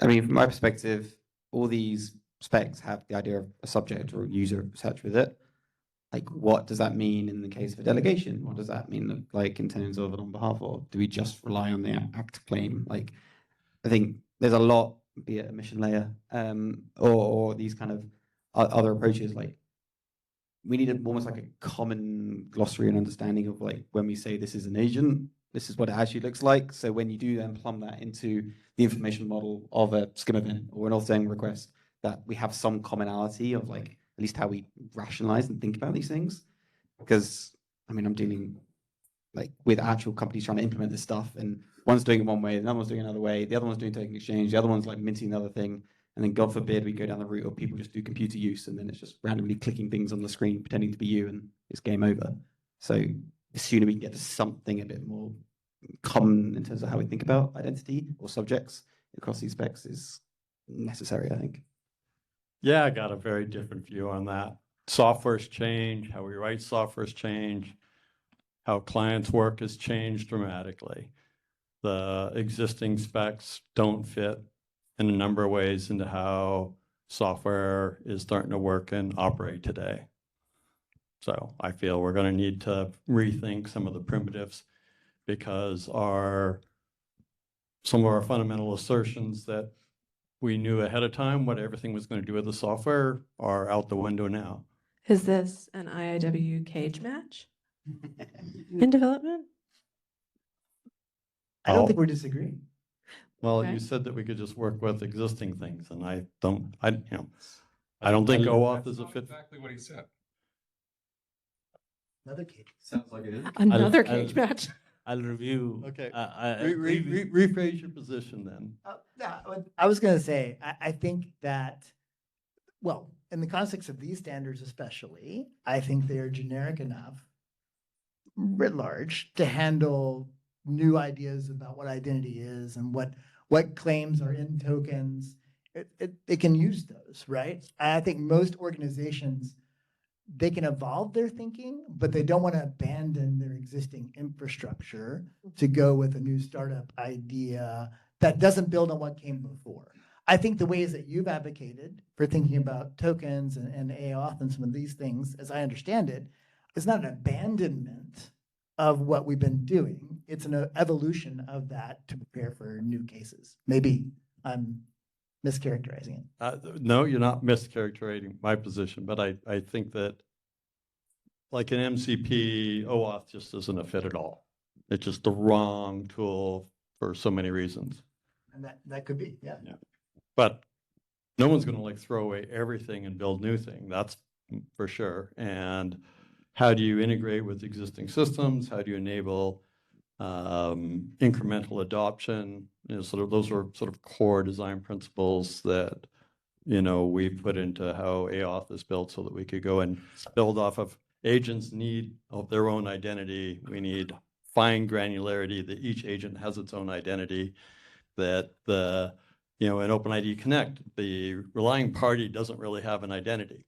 I mean, from my perspective, all these specs have the idea of a subject or a user attached with it. Like, what does that mean in the case of a delegation? What does that mean, like, in terms of an on behalf of? Do we just rely on the act claim? Like, I think there's a lot, be it a mission layer, or these kind of other approaches. Like, we need almost like a common glossary and understanding of, like, when we say this is an agent, this is what it actually looks like. So when you do then plumb that into the information model of a SCIM event or an authenticating request, that we have some commonality of, like, at least how we rationalize and think about these things. Because, I mean, I'm dealing, like, with actual companies trying to implement this stuff, and one's doing it one way, another one's doing it another way, the other one's doing token exchange, the other one's like minting the other thing, and then God forbid we go down the route of people just do computer use, and then it's just randomly clicking things on the screen pretending to be you, and it's game over. So the sooner we can get to something a bit more common in terms of how we think about identity or subjects across these specs is necessary, I think. Yeah, I got a very different view on that. Software's changed, how we write software's changed, how clients work has changed dramatically. The existing specs don't fit in a number of ways into how software is starting to work and operate today. So I feel we're going to need to rethink some of the primitives, because some of our fundamental assertions that we knew ahead of time what everything was going to do with the software are out the window now. Is this an IIW cage match in development? I don't think we're disagreeing. Well, Okay. you said that we could just work with existing things, and I don't think OAuth is a fit. Exactly what he said. Another cage. Sounds like it is. Another cage match. I'll review. Okay. Review. Rephrase your position then. I was going to say, I think that, well, in the context of these standards especially, I think they are generic enough, writ large, to handle new ideas about what identity is and what claims are in tokens. It can use those, right? I think most organizations, they can evolve their thinking, but they don't want to abandon their existing infrastructure to go with a new startup idea that doesn't build on what came before. I think the ways that you've advocated for thinking about tokens and AOAuth and some of these things, as I understand it, is not an abandonment of what we've been doing. It's an evolution of that to prepare for new cases. Maybe I'm mischaracterizing it. No, you're not mischaracterizing my position, but I think that, like an MCP, OAuth just isn't a fit at all. It's just the wrong tool for so many reasons. And that could be, yeah. But no one's going to like throw away everything and build new thing. That's for sure. And how do you integrate with existing systems? How do you enable incremental adoption? Those are sort of core design principles that, we put into how AOAuth is built, so that we could go and build off of agents need of their own identity. We need fine granularity that each agent has its own identity, that in OpenID Connect, the relying party doesn't really have an identity,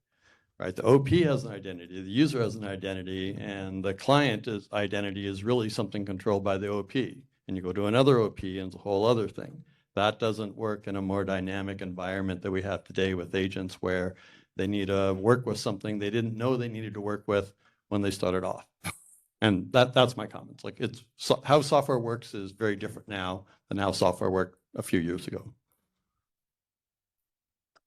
right? The OP has an identity, the user has an identity, and the client's identity is really something controlled by the OP. And you go to another OP and it's a whole other thing. That doesn't work in a more dynamic environment that we have today with agents, where they need to work with something they didn't know they needed to work with when they started off. And that's my comments. Like, how software works is very different now than how software worked a few years ago.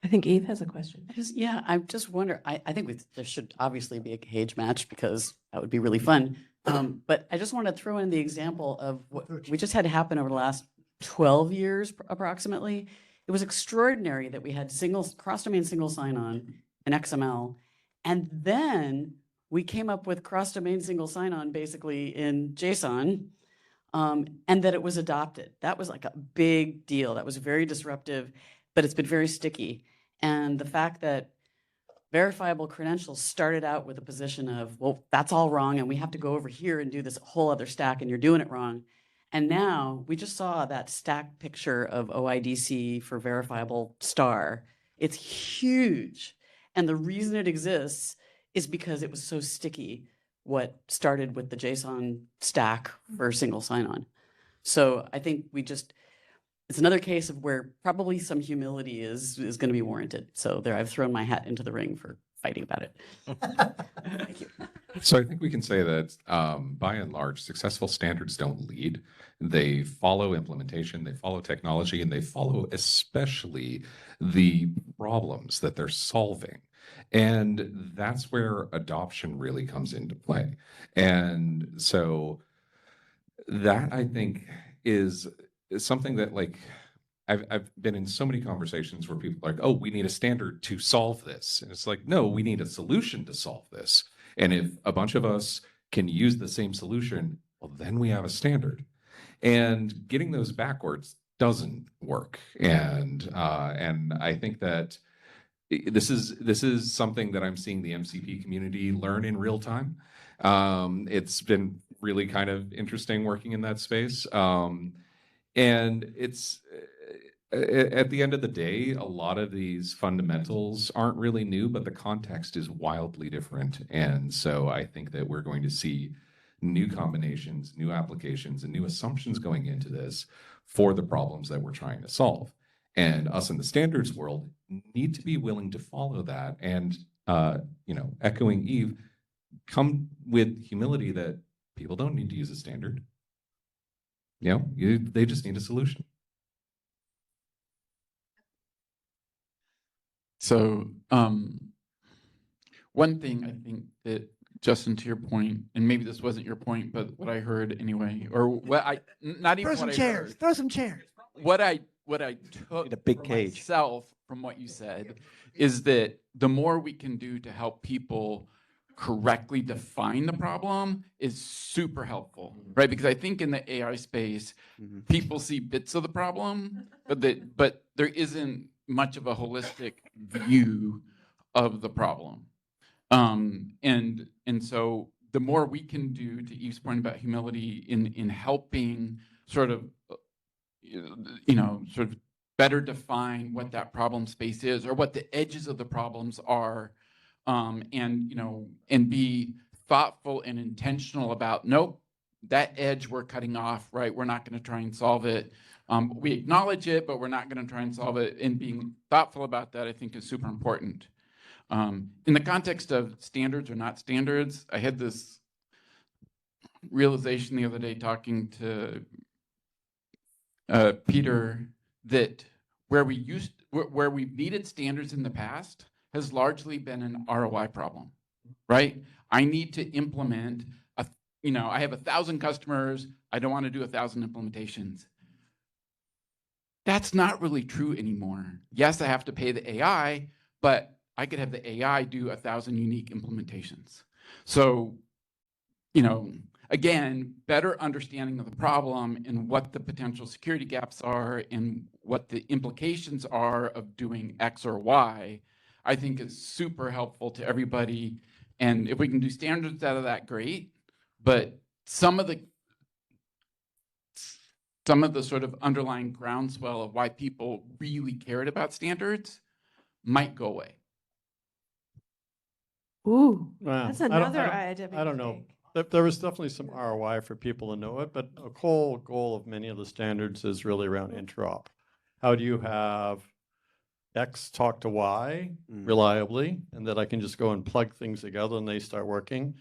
I think Eve has a question. I just wonder, I think there should obviously be a cage match, because that would be really fun. But I just want to throw in the example of what we just had happen over the last 12 years approximately. It was extraordinary that we had cross-domain single sign-on in XML, and then we came up with cross-domain single sign-on basically in JSON, and that it was adopted. That was like a big deal. That was very disruptive, but it's been very sticky. And the fact that verifiable credentials started out with a position of, well, that's all wrong, and we have to go over here and do this whole other stack, and you're doing it wrong. And now we just saw that stack picture of OIDC for verifiable star. It's huge. And the reason it exists is because it was so sticky what started with the JSON stack for single sign-on. So I think it's another case of where probably some humility is going to be warranted. So there, I've thrown my hat into the ring for fighting about it. Thank you. So I think we can say that by and large, successful standards don't lead. They follow implementation, they follow technology, and they follow especially the problems that they're solving. And that's where adoption really comes into play. And so that, I think, is something that, like, I've been in so many conversations where people are like, oh, we need a standard to solve this. And it's like, no, we need a solution to solve this. And if a bunch of us can use the same solution, well, then we have a standard. And getting those backwards doesn't work. And I think that this is something that I'm seeing the MCP community learn in real time. It's been really kind of interesting working in that space. And it's at the end of the day, a lot of these fundamentals aren't really new, but the context is wildly different. And so I think that we're going to see new combinations, new applications, and new assumptions going into this for the problems that we're trying to solve. And us in the standards world need to be willing to follow that. And, echoing Eve, come with humility that people don't need to use a standard. They just need a solution. So one thing I think that, Justin, to your point, and maybe this wasn't your point, but what I heard anyway, or what I, not even Throw what some I chairs. heard, Throw some chairs. what I took a big for cage. myself from what you said is that the more we can do to help people correctly define the problem is super helpful, right? Because I think in the AI space, people see bits of the problem, but there isn't much of a holistic view of the problem. And so the more we can do, to Eve's point about humility, in helping sort of better define what that problem space is or what the edges of the problems are, and be thoughtful and intentional about, nope, that edge we're cutting off, right? We're not going to try and solve it. We acknowledge it, but we're not going to try and solve it. And being thoughtful about that, I think, is super important. In the context of standards or not standards, I had this realization the other day talking to Peter that where we've needed standards in the past has largely been an ROI problem, right? I need to implement I have 1,000 customers. I don't want to do 1,000 implementations. That's not really true anymore. Yes, I have to pay the AI, but I could have the AI do 1,000 unique implementations. So, again, better understanding of the problem and what the potential security gaps are and what the implications are of doing X or Y, I think is super helpful to everybody. And if we can do standards out of that, great. But some of the sort of underlying groundswell of why people really cared about standards might go away. Ooh, Well, that's I don't- another I don't- IIW. I don't know. There was definitely some ROI for people to know it, but a core goal of many of the standards is really around interop. How do you have X talk to Y reliably, and that I can just go and plug things together and they start working,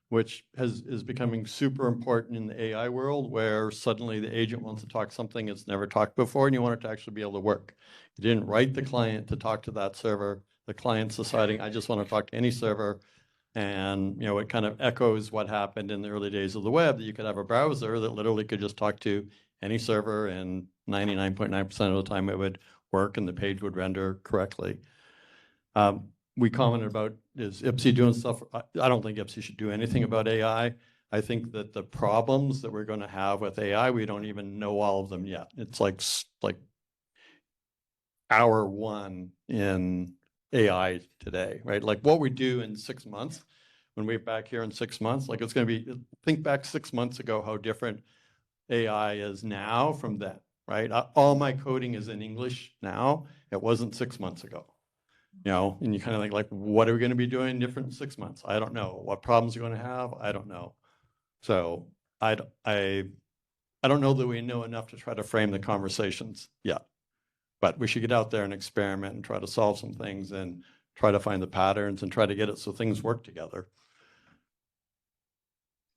which is becoming super important in the AI world, where suddenly the agent wants to talk something it's never talked before, and you want it to actually be able to work. You didn't write the client to talk to that server. The client's deciding, I just want to talk to any server. And, it kind of echoes what happened in the early days of the web, that you could have a browser that literally could just talk to any server, and 99.9% of the time it would work and the page would render correctly. We commented about, is IPSI doing stuff? I don't think IPSI should do anything about AI. I think that the problems that we're going to have with AI, we don't even know all of them yet. It's like hour one in AI today, right? Like what we do in 6 months, when we're back here in 6 months, like it's going to be, think back 6 months ago, how different AI is now from then, right? All my coding is in English now. It wasn't 6 months ago. You know, and you kind of think like, what are we going to be doing different in 6 months? I don't know. What problems are going to have? I don't know. So I don't know that we know enough to try to frame the conversations yet, but we should get out there and experiment and try to solve some things and try to find the patterns and try to get it so things work together.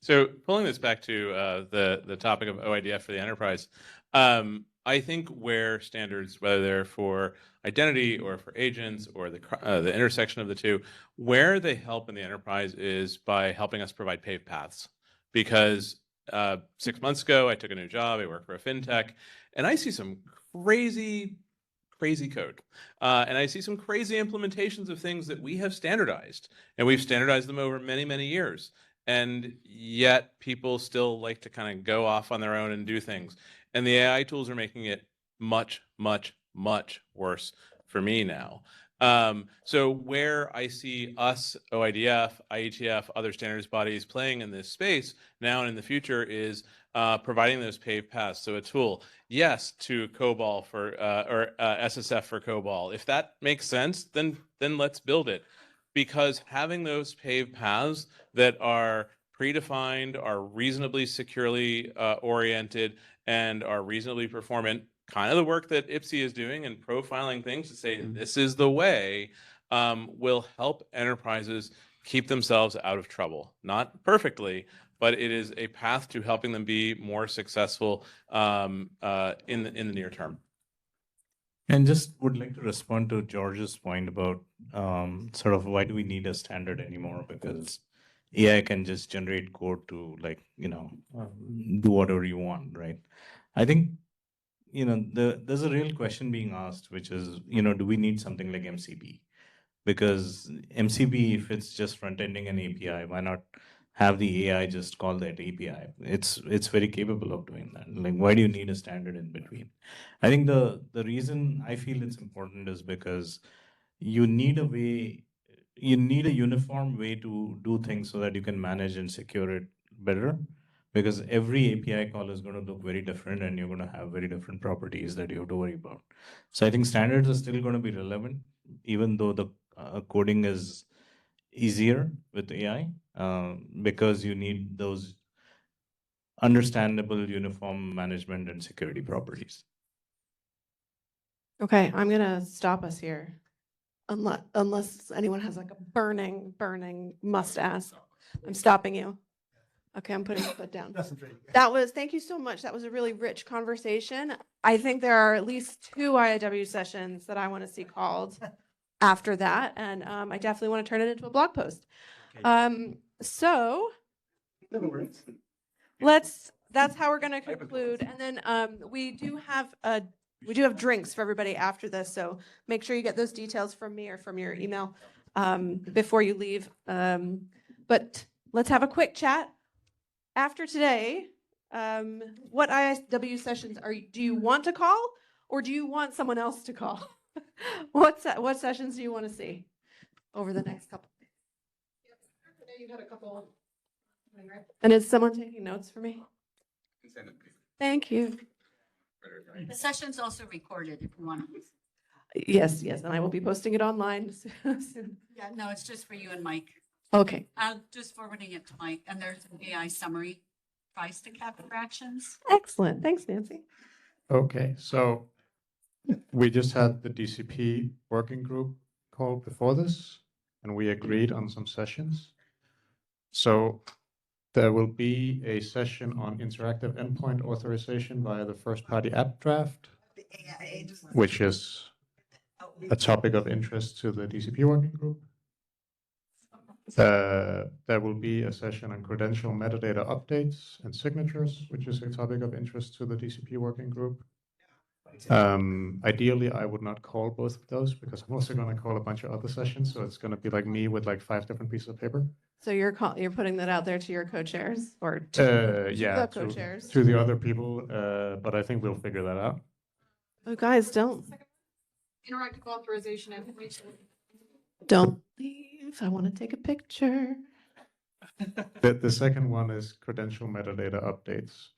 So pulling this back to the topic of OIDF for the enterprise, I think where standards, whether they're for identity or for agents or the intersection of the two, where they help in the enterprise is by helping us provide paved paths. Because 6 months ago, I took a new job. I work for a fintech, and I see some crazy code. And I see some crazy implementations of things that we have standardized, and we've standardized them over many, many years. And yet people still like to kind of go off on their own and do things. And the AI tools are making it much, much, much worse for me now. So where I see us, OIDF, IETF, other standards bodies playing in this space now and in the future is providing those paved paths. So a tool, yes, to COBOL for or SSF for COBOL. If that makes sense, then let's build it. Because having those paved paths that are predefined, are reasonably securely oriented, and are reasonably performant, kind of the work that IPSI is doing and profiling things to say this is the way, will help enterprises keep themselves out of trouble. Not perfectly, but it is a path to helping them be more successful in the near term. And just would like to respond to George's point about sort of why do we need a standard anymore? Because AI can just generate code to do whatever you want, right? I think, there's a real question being asked, which is, do we need something like MCP? Because MCP, if it's just front-ending an API, why not have the AI just call that API? It's very capable of doing that. Like, why do you need a standard in between? I think the reason I feel it's important is because you need a uniform way to do things so that you can manage and secure it better. Because every API call is going to look very different and you're going to have very different properties that you have to worry about. So I think standards are still going to be relevant, even though the coding is easier with AI, because you need those understandable uniform management and security properties. Okay, I'm gonna stop us here. Unless anyone has like a burning must ask. I'm stopping you. Okay, I'm putting my foot down. Thank you so much. That was a really rich conversation. I think there are at least 2 IIW sessions that I want to see called after that. And I definitely want to turn it into a blog post. So that's how we're going to conclude. And then we do have drinks for everybody after this. So make sure you get those details from me or from your email before you leave. But let's have a quick chat. After today, what IIW sessions do you want to call, or do you want someone else to call? What sessions do you want to see over the next couple? Today you had a couple. And is someone taking notes for me? Thank you. The session's also recorded if you want to. Yes, and I will be posting it online soon. Yeah, no, it's just for you and Mike. Okay. I'm just forwarding it to Mike, and there's an AI summary, price to capture actions. Excellent. Thanks, Nancy. Okay, so we just had the DCP working group call before this, and we agreed on some sessions. So there will be a session on interactive endpoint authorization via the first-party app draft, which is a topic of interest to the DCP working group. There will be a session on credential metadata updates and signatures, which is a topic of interest to the DCP working group. Ideally, I would not call both of those because I'm also going to call a bunch of other sessions. So it's going to be like me with like 5 different pieces of paper. So you're putting that out there to your co-chairs or to the co-chairs? To the other people, but I think we'll figure that out. Oh, guys, don't Interactive authorization information. Don't leave. I want to take a picture. The second one is credential metadata updates.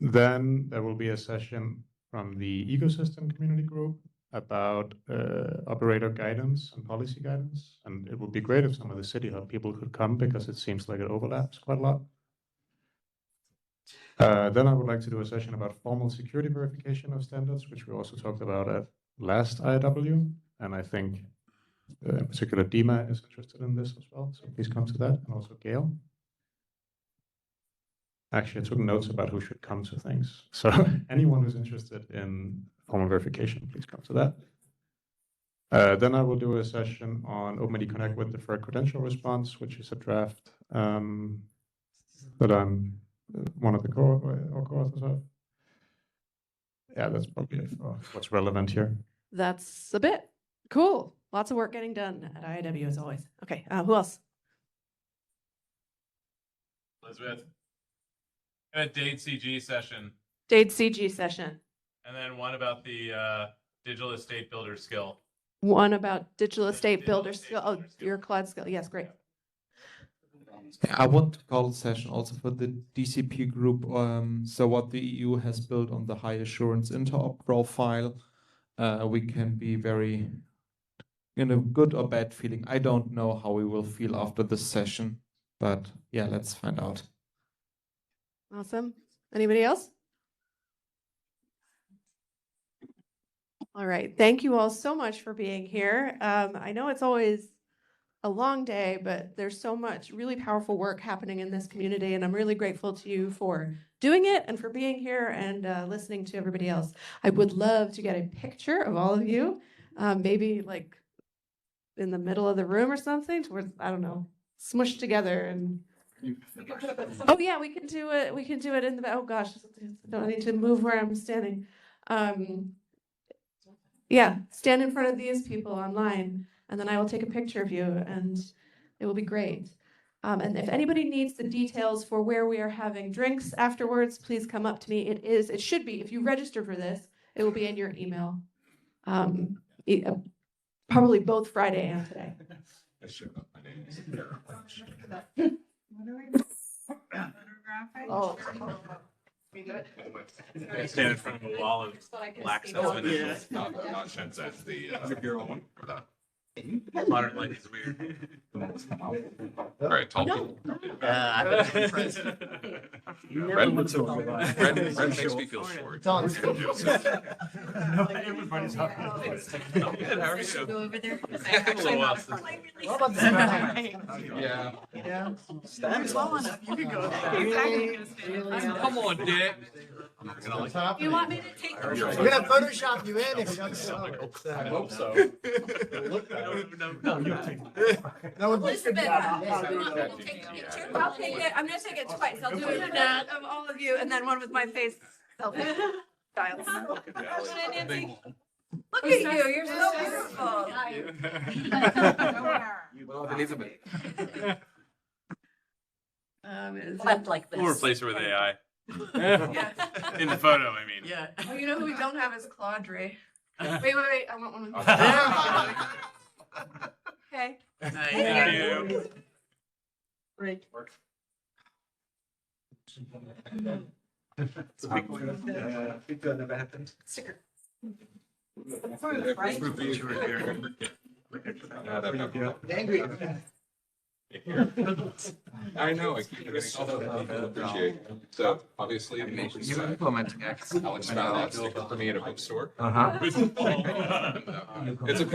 Then there will be a session from the ecosystem community group about operator guidance and policy guidance. And it would be great if some of the City Hub people could come because it seems like it overlaps quite a lot. Then I would like to do a session about formal security verification of standards, which we also talked about at last IIW. And I think in particular DIMA is interested in this as well. So please come to that, and also Gail. Actually, I took notes about who should come to things. So anyone who's interested in formal verification, please come to that. Then I will do a session on OpenID Connect with deferred credential response, which is a draft that I'm one of the co-authors of. Yeah, that's probably it for what's relevant here. That's a bit. Cool. Lots of work getting done at IIW as always. Okay, who else? Elizabeth. A Dade CG session. Dade CG session. And then one about the digital estate builder skill. One about digital estate builder skill. Oh, your cloud skill. Yes, great. I want to call a session also for the DCP group. So what the EU has built on the high assurance interop profile, we can be very in a good or bad feeling. I don't know how we will feel after this session, but yeah, let's find out. Awesome. Anybody else? All right. Thank you all so much for being here. I know it's always a long day, but there's so much really powerful work happening in this community, and I'm really grateful to you for doing it and for being here and listening to everybody else. I would love to get a picture of all of you, maybe like in the middle of the room or something, towards, I don't know, smushed together and. Oh yeah, we can do it. We can do it in the. Oh gosh, don't I need to move where I'm standing? Yeah, stand in front of these people online, and then I will take a picture of you, and it will be great. And if anybody needs the details for where we are having drinks afterwards, please come up to me. It should be, if you register for this, it will be in your email. Probably both Friday and today. Oh. Stand in front of a wall of black stuff. Not Shenzhen, the modern life is weird. All right, tall people. Red makes me feel short. Everybody's How are you? Go over there. Yeah. Yeah. I'm small enough. You can go there. Come on, Dick. You want me to take the We're gonna Photoshop you in if you don't show. I hope so. No, you take it. That would look good. Elizabeth, I'll take it. I'm gonna take it twice. I'll do it of all of you, and then one with my face selfie style. Look at you. You're so beautiful. Elizabeth. Flipped like this. We'll replace her with AI. Yeah. In the photo, I mean. Yeah. Oh, you know who we don't have is Claudre. Wait. I want one. Okay. Thank you. Great. Never happened. Sticker. Angry. I know. I keep getting all the appreciate. So obviously, You're implementing Alex found that sticker for me at a bookstore. Uh-huh. It's a